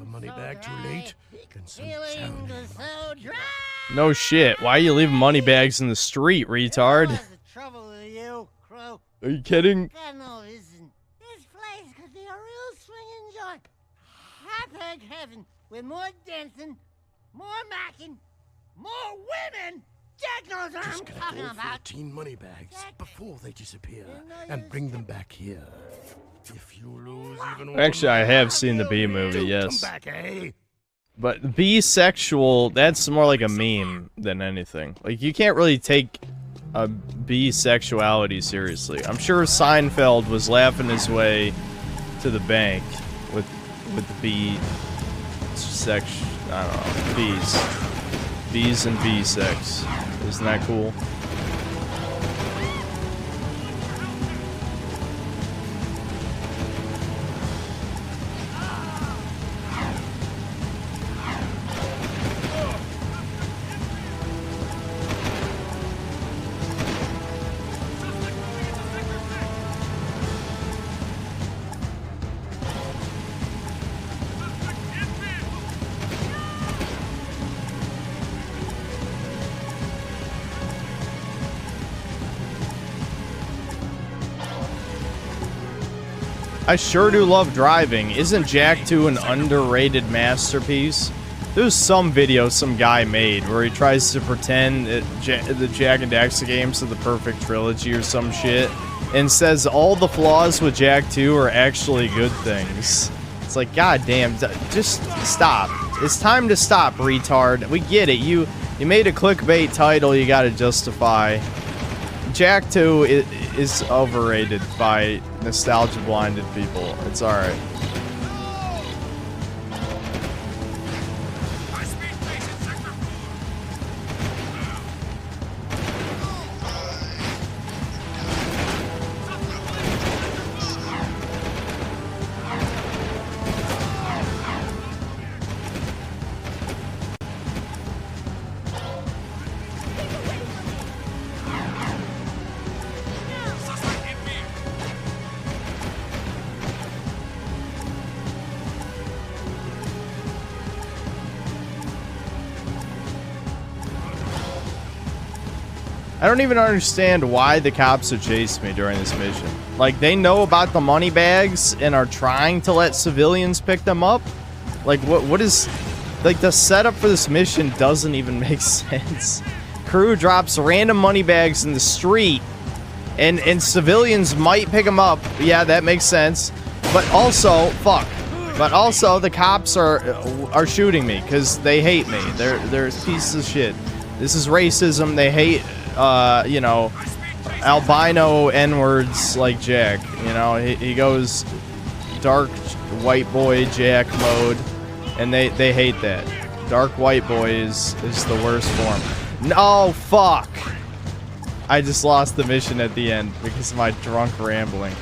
money back too late, then some sound. No shit. Why are you leaving money bags in the street, retard? What's the trouble with you, Crow? Are you kidding? God, no, listen. This place could be a real swinging joint. Hot-egg heaven with more dancing, more macking, more women. Jack knows what I'm talking about. 14 money bags before they disappear, and bring them back here. If you lose even one... Actually, I have seen the B movie, yes. Come back, eh? But bisexual, that's more like a meme than anything. Like, you can't really take a bisexuality seriously. I'm sure Seinfeld was laughing his way to the bank with the B-sex... I don't know, bees. Bees and B-sex. Isn't that cool? I sure do love driving. Isn't Jak II an underrated masterpiece? There's some video some guy made where he tries to pretend that the Jak and Daxter games are the perfect trilogy or some shit, and says all the flaws with Jak II are actually good things. It's like, goddamn, just stop. It's time to stop, retard. We get it. You made a clickbait title you gotta justify. Jak II is overrated by nostalgia-blinded people. It's alright. I don't even understand why the cops are chasing me during this mission. Like, they know about the money bags and are trying to let civilians pick them up? Like, what is... Like, the setup for this mission doesn't even make sense. Crew drops random money bags in the street, and civilians might pick them up. Yeah, that makes sense. But also, fuck. But also, the cops are shooting me, because they hate me. They're pieces of shit. This is racism. They hate... you know, albino N-words like Jack. You know, he goes dark white boy Jack mode, and they hate that. Dark white boy is the worst form. No, fuck! I just lost the mission at the end because of my drunk rambling.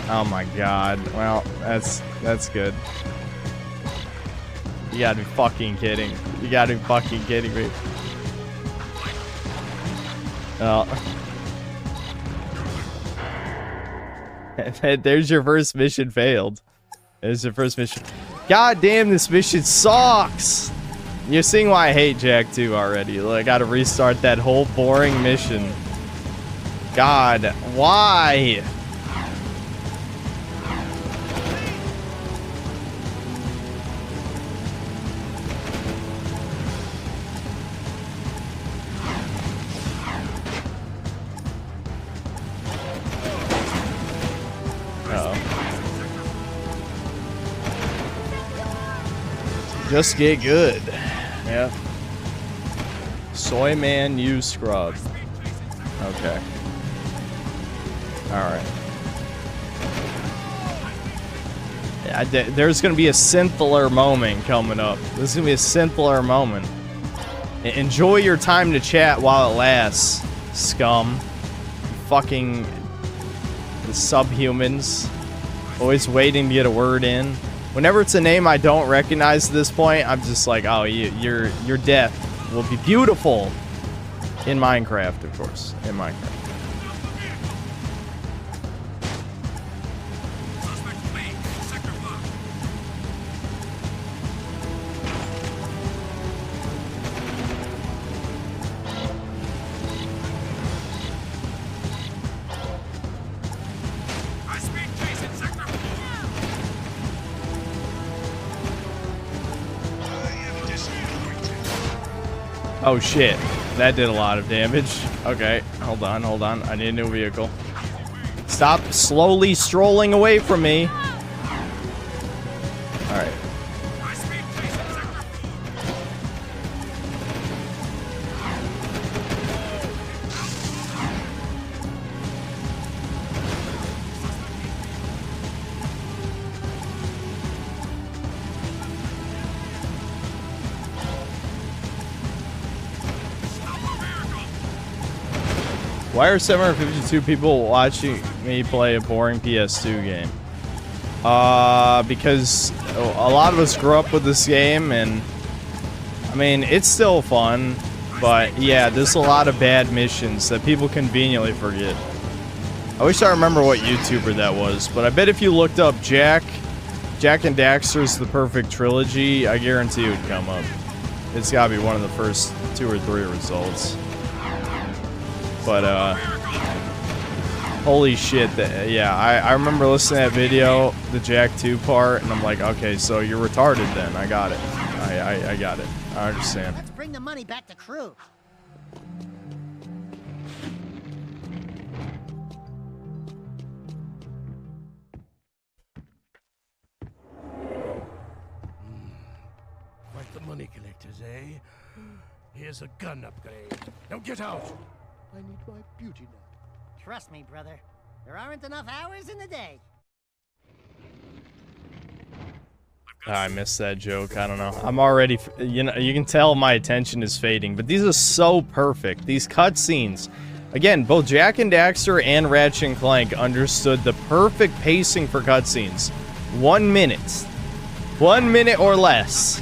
Oh my god. Well, that's good. You gotta be fucking kidding. You gotta be fucking kidding me. Oh. There's your first mission failed. There's your first mission. God damn, this mission sucks! You're seeing why I hate Jak II already. I gotta restart that whole boring mission. God, why? Just get good. Yep. Soy man, you scrub. Okay. Alright. Yeah, there's gonna be a simpler moment coming up. There's gonna be a simpler moment. Enjoy your time to chat while it lasts, scum. Fucking the subhumans. Always waiting to get a word in. Whenever it's a name I don't recognize at this point, I'm just like, oh, your death will be beautiful. In Minecraft, of course. In Minecraft. Oh shit, that did a lot of damage. Okay, hold on. I need a new vehicle. Stop slowly strolling away from me. Alright. Why are 752 people watching me play a boring PS2 game? Because a lot of us grew up with this game, and I mean, it's still fun, but yeah, there's a lot of bad missions that people conveniently forget. I wish I remember what YouTuber that was, but I bet if you looked up Jak and Daxter's The Perfect Trilogy, I guarantee it would come up. It's gotta be one of the first 2 or 3 results. But, holy shit, yeah, I remember listening to that video, the Jak II part, and I'm like, okay, so you're retarded then. I got it. I got it. I understand. Let's bring the money back to Crew. Quite the money collectors, eh? Here's a gun upgrade. Now get out! I need my beauty now. Trust me, brother. There aren't enough hours in the day. I missed that joke. I don't know. I'm already, you know, you can tell my attention is fading, but these are so perfect. These cutscenes. Again, both Jak and Daxter and Ratchet and Clank understood the perfect pacing for cutscenes. 1 minute. 1 minute or less.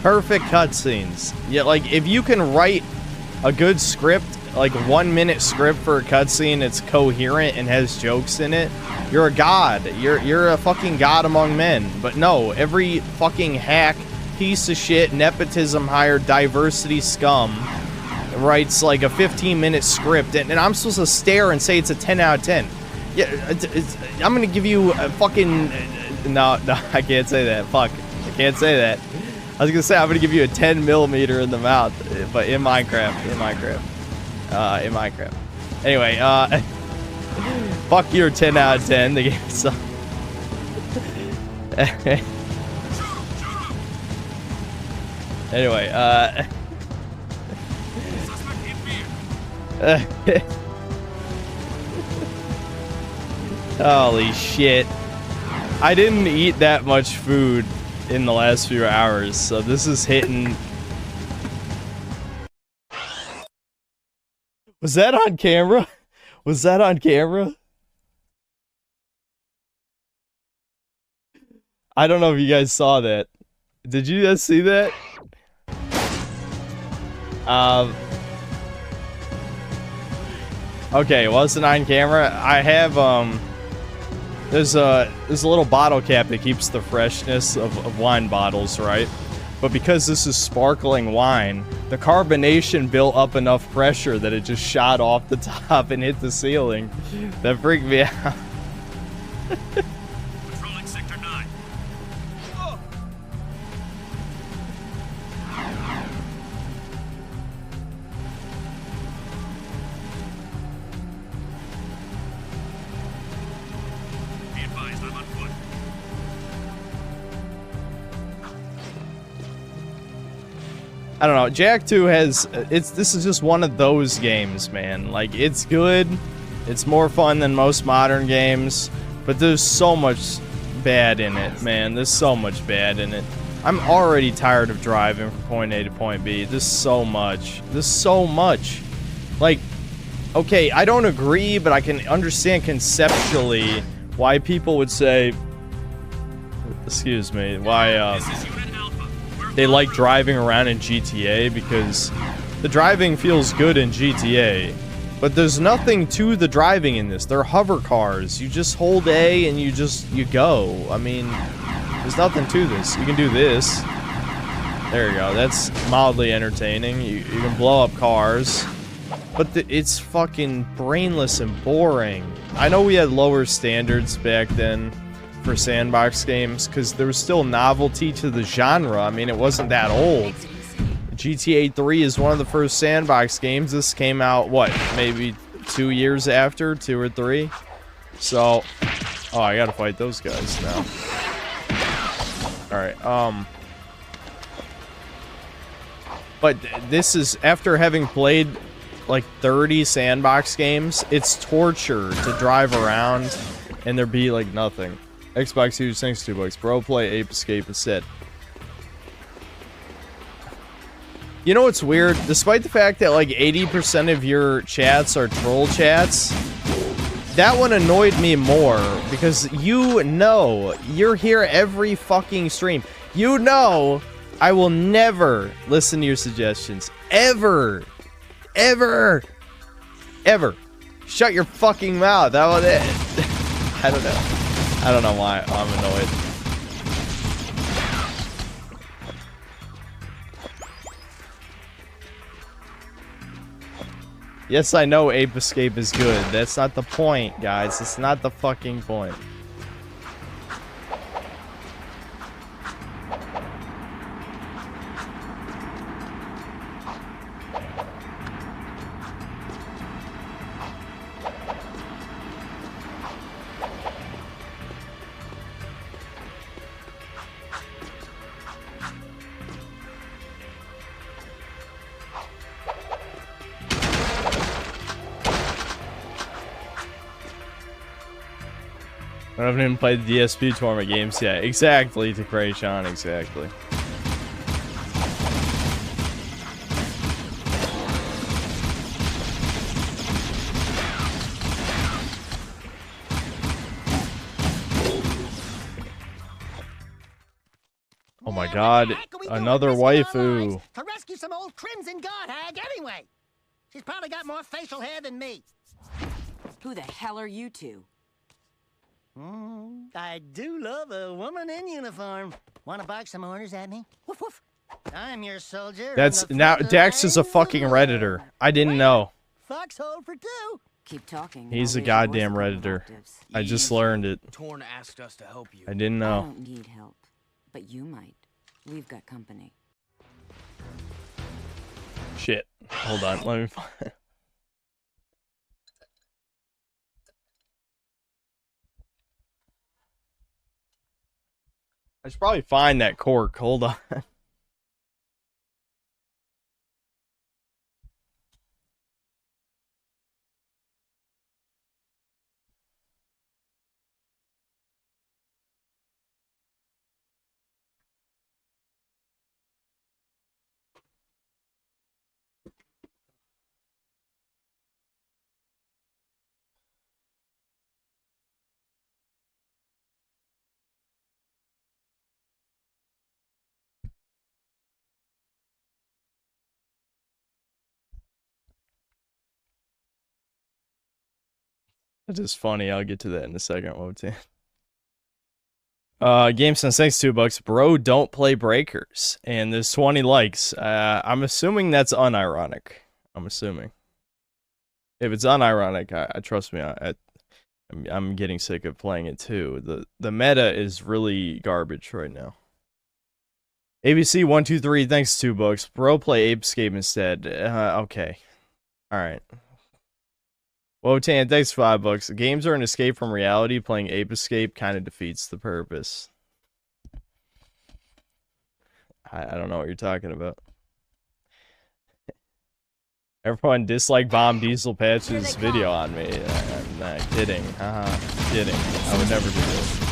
Perfect cutscenes. Yeah, like, if you can write a good script, like 1 minute script for a cutscene, it's coherent and has jokes in it, you're a god. You're a fucking god among men. But no, every fucking hack, piece of shit, nepotism hired, diversity scum writes like a 15-minute script, and I'm supposed to stare and say it's a 10 out of 10. Yeah, I'm gonna give you a fucking... No, I can't say that. Fuck. I can't say that. I was gonna say I'm gonna give you a 10mm in the mouth, but in Minecraft. In Minecraft. Anyway, fuck your 10 out of 10. The game sucks. Anyway, Holy shit. I didn't eat that much food in the last few hours, so this is hitting. Was that on camera? Was that on camera? I don't know if you guys saw that. Did you guys see that? Okay, it wasn't on camera. I have, there's a little bottle cap that keeps the freshness of wine bottles, right? But because this is sparkling wine, the carbonation built up enough pressure that it just shot off the top and hit the ceiling. That freaked me out. Patrolling Sector 9. Be advised, I'm on foot. I don't know. Jak II has this is just one of those games, man. Like, it's good. It's more fun than most modern games, but there's so much bad in it, man. There's so much bad in it. I'm already tired of driving from point A to point B. There's so much. There's so much. Like, okay, I don't agree, but I can understand conceptually why people would say, excuse me, why they like driving around in GTA, because the driving feels good in GTA, but there's nothing to the driving in this. They're hover cars. You just hold A and you go. I mean, there's nothing to this. You can do this. There you go. That's mildly entertaining. You can blow up cars, but it's fucking brainless and boring. I know we had lower standards back then for sandbox games, because there was still novelty to the genre. I mean, it wasn't that old. GTA 3 is one of the first sandbox games. This came out, what, maybe 2 years after? 2 or 3? So, oh, I gotta fight those guys now. Alright, but this is, after having played like 30 sandbox games, it's torture to drive around and there be like nothing. Xbox huge, thanks $2. Bro, play Ape Escape instead. You know what's weird? Despite the fact that like 80% of your chats are troll chats, that one annoyed me more because you know, you're here every fucking stream. You know, I will never listen to your suggestions. Ever. Ever. Ever. Shut your fucking mouth. That was it. I don't know. I don't know why I'm annoyed. Yes, I know Ape Escape is good. That's not the point, guys. It's not the fucking point. I haven't even played the DSP tournament games yet. Exactly, to Krayshawn, exactly. Oh my god, another waifu. To rescue some old Crimson God hag anyway. She's probably got more facial hair than me. Who the hell are you two? I do love a woman in uniform. Want to bark some orders at me? Woof woof. I'm your soldier. That's now Dax is a fucking Redditor. I didn't know. Foxhole for two. Keep talking. He's a goddamn Redditor. I just learned it. Torn asked us to help you. I didn't I know. don't need help, but you might. We've got company. Shit. Hold on. Let me find. I should probably find that cork. Hold on. That is funny. I'll get to that in a second. Wotan. GameSense, thanks $2. Bro, don't play breakers. And there's 20 likes. I'm assuming that's unironic. I'm assuming. If it's unironic, I trust me, I'm getting sick of playing it too. The meta is really garbage right now. ABC123, thanks $2. Bro, play Ape Escape instead. Okay. Alright. Wotan, thanks $5. Games are an escape from reality. Playing Ape Escape kind of defeats the purpose. I don't know what you're talking about. Everyone dislike Bomb Diesel Patch's video on me. I'm not kidding. Kidding. I would never do this.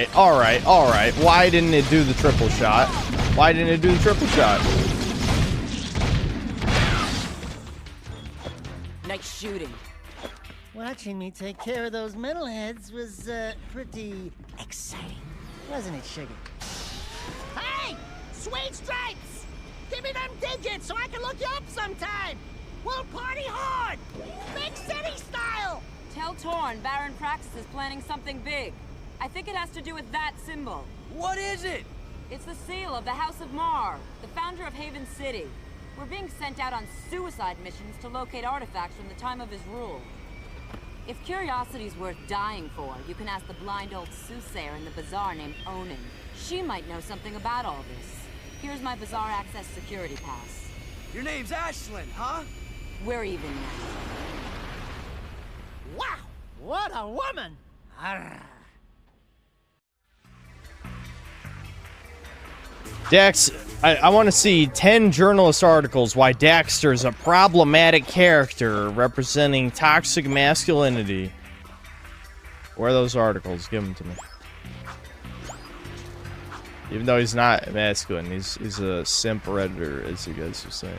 Alright. Why didn't it do the triple shot? Why didn't it do the triple shot? Nice shooting. Watching me take care of those metalheads was, pretty exciting. Wasn't it, Sugar? Hey! Sweet Stripes! Give me them digits so I can look you up sometime! We'll party hard! Big city style! Tell Torn Baron Praxis is planning something big. I think it has to do with that symbol. What is it? It's the seal of the House of Mar, the founder of Haven City. We're being sent out on suicide missions to locate artifacts from the time of his rule. If curiosity's worth dying for, you can ask the blind old soothsayer in the bazaar named Onin. She might know something about all this. Here's my bazaar access security pass. Your name's Ashlyn, huh? We're even now. Wow! What a woman! Arrgh. Dax, I want to see 10 journalist articles why Daxter's a problematic character representing toxic masculinity. Where are those articles? Give them to me. Even though he's not masculine, he's a simp redditor, as you guys are saying.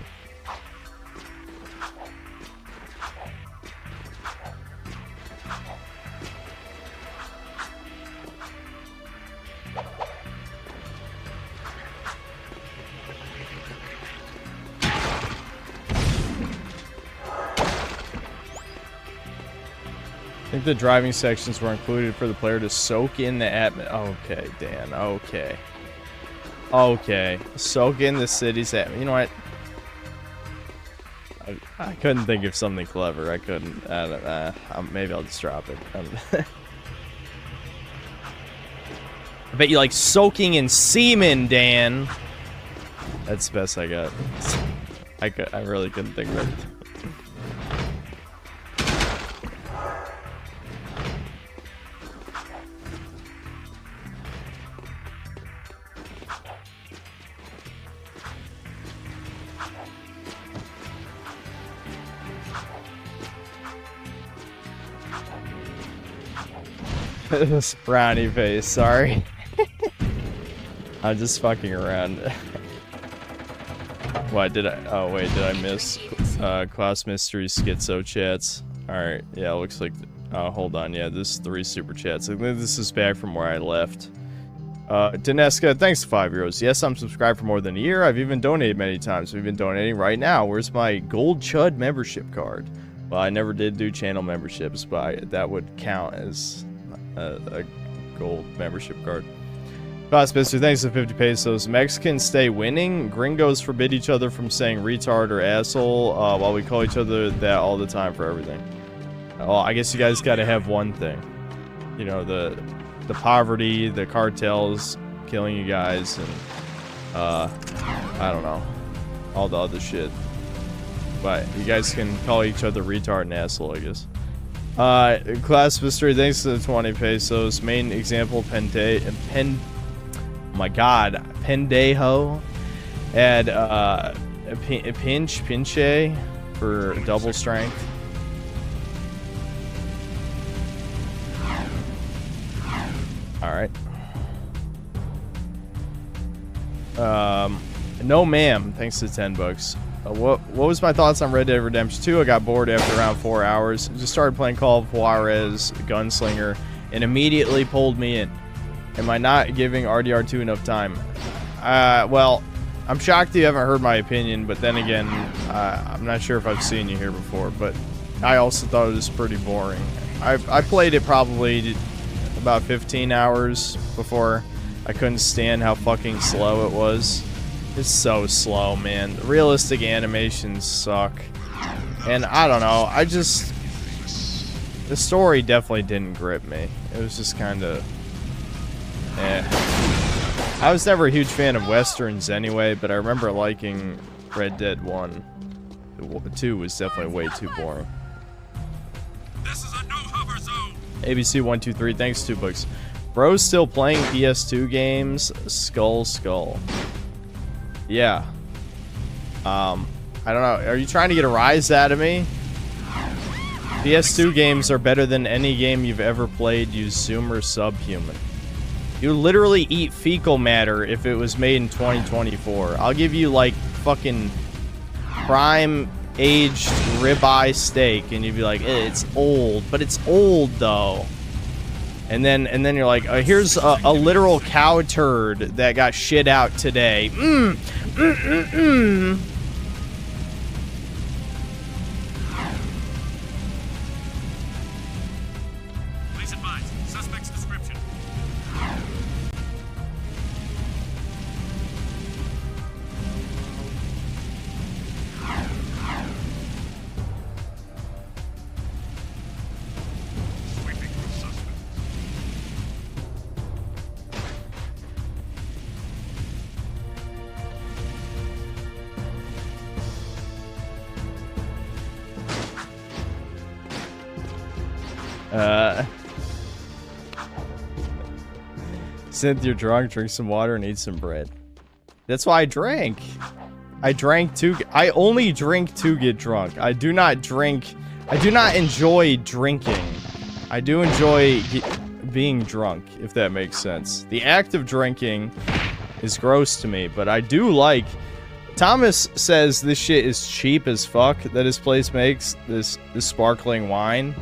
I think the driving sections were included for the player to soak in the Okay, Dan. Okay. Soak in the city's atmosphere. You know what? I couldn't think of something clever. I couldn't. Maybe I'll just drop it. I bet you like soaking in semen, Dan. That's the best I got. I really couldn't think of it. This brownie face, sorry. I'm just fucking around. What did I? Oh wait, did I miss Class Mystery Schizo chats? Alright, yeah, looks like. Oh, hold on, yeah, this is 3 super chats. I think this is back from where I left. Dineska, thanks to 5 euros. Yes, I'm subscribed for more than a year. I've even donated many times. We've been donating right now. Where's my Gold Chud membership card? Well, I never did do channel memberships, but that would count as a gold membership card. Mister, thanks to 50 pesos. Mexicans stay winning. Gringos forbid each other from saying retard or asshole, while we call each other that all the time for everything. Well, I guess you guys gotta have one thing. You know, the poverty, the cartels killing you guys, and I don't know, all the other shit. But you guys can call each other retard and asshole, I guess. Class Mystery, thanks to the 20 pesos. Main example, oh my god, Pendejo. Add Pinche for double strength. Alright. No ma'am, thanks to 10 bucks. What was my thoughts on Red Dead Redemption 2? I got bored after around 4 hours. Just started playing Call of Juarez, Gunslinger, and immediately pulled me in. Am I not giving RDR2 enough time? Well, I'm shocked you haven't heard my opinion, but then again, I'm not sure if I've seen you here before, but I also thought it was pretty boring. I played it probably about 15 hours before I couldn't stand how fucking slow it was. It's so slow, man. The realistic animations suck. And I don't know, the story definitely didn't grip me. It was just kind of, I was never a huge fan of Westerns anyway, but I remember liking Red Dead 1. 2 was definitely way too boring. This is a no-hover zone. ABC123, thanks, 2 bucks. Bro's still playing PS2 games? Skull. Yeah. I don't know. Are you trying to get a rise out of me? PS2 games are better than any game you've ever played. Use Zoom or Subhuman. You literally eat fecal matter if it was made in 2024. I'll give you like fucking prime aged ribeye steak and you'd be like, it's old, but it's old though. And then you're like, here's a literal cow turd that got shit out today. Please advise. Suspect's description. Sweeping through suspect. Synth, you're drunk, drink some water and eat some bread. That's why I drank. I drank to, I only drink to get drunk. I do not enjoy drinking. I do enjoy being drunk, if that makes sense. The act of drinking is gross to me, but I do like... Thomas says this shit is cheap as fuck that his place makes, this sparkling wine.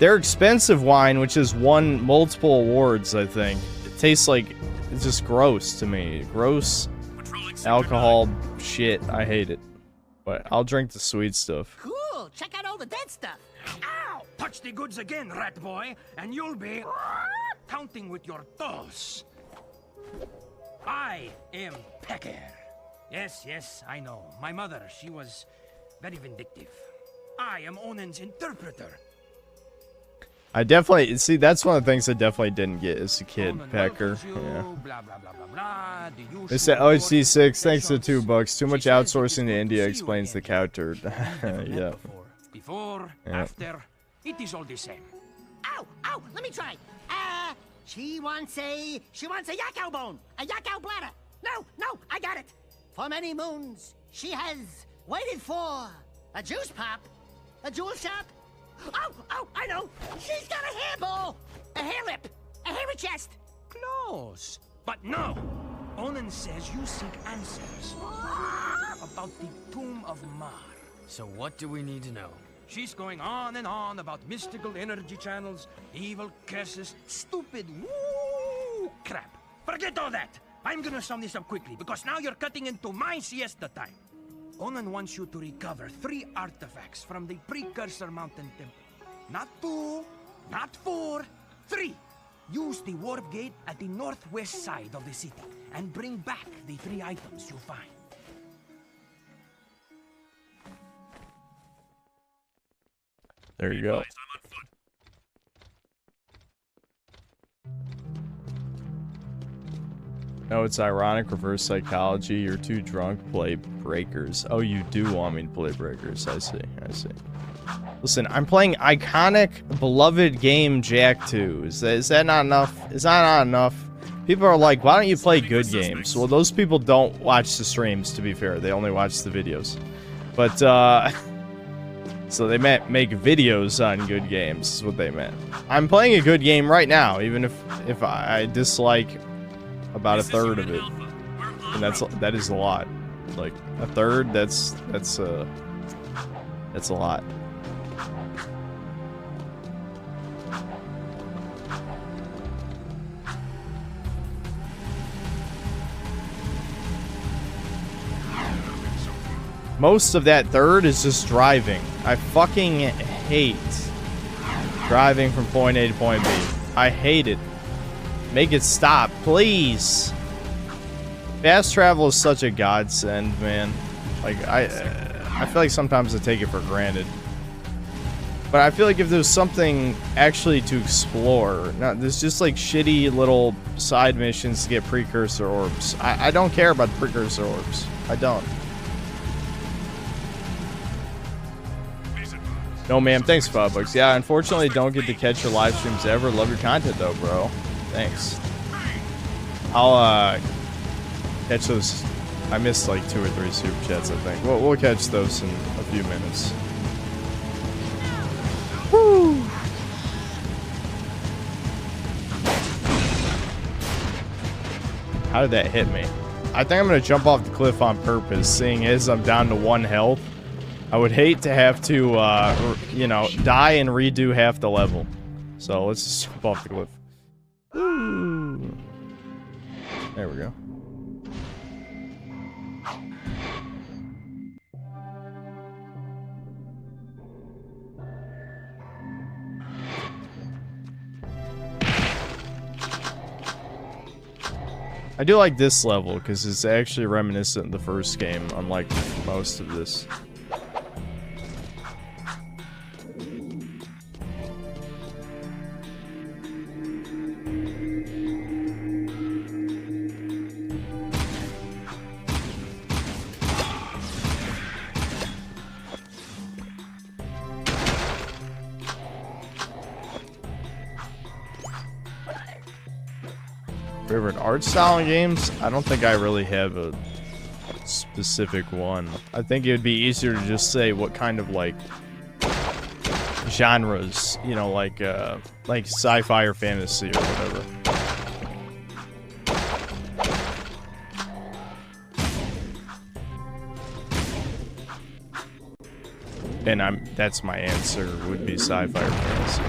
Their expensive wine, which has won multiple awards, I think, it tastes like, it's just gross to me. Gross alcohol shit. I hate it. But I'll drink the sweet stuff. Cool. Check out all the dead stuff. Ow! Touch the goods again, rat boy, and you'll be counting with your toes. I am Pecker. Yes, I know. My mother, she was very vindictive. I am Onan's interpreter. I definitely, see, that's one of the things I definitely didn't get as a kid, Pecker. Yeah. They said OHC6, thanks to $2. Too much outsourcing to India explains the cow turd. Yeah. Before, after, it is all the same. Ow, let me try. She wants a yak bone, a yak bladder. No, I got it. For many moons, she has waited for a juice pop, a jewel shop. Oh, I know. She's got a hairball, a hair lip, a hairy chest. Close, but no. Onan says you seek answers about the Tomb of Mar. So what do we need to know? She's going on and on about mystical energy channels, evil curses, stupid woo crap. Forget all that. I'm gonna sum this up quickly, because now you're cutting into my siesta time. Onan wants you to recover 3 artifacts from the Precursor Mountain Temple. Not 2, not 4, 3. Use the warp gate at the northwest side of the city, and bring back the 3 items you find. There you go. No, it's ironic, reverse psychology. You're too drunk, play Breakers. Oh, you do want me to play Breakers. I see. Listen, I'm playing iconic, beloved game Jak II. Is that not enough? Is that not enough? People are like, why don't you play good games? Well, those people don't watch the streams, to be fair. They only watch the videos. But, So they meant make videos on good games, is what they meant. I'm playing a good game right now, even if I dislike about a third of it. And that is a lot. Like a third, that's a lot. Most of that third is just driving. I fucking hate driving from point A to point B. I hate it. Make it stop, please. Fast travel is such a godsend, man. Like, I feel like sometimes I take it for granted. But I feel like if there's something actually to explore, there's just like shitty little side missions to get precursor orbs. I don't care about the precursor orbs. I don't. No, ma'am. Thanks, $5. Yeah, unfortunately, don't get to catch your live streams ever. Love your content, though, bro. Thanks. I'll, catch those. I missed, like, 2 or 3 super chats, I think. We'll catch those in a few minutes. Woo! How did that hit me? I think I'm going to jump off the cliff on purpose, seeing as I'm down to 1 health. I would hate to have to, you know, die and redo half the level. So let's just jump off the cliff. Ooh. There we go. I do like this level because it's actually reminiscent of the first game, unlike most of this. Favorite art style in games? I don't think I really have a specific one. I think it would be easier to just say what kind of like genres, you know, like sci-fi or fantasy or whatever. And that's my answer, would be sci-fi or fantasy.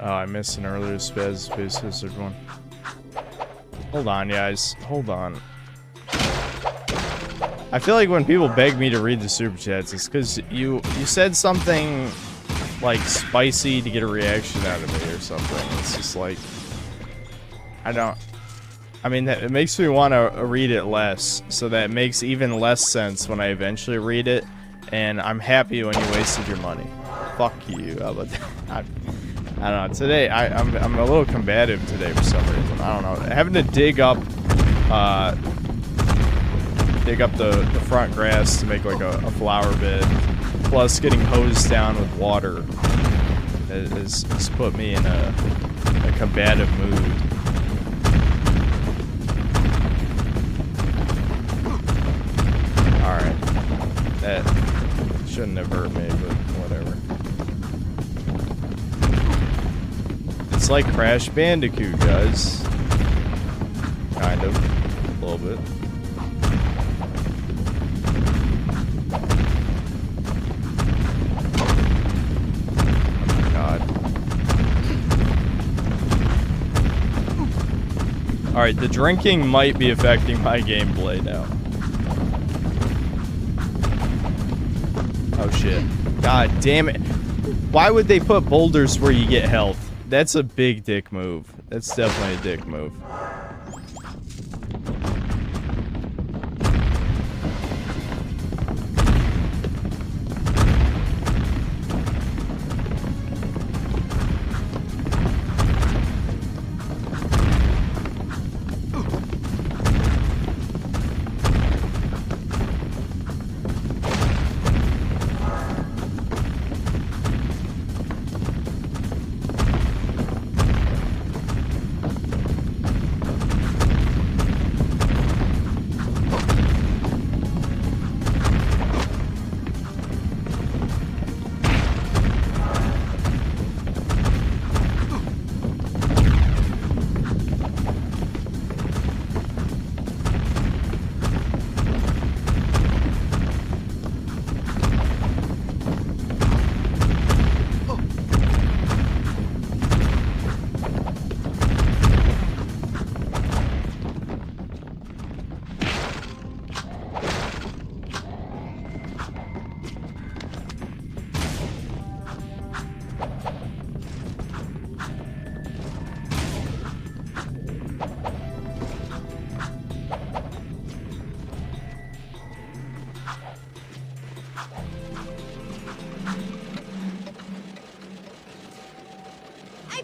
Oh, I missed an earlier Space Wizard one. Hold on, guys. Hold on. I feel like when people beg me to read the super chats, it's because you said something like spicy to get a reaction out of me or something. It's just like I mean, it makes me want to read it less, so that makes even less sense when I eventually read it. And I'm happy when you wasted your money. Fuck you. How about that? I don't know. Today, I'm a little combative today for some reason. I don't know. Having to dig up the front grass to make like a flower bed, plus getting hosed down with water, has put me in a combative mood. All right, that shouldn't have hurt me, but whatever. It's like Crash Bandicoot, guys. Kind of. A little bit. God. Alright, the drinking might be affecting my gameplay now. Oh shit. God damn it. Why would they put boulders where you get health? That's a big dick move. That's definitely a dick move.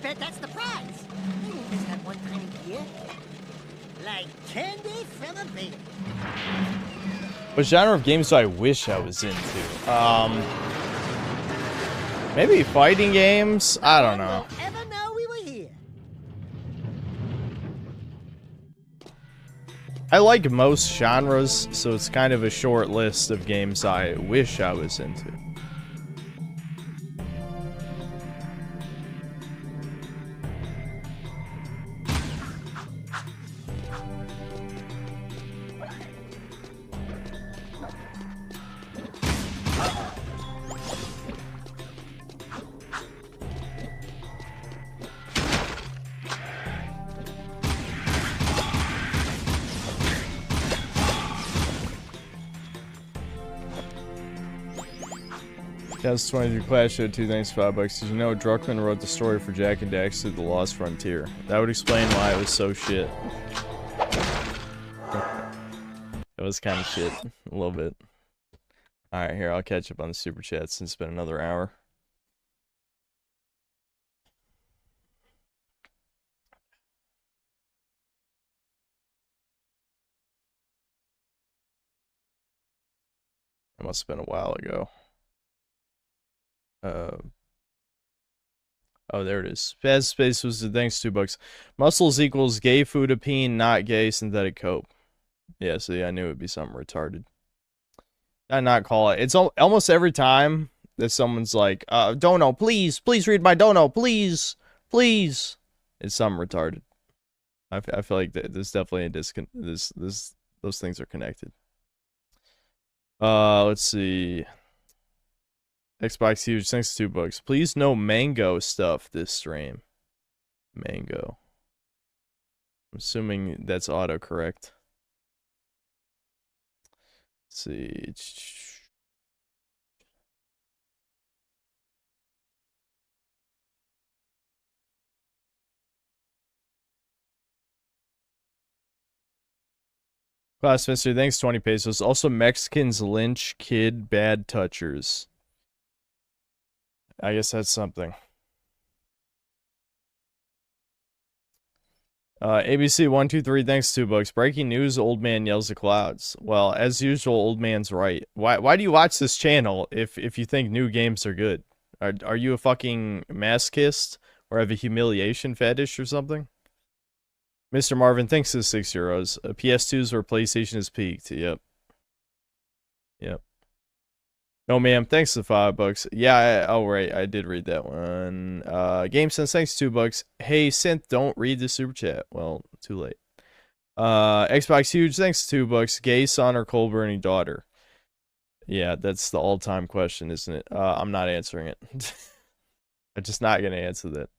bet that's the prize. You won't miss that one time a year. Like candy from a baby. What genre of games do I wish I was into? Maybe fighting games? I don't know. Ever know we were here? I like most genres, so it's kind of a short list of games I wish I was into. That's 23 Clash Show 2, thanks $5. Did you know Druckmann wrote the story for Jak and Daxter: The Lost Frontier? That would explain why it was so shit. It was kind of shit, a little bit. Alright, here, I'll catch up on the super chat since it's been another hour. It must have been a while ago. Oh, there it is. Spaz Space was the thanks $2. Muscles equals gay foodapine, not gay synthetic cope. Yeah, see, I knew it would be something retarded. I not call it. It's almost every time that someone's like, dono, please read my dono, please. It's something retarded. I feel like there's definitely a those things are connected. Let's see. Xbox Huge, thanks $2. Please no mango stuff this stream. Mango. I'm assuming that's autocorrect. Let's see. Class Mister, thanks 20 pesos. Also Mexicans lynch kid bad touchers. I guess that's something. ABC123, thanks $2. Breaking news, old man yells at clouds. Well, as usual, old man's right. Why do you watch this channel if you think new games are good? Are you a fucking masochist or have a humiliation fetish or something? Mr. Marvin, thanks to €6. PS2's where PlayStation has peaked. Yep. No, ma'am. Thanks to $5. Yeah, oh, right. I did read that one. GameSense, thanks $2. Hey, Synth, don't read the super chat. Well, too late. Xbox Huge, thanks $2. Gay son or coal burning daughter? Yeah, that's the all-time question, isn't it? I'm not answering it. I'm just not going to answer that.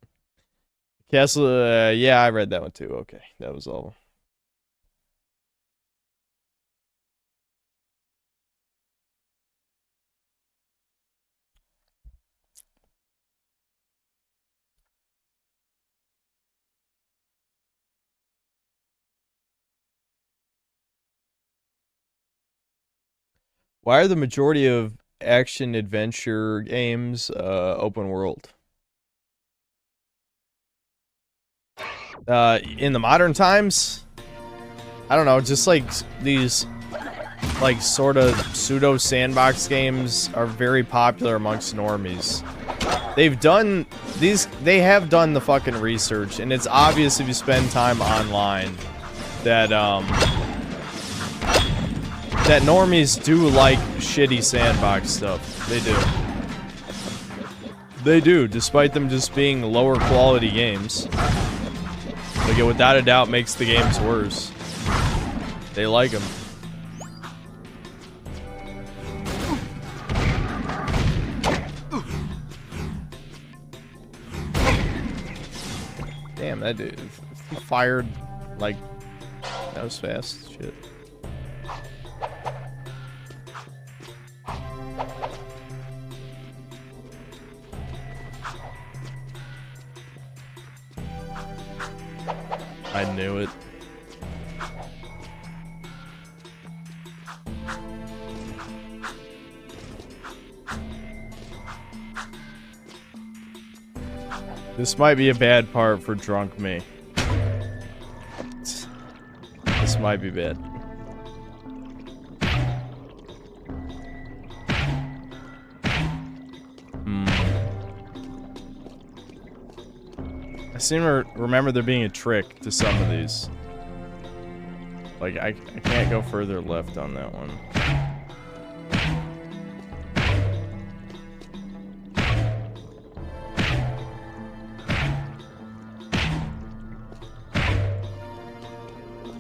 Castle, yeah, I read that one too. Okay, that was all. Why are the majority of action-adventure games open world? In the modern times? I don't know, just like these like sort of pseudo sandbox games are very popular amongst normies. They have done the fucking research, and it's obvious if you spend time online that that normies do like shitty sandbox stuff. They do, despite them just being lower quality games. Like, it without a doubt makes the games worse. They like them. Damn, that dude fired like that was fast. Shit. I knew it. This might be a bad part for drunk me. This might be bad. I seem to remember there being a trick to some of these. Like, I can't go further left on that one.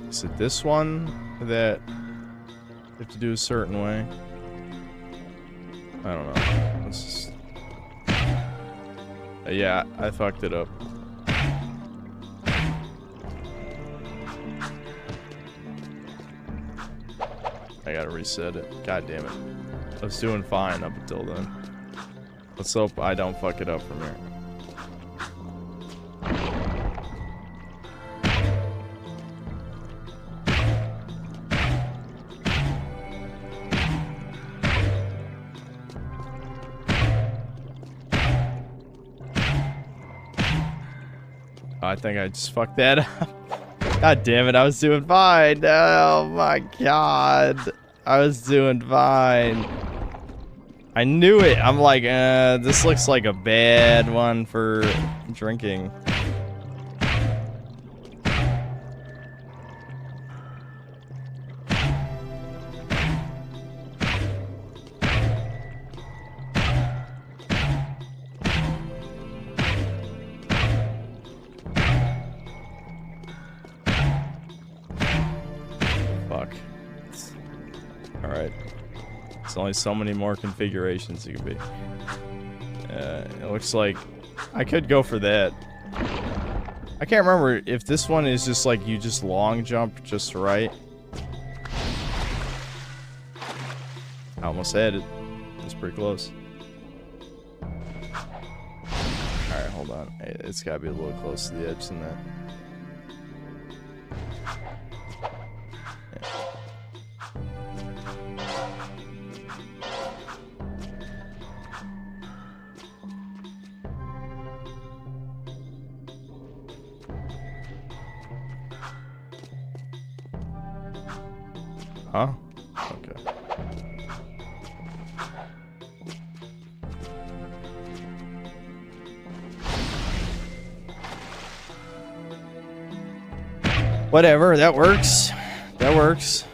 Is it this one that you have to do a certain way? I don't know. Let's just... yeah, I fucked it up. I gotta reset it. God damn it. I was doing fine up until then. Let's hope I don't fuck it up from here. I think I just fucked that up. God damn it, I was doing fine. Oh my god. I was doing fine. I knew it. I'm like, this looks like a bad one for drinking. There's only so many more configurations it could be. It looks like I could go for that. I can't remember if this one is just like you just long jump just right. I almost had it. It's pretty close. Alright, hold on. It's gotta be a little close to the edge than that. Huh? Okay. Whatever, that works. That works.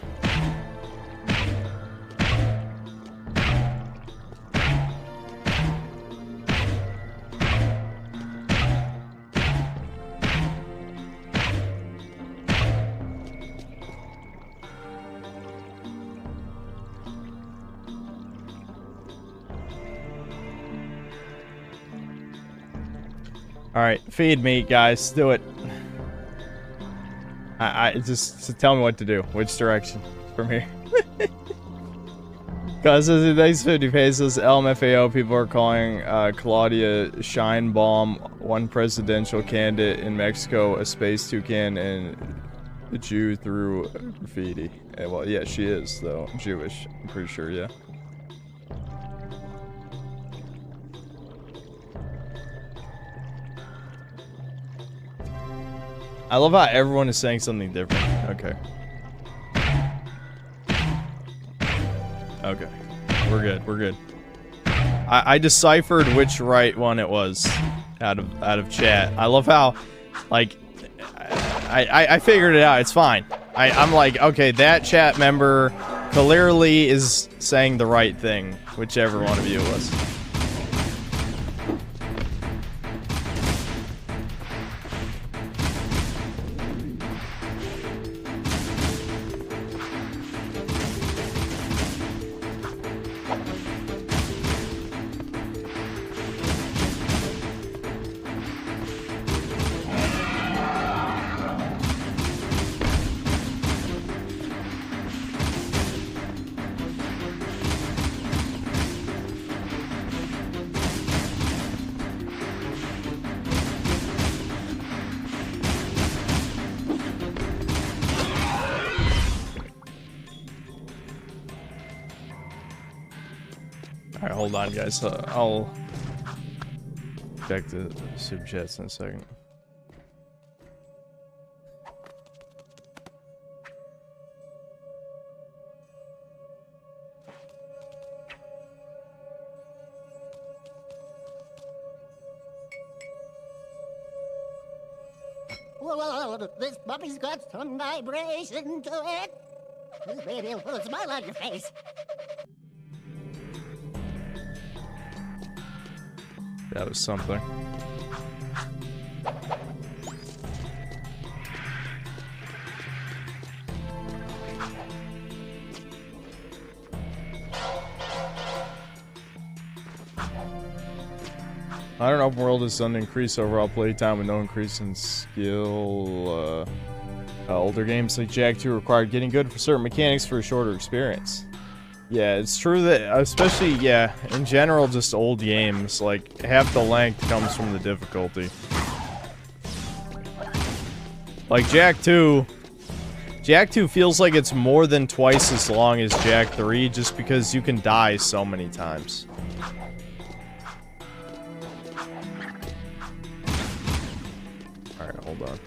Alright, feed me, guys. Do it. I just tell me what to do. Which direction from here. Cause this is thanks 50 pesos. LMFAO people are calling Claudia Scheinbaum one presidential candidate in Mexico, a space toucan, and a Jew through graffiti. Well, yeah, she is though. Jewish, I'm pretty sure, yeah. I love how everyone is saying something different. Okay. Okay. We're good. We're good. I deciphered which right one it was out of chat. I love how, like, I figured it out. It's fine. I'm like, okay, that chat member clearly is saying the right thing, whichever one of you it was. Alright, hold on, guys. back to super chats in a second. Whoa, this puppy's got some vibration to it. This baby will put a smile on your face. That was something. Modern open world is done to increase overall playtime with no increase in skill. Older games like Jak II required getting good for certain mechanics for a shorter experience. Yeah, it's true that, especially, yeah, in general, just old games, like, half the length comes from the difficulty. Like, Jak II feels like it's more than twice as long as Jak III, just because you can die so many times. Alright, hold on.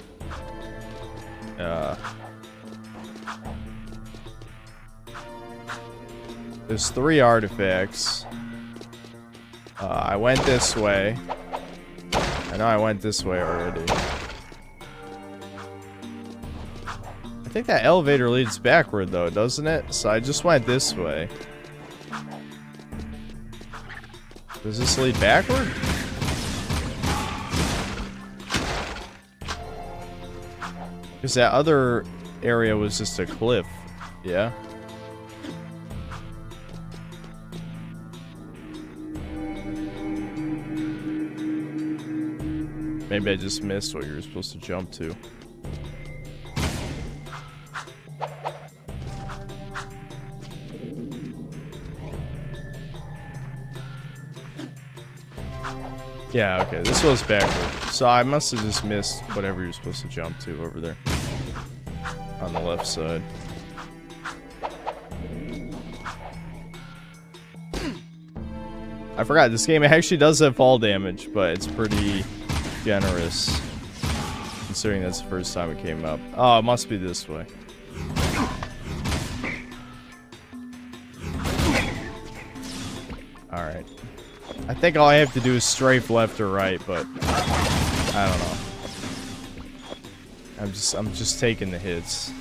There's 3 artifacts. I went this way. I know I went this way already. I think that elevator leads backward though, doesn't it? So I just went this way. Does this lead backward? Because that other area was just a cliff. Yeah. Maybe I just missed what you were supposed to jump to. Yeah, okay, this was backward. So I must have just missed whatever you're supposed to jump to over there. On the left side. I forgot, this game actually does have fall damage, but it's pretty generous. Considering that's the first time it came up. Oh, it must be this way. Alright. I think all I have to do is strafe left or right, but I don't know. I'm just taking the hits.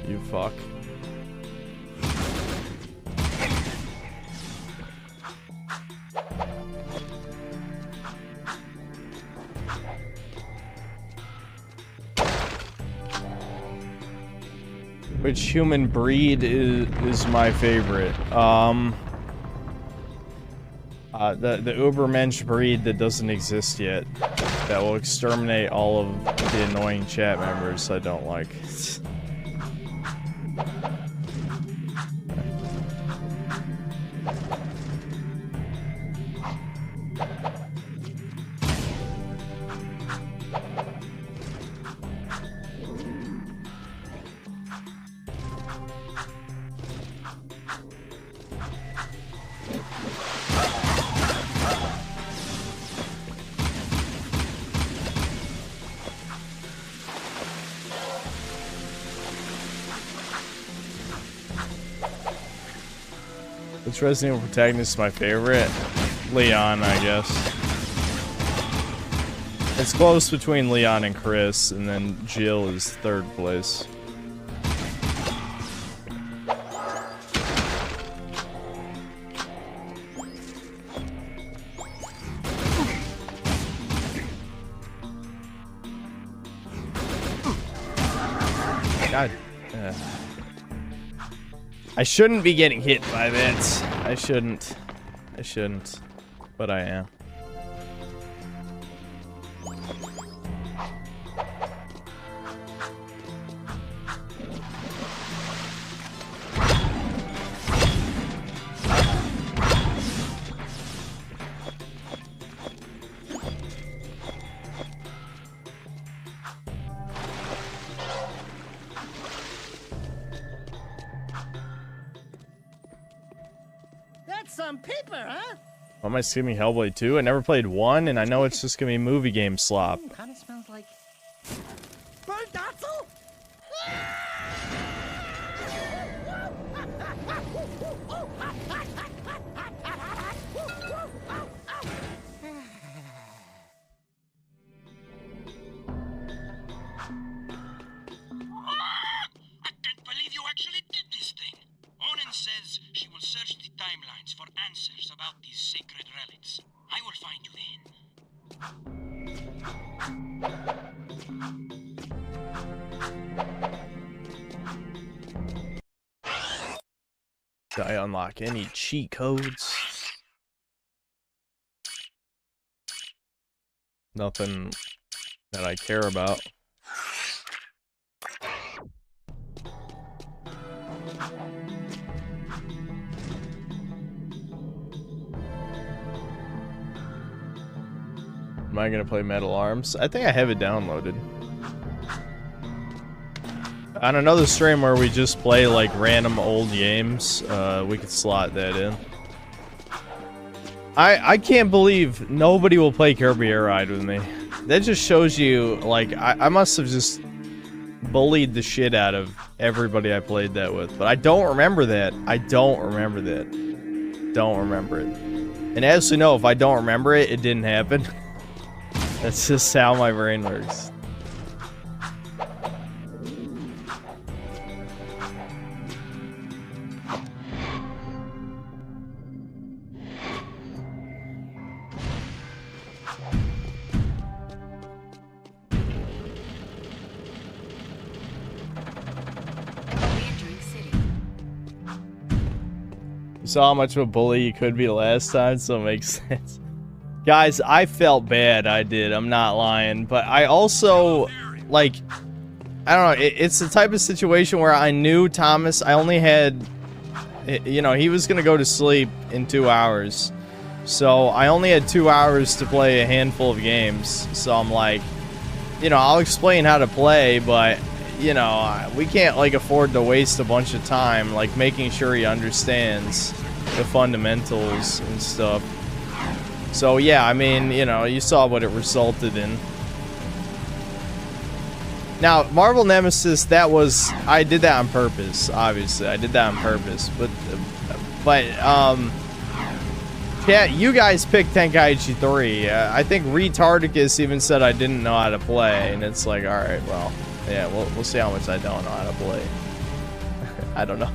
You fuck. Which human breed is my favorite? The Ubermensch breed that doesn't exist yet. That will exterminate all of the annoying chat members I don't like. Which Resident Evil protagonist is my favorite? Leon, I guess. It's close between Leon and Chris, and then Jill is third place. God. I shouldn't be getting hit by that. I shouldn't. But I am. That's some paper, huh? Why am I skipping Hellblade 2? I never played 1, and I know it's just gonna be movie game slop. Kind of smells like burnt Dotzel. I can't believe you actually did this thing. Onin says she will search the timelines for answers about these sacred relics. I will find you then. Did I unlock any cheat codes? Nothing that I care about. Am I gonna play Metal Arms? I think I have it downloaded. On another stream where we just play like random old games, we could slot that in. I can't believe nobody will play Kirby Air Ride with me. That just shows you, like, I must have just bullied the shit out of everybody I played that with. But I don't remember that. I don't remember that. Don't remember it. And as you know, if I don't remember it, it didn't happen. That's just how my brain works. You saw how much of a bully you could be last time, so it makes sense. Guys, I felt bad, I did, I'm not lying, but I also, like, I don't know, it's the type of situation where I knew Thomas, I only had, you know, he was gonna go to sleep in 2 hours, so I only had 2 hours to play a handful of games, so I'm like, you know, I'll explain how to play, but, you know, we can't, like, afford to waste a bunch of time, like, making sure he understands the fundamentals and stuff. So yeah, I mean, you know, you saw what it resulted in. Now, Marvel Nemesis, that was, I did that on purpose, obviously. I did that on purpose, but yeah, you guys picked Tenkaichi 3. I think Retardicus even said I didn't know how to play, and it's like, alright, well, yeah, we'll see how much I don't know how to play. I don't know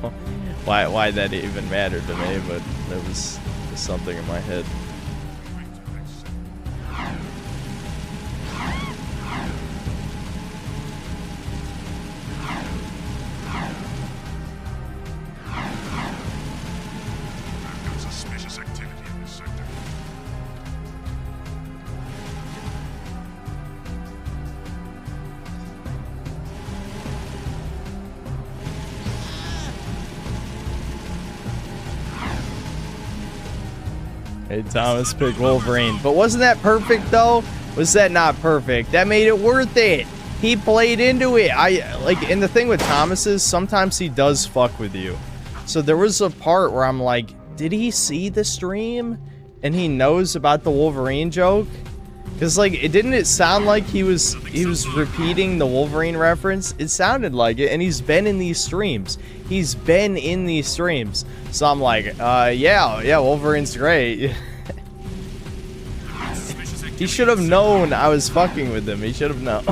why that even mattered to me, but there was something in my head. Suspicious activity in this sector. Hey, Thomas picked Wolverine. But wasn't that perfect, though? Was that not perfect? That made it worth it. He played into it. And the thing with Thomas is sometimes he does fuck with you. So there was a part where I'm like, did he see the stream? And he knows about the Wolverine joke? Cause like it sound like he was repeating the Wolverine reference? It sounded like it, and he's been in these streams. He's been in these streams. So I'm like, yeah, Wolverine's great. He should have known I was fucking with him. He should have known.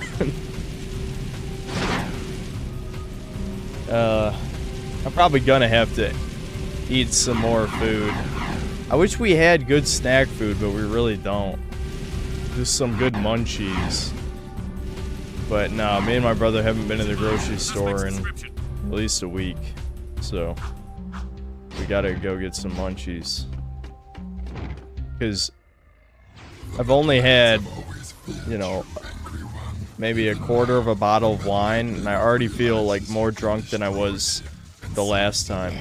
I'm probably gonna have to eat some more food. I wish we had good snack food, but we really don't. Just some good munchies. But no, me and my brother haven't been to the grocery store in at least a week. So we gotta go get some munchies. Because I've only had, you know, maybe a quarter of a bottle of wine, and I already feel like more drunk than I was the last time.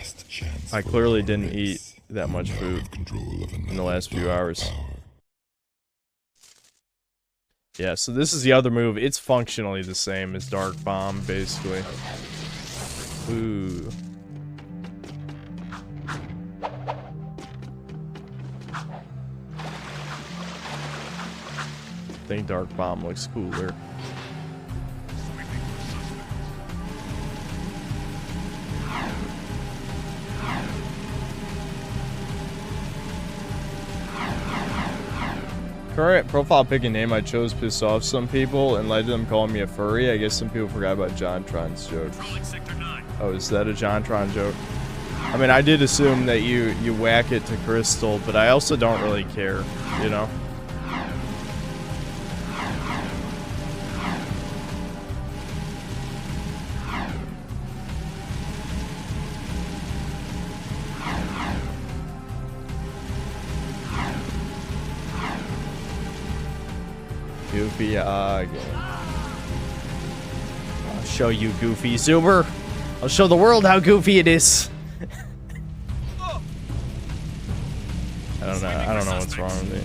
I clearly didn't eat that much food in the last few hours. Yeah, so this is the other move. It's functionally the same as Dark Bomb, basically. Ooh. I think Dark Bomb looks cooler. Current profile pic and name I chose pissed off some people and led to them calling me a furry. I guess some people forgot about JonTron's joke. Oh, is that a JonTron joke? I mean, I did assume that you whack it to Crystal, but I also don't really care, you know? Goofy again. I'll show you, Goofy Zoomer. I'll show the world how goofy it is. I don't know what's wrong with me.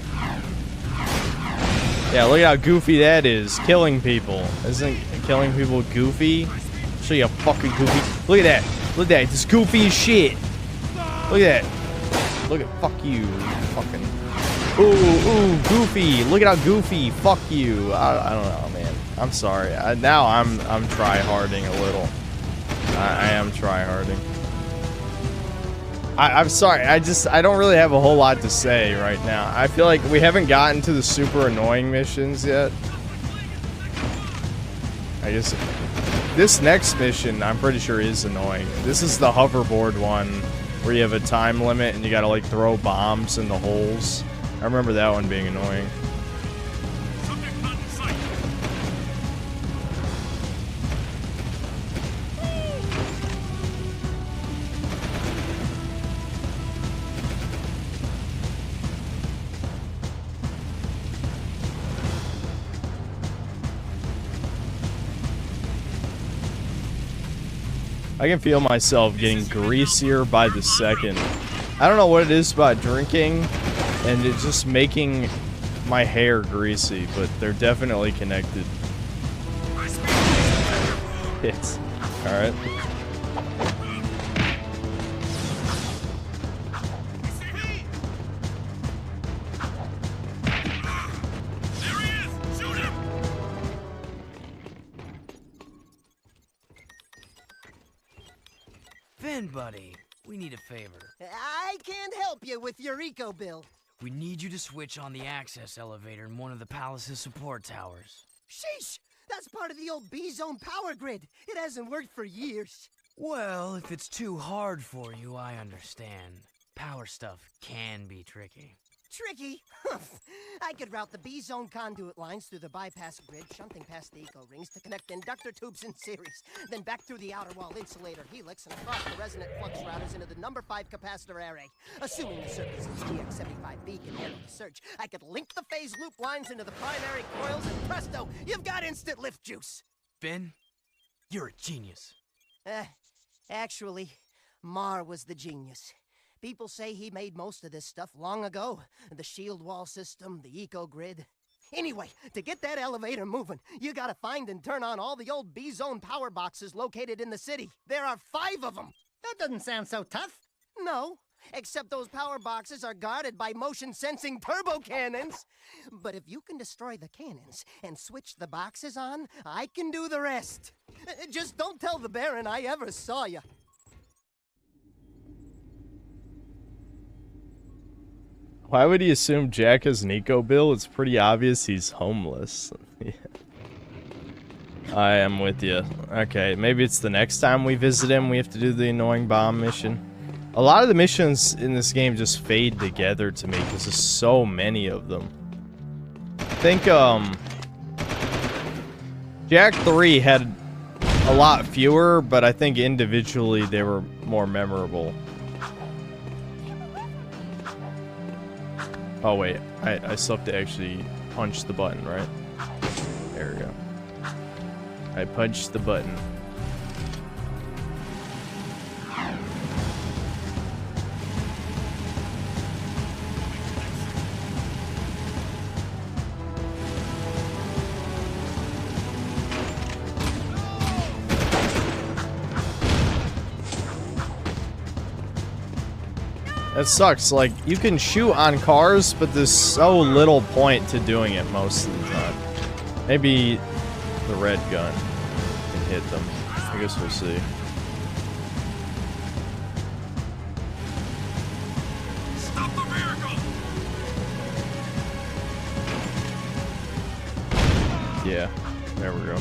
Yeah, look at how goofy that is. Killing people. Isn't killing people goofy? I'll show you how fucking goofy. Look at that. Look at that. It's goofy as shit. Look at that. Look at fuck you. Fucking. Ooh, Goofy! Look at how Goofy! Fuck you! I don't know, man. I'm sorry. Now I'm try-harding a little. I am try-harding. I'm sorry. I don't really have a whole lot to say right now. I feel like we haven't gotten to the super annoying missions yet. I guess this next mission I'm pretty sure is annoying. This is the hoverboard one where you have a time limit and you gotta like throw bombs in the holes. I remember that one being annoying. I can feel myself getting greasier by the second. I don't know what it is about drinking and it's just making my hair greasy, but they're definitely connected. Hits. Alright. Finn, buddy, we need a favor. I can't help you with your eco bill. We need you to switch on the access elevator in one of the palace's support towers. Sheesh! That's part of the old B-Zone power grid. It hasn't worked for years. Well, if it's too hard for you, I understand. Power stuff can be tricky. Tricky? I could route the B-Zone conduit lines through the bypass grid, shunting past the eco rings to connect inductor tubes in series, then back through the outer wall insulator helix and across the resonant flux routers into the number 5 capacitor array. Assuming the circuit's GX75B can handle the surge, I could link the phase loop lines into the primary coils, and presto, you've got instant lift juice. Finn, you're a genius. Actually, Mar was the genius. People say he made most of this stuff long ago. The shield wall system, the eco-grid. Anyway, to get that elevator moving, you gotta find and turn on all the old B-Zone power boxes located in the city. There are 5 of them. That doesn't sound so tough. No, except those power boxes are guarded by motion-sensing turbo cannons. But if you can destroy the cannons and switch the boxes on, I can do the rest. Just don't tell the Baron I ever saw you. Why would he assume Jack has an eco-bill? It's pretty obvious he's homeless. Yeah. I am with you. Okay, maybe it's the next time we visit him we have to do the annoying bomb mission. A lot of the missions in this game just fade together to me because there's so many of them. I think, Jak III had a lot fewer, but I think individually they were more memorable. Oh wait, I still have to actually punch the button, right? There we go. I punched the button. That sucks. Like, you can shoot on cars, but there's so little point to doing it most of the time. Maybe the red gun can hit them. I guess we'll see. Stop the miracle! Yeah, there we go.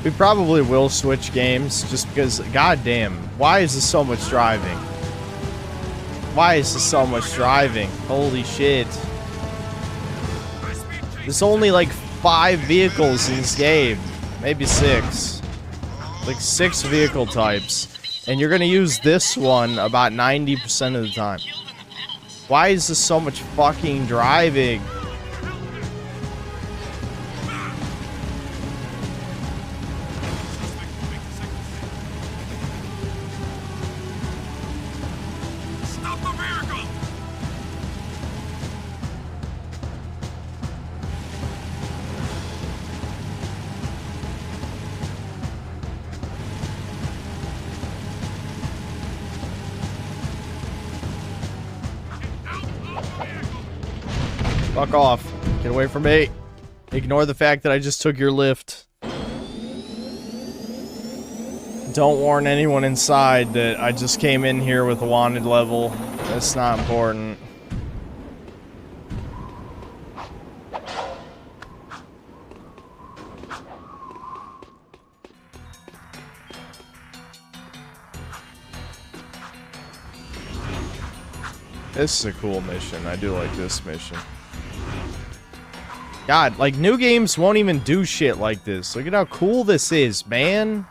We probably will switch games just because, goddamn, why is this so much driving? Why is this so much driving? Holy shit. There's only like 5 vehicles in this game. Maybe 6. Like 6 vehicle types. And you're gonna use this one about 90% of the time. Why is this so much fucking driving? Fuck off. Get away from me. Ignore the fact that I just took your lift. Don't warn anyone inside that I just came in here with a wanted level. That's not important. This is a cool mission. I do like this mission. God, like, new games won't even do shit like this. Look at how cool this is, man.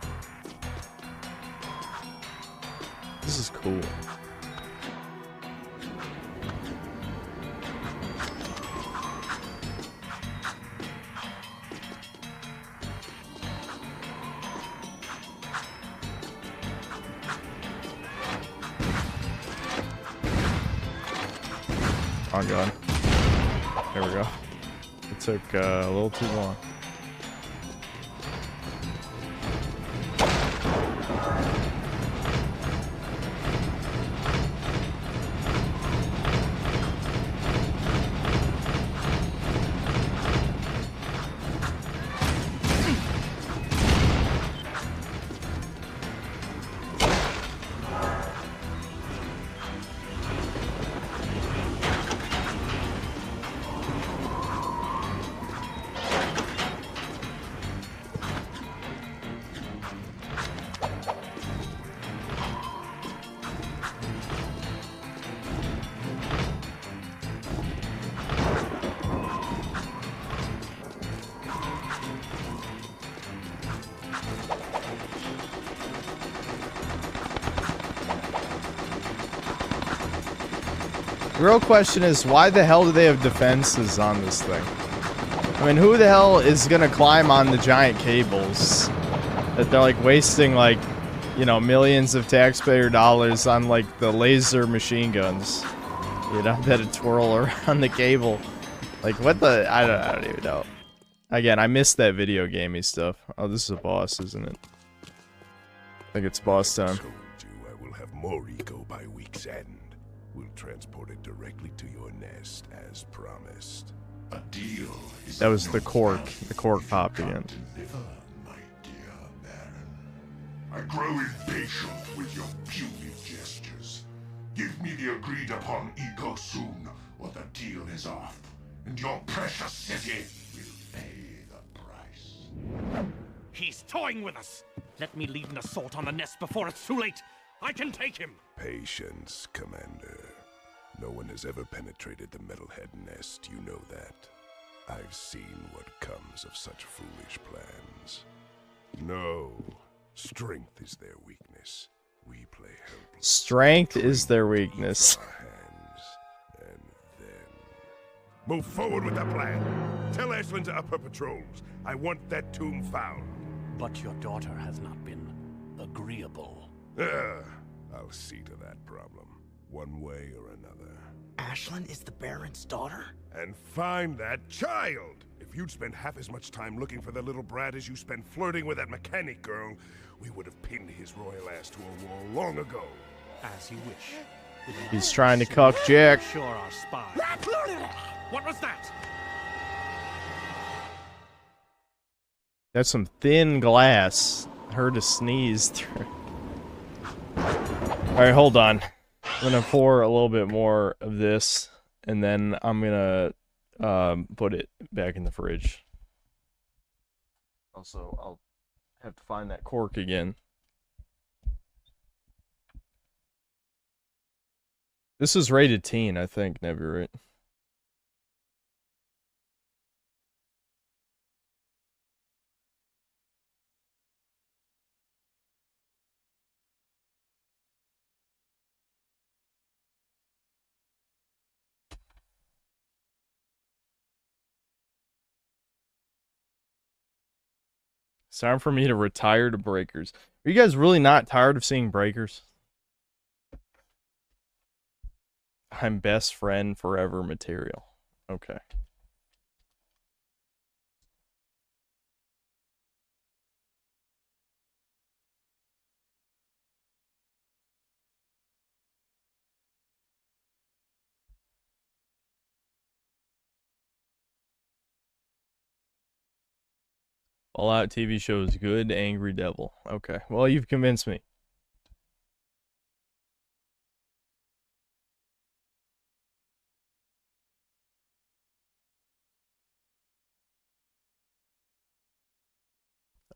This is cool. Oh god. There we go. It took a little too long. The real question is, why the hell do they have defenses on this thing? I mean, who the hell is gonna climb on the giant cables that they're like wasting like, you know, millions of taxpayer dollars on like the laser machine guns, you know, that twirl around the cable. Like what the? I don't even know. Again, I missed that video gamey stuff. Oh, this is a boss, isn't it? I think it's boss time. I will have more eco by week's end. We'll transport it directly to your nest as promised. A deal is That was the cork. The cork popped again. I grow impatient with your puny gestures. Give me the agreed upon eco soon, or the deal is off, and your precious city will pay the price. He's toying with us. Let me lead an assault on the nest before it's too late. I can take him. Patience, Commander. No one has ever penetrated the Metalhead nest, you know that. I've seen what comes of such foolish plans. No, strength is their weakness. We play helpless. Strength is their weakness. Move forward with the plan. Tell Ashlyn to up her patrols. I want that tomb found. But your daughter has not been agreeable. I'll see to that problem, one way or another. Ashlyn is the Baron's daughter? And find that child! If you'd spent half as much time looking for the little brat as you spent flirting with that mechanic girl, we would have pinned his royal ass to a wall long ago. As you wish. He's trying to cuck Jack. Sure, our spy. What was that? That's some thin glass. Heard to sneeze through. Alright, hold on. I'm gonna pour a little bit more of this, and then I'm gonna put it back in the fridge. Also, I'll have to find that cork again. This is rated teen, I think, Nebby, right? It's time for me to retire to Breakers. Are you guys really not tired of seeing Breakers? I'm best friend forever material. Okay. Fallout TV shows good, angry devil. Okay. Well, you've convinced me.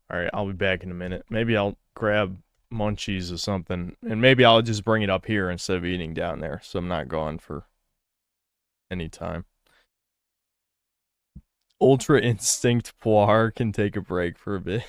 Alright, I'll be back in a minute. Maybe I'll grab munchies or something, and maybe I'll just bring it up here instead of eating down there, so I'm not gone for any time. Ultra Instinct Poir can take a break for a bit.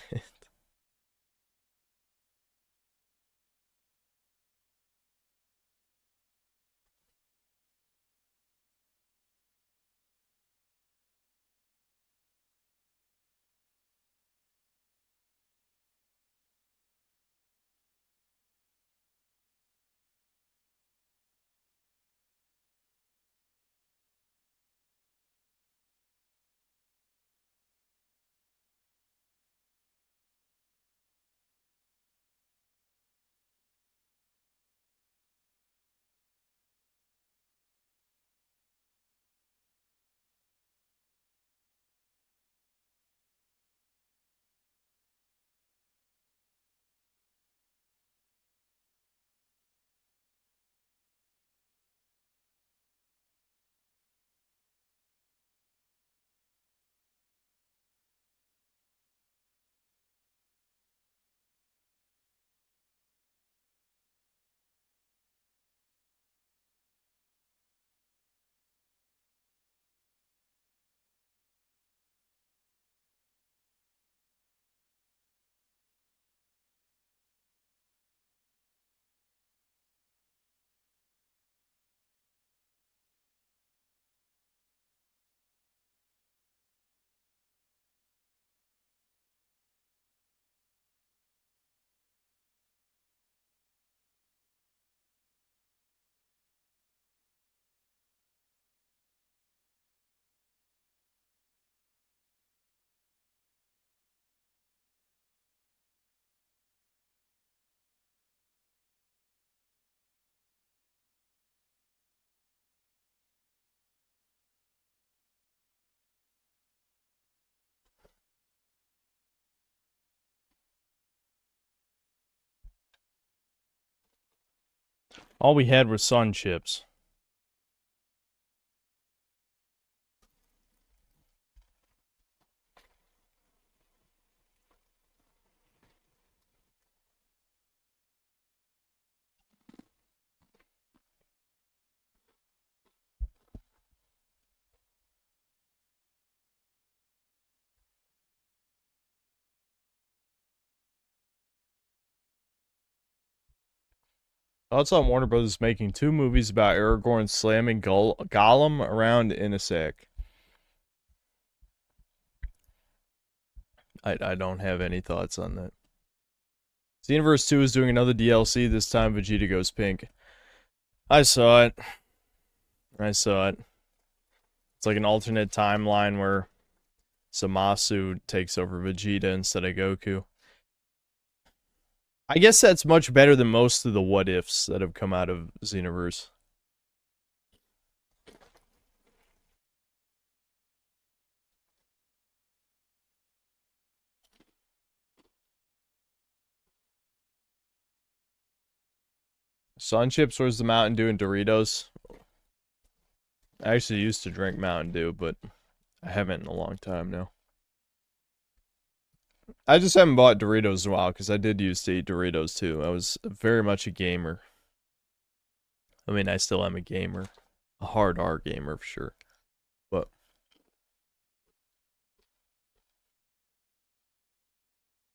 All we had were sun chips. Thoughts on Warner Brothers making 2 movies about Aragorn slamming Gollum around in a sack? I don't have any thoughts on that. Xenoverse 2 is doing another DLC, this time Vegeta goes pink. I saw it. It's like an alternate timeline where Zamasu takes over Vegeta instead of Goku. I guess that's much better than most of the what-ifs that have come out of Xenoverse. Sun Chips, where's the Mountain Dew and Doritos? I actually used to drink Mountain Dew, but I haven't in a long time now. I just haven't bought Doritos in a while, because I did used to eat Doritos too. I was very much a gamer. I mean, I still am a gamer. A hard R gamer, for sure. But...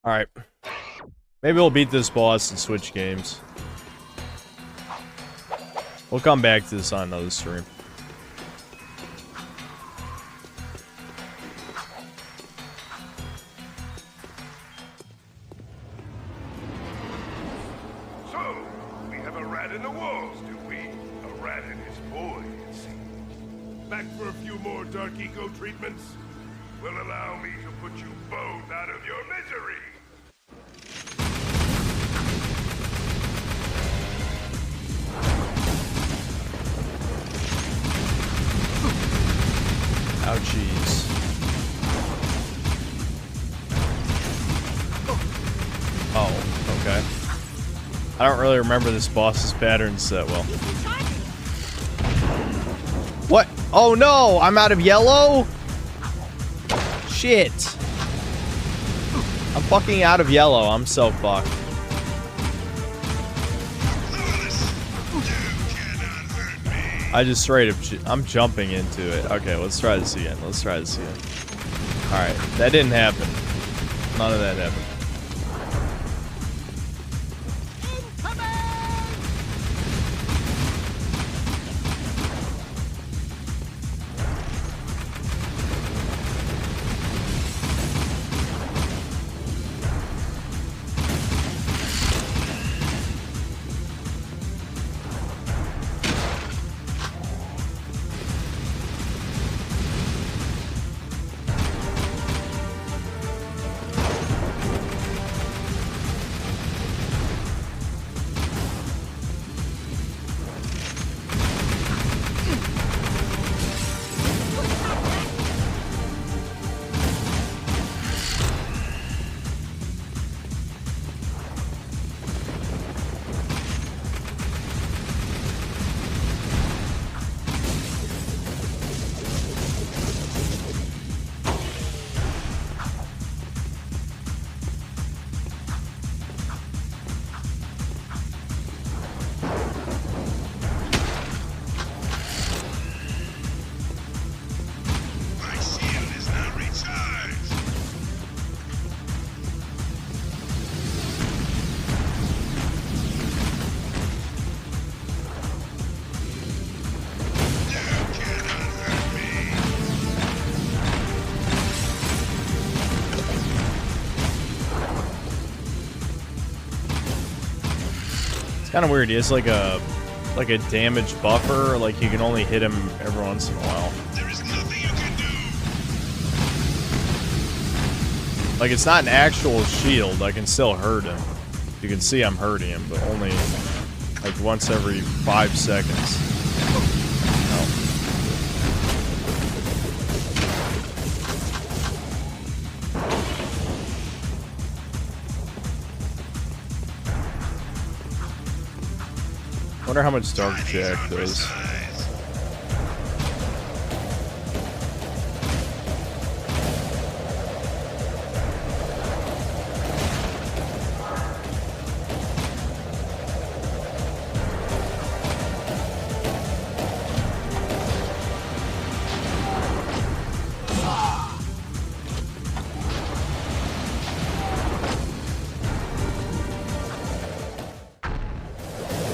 Alright. Maybe we'll beat this boss and switch games. We'll come back to this on another stream. So, we have a rat in the walls, do we? A rat and his boy, it seems. Back for a few more Dark Eco treatments? Will allow me to put you both out of your misery. Ouchies. Oh, okay. I don't really remember this boss's patterns that well. What? Oh no! I'm out of yellow? Shit. I'm fucking out of yellow. I'm so fucked. I just straight up, I'm jumping into it. Okay, let's try this again. Alright, that didn't happen. None of that happened. Kind of weird. He has like a damage buffer. Like you can only hit him every once in a while. There is nothing you can do. Like it's not an actual shield. I can still hurt him. You can see I'm hurting him, but only like once every 5 seconds. Wonder how much Dark Jak does.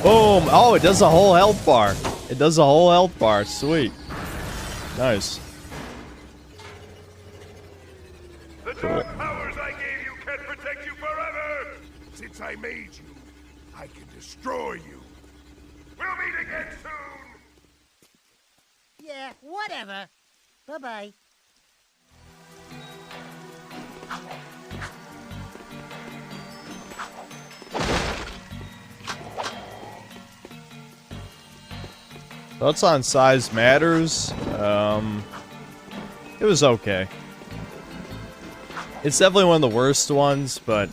Boom! Oh, it does a whole health bar. It does a whole health bar. Sweet. Nice. The dark powers I gave you can protect you forever! Since I made you, I can destroy you. We'll meet again soon! Yeah, whatever. Bye-bye. Thoughts on size matters. It was okay. It's definitely one of the worst ones, but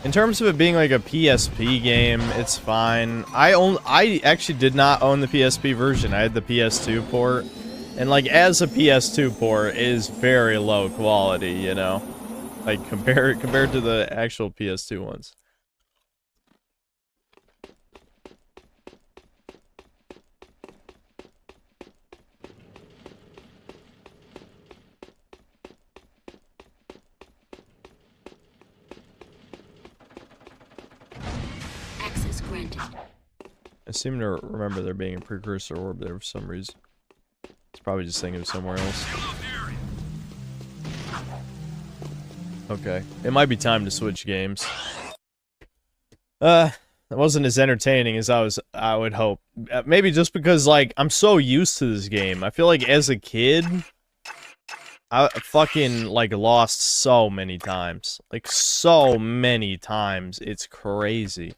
in terms of it being like a PSP game, it's fine. I actually did not own the PSP version. I had the PS2 port, and like as a PS2 port, it is very low quality, you know, like compared to the actual PS2 ones. Access granted. I seem to remember there being a precursor orb there for some reason. It's probably just thinking of somewhere else. Okay, it might be time to switch games. That wasn't as entertaining as I would hope. Maybe just because, like, I'm so used to this game. I feel like as a kid, I fucking, like, lost so many times. Like, so many times. It's crazy.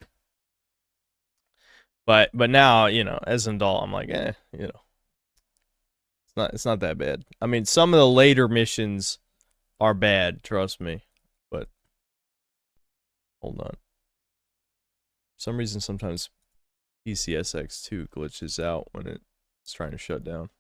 But now, you know, as an adult, I'm like, you know. It's not that bad. I mean, some of the later missions are bad, trust me. But hold on. For some reason sometimes PCSX2 glitches out when it's trying to shut down.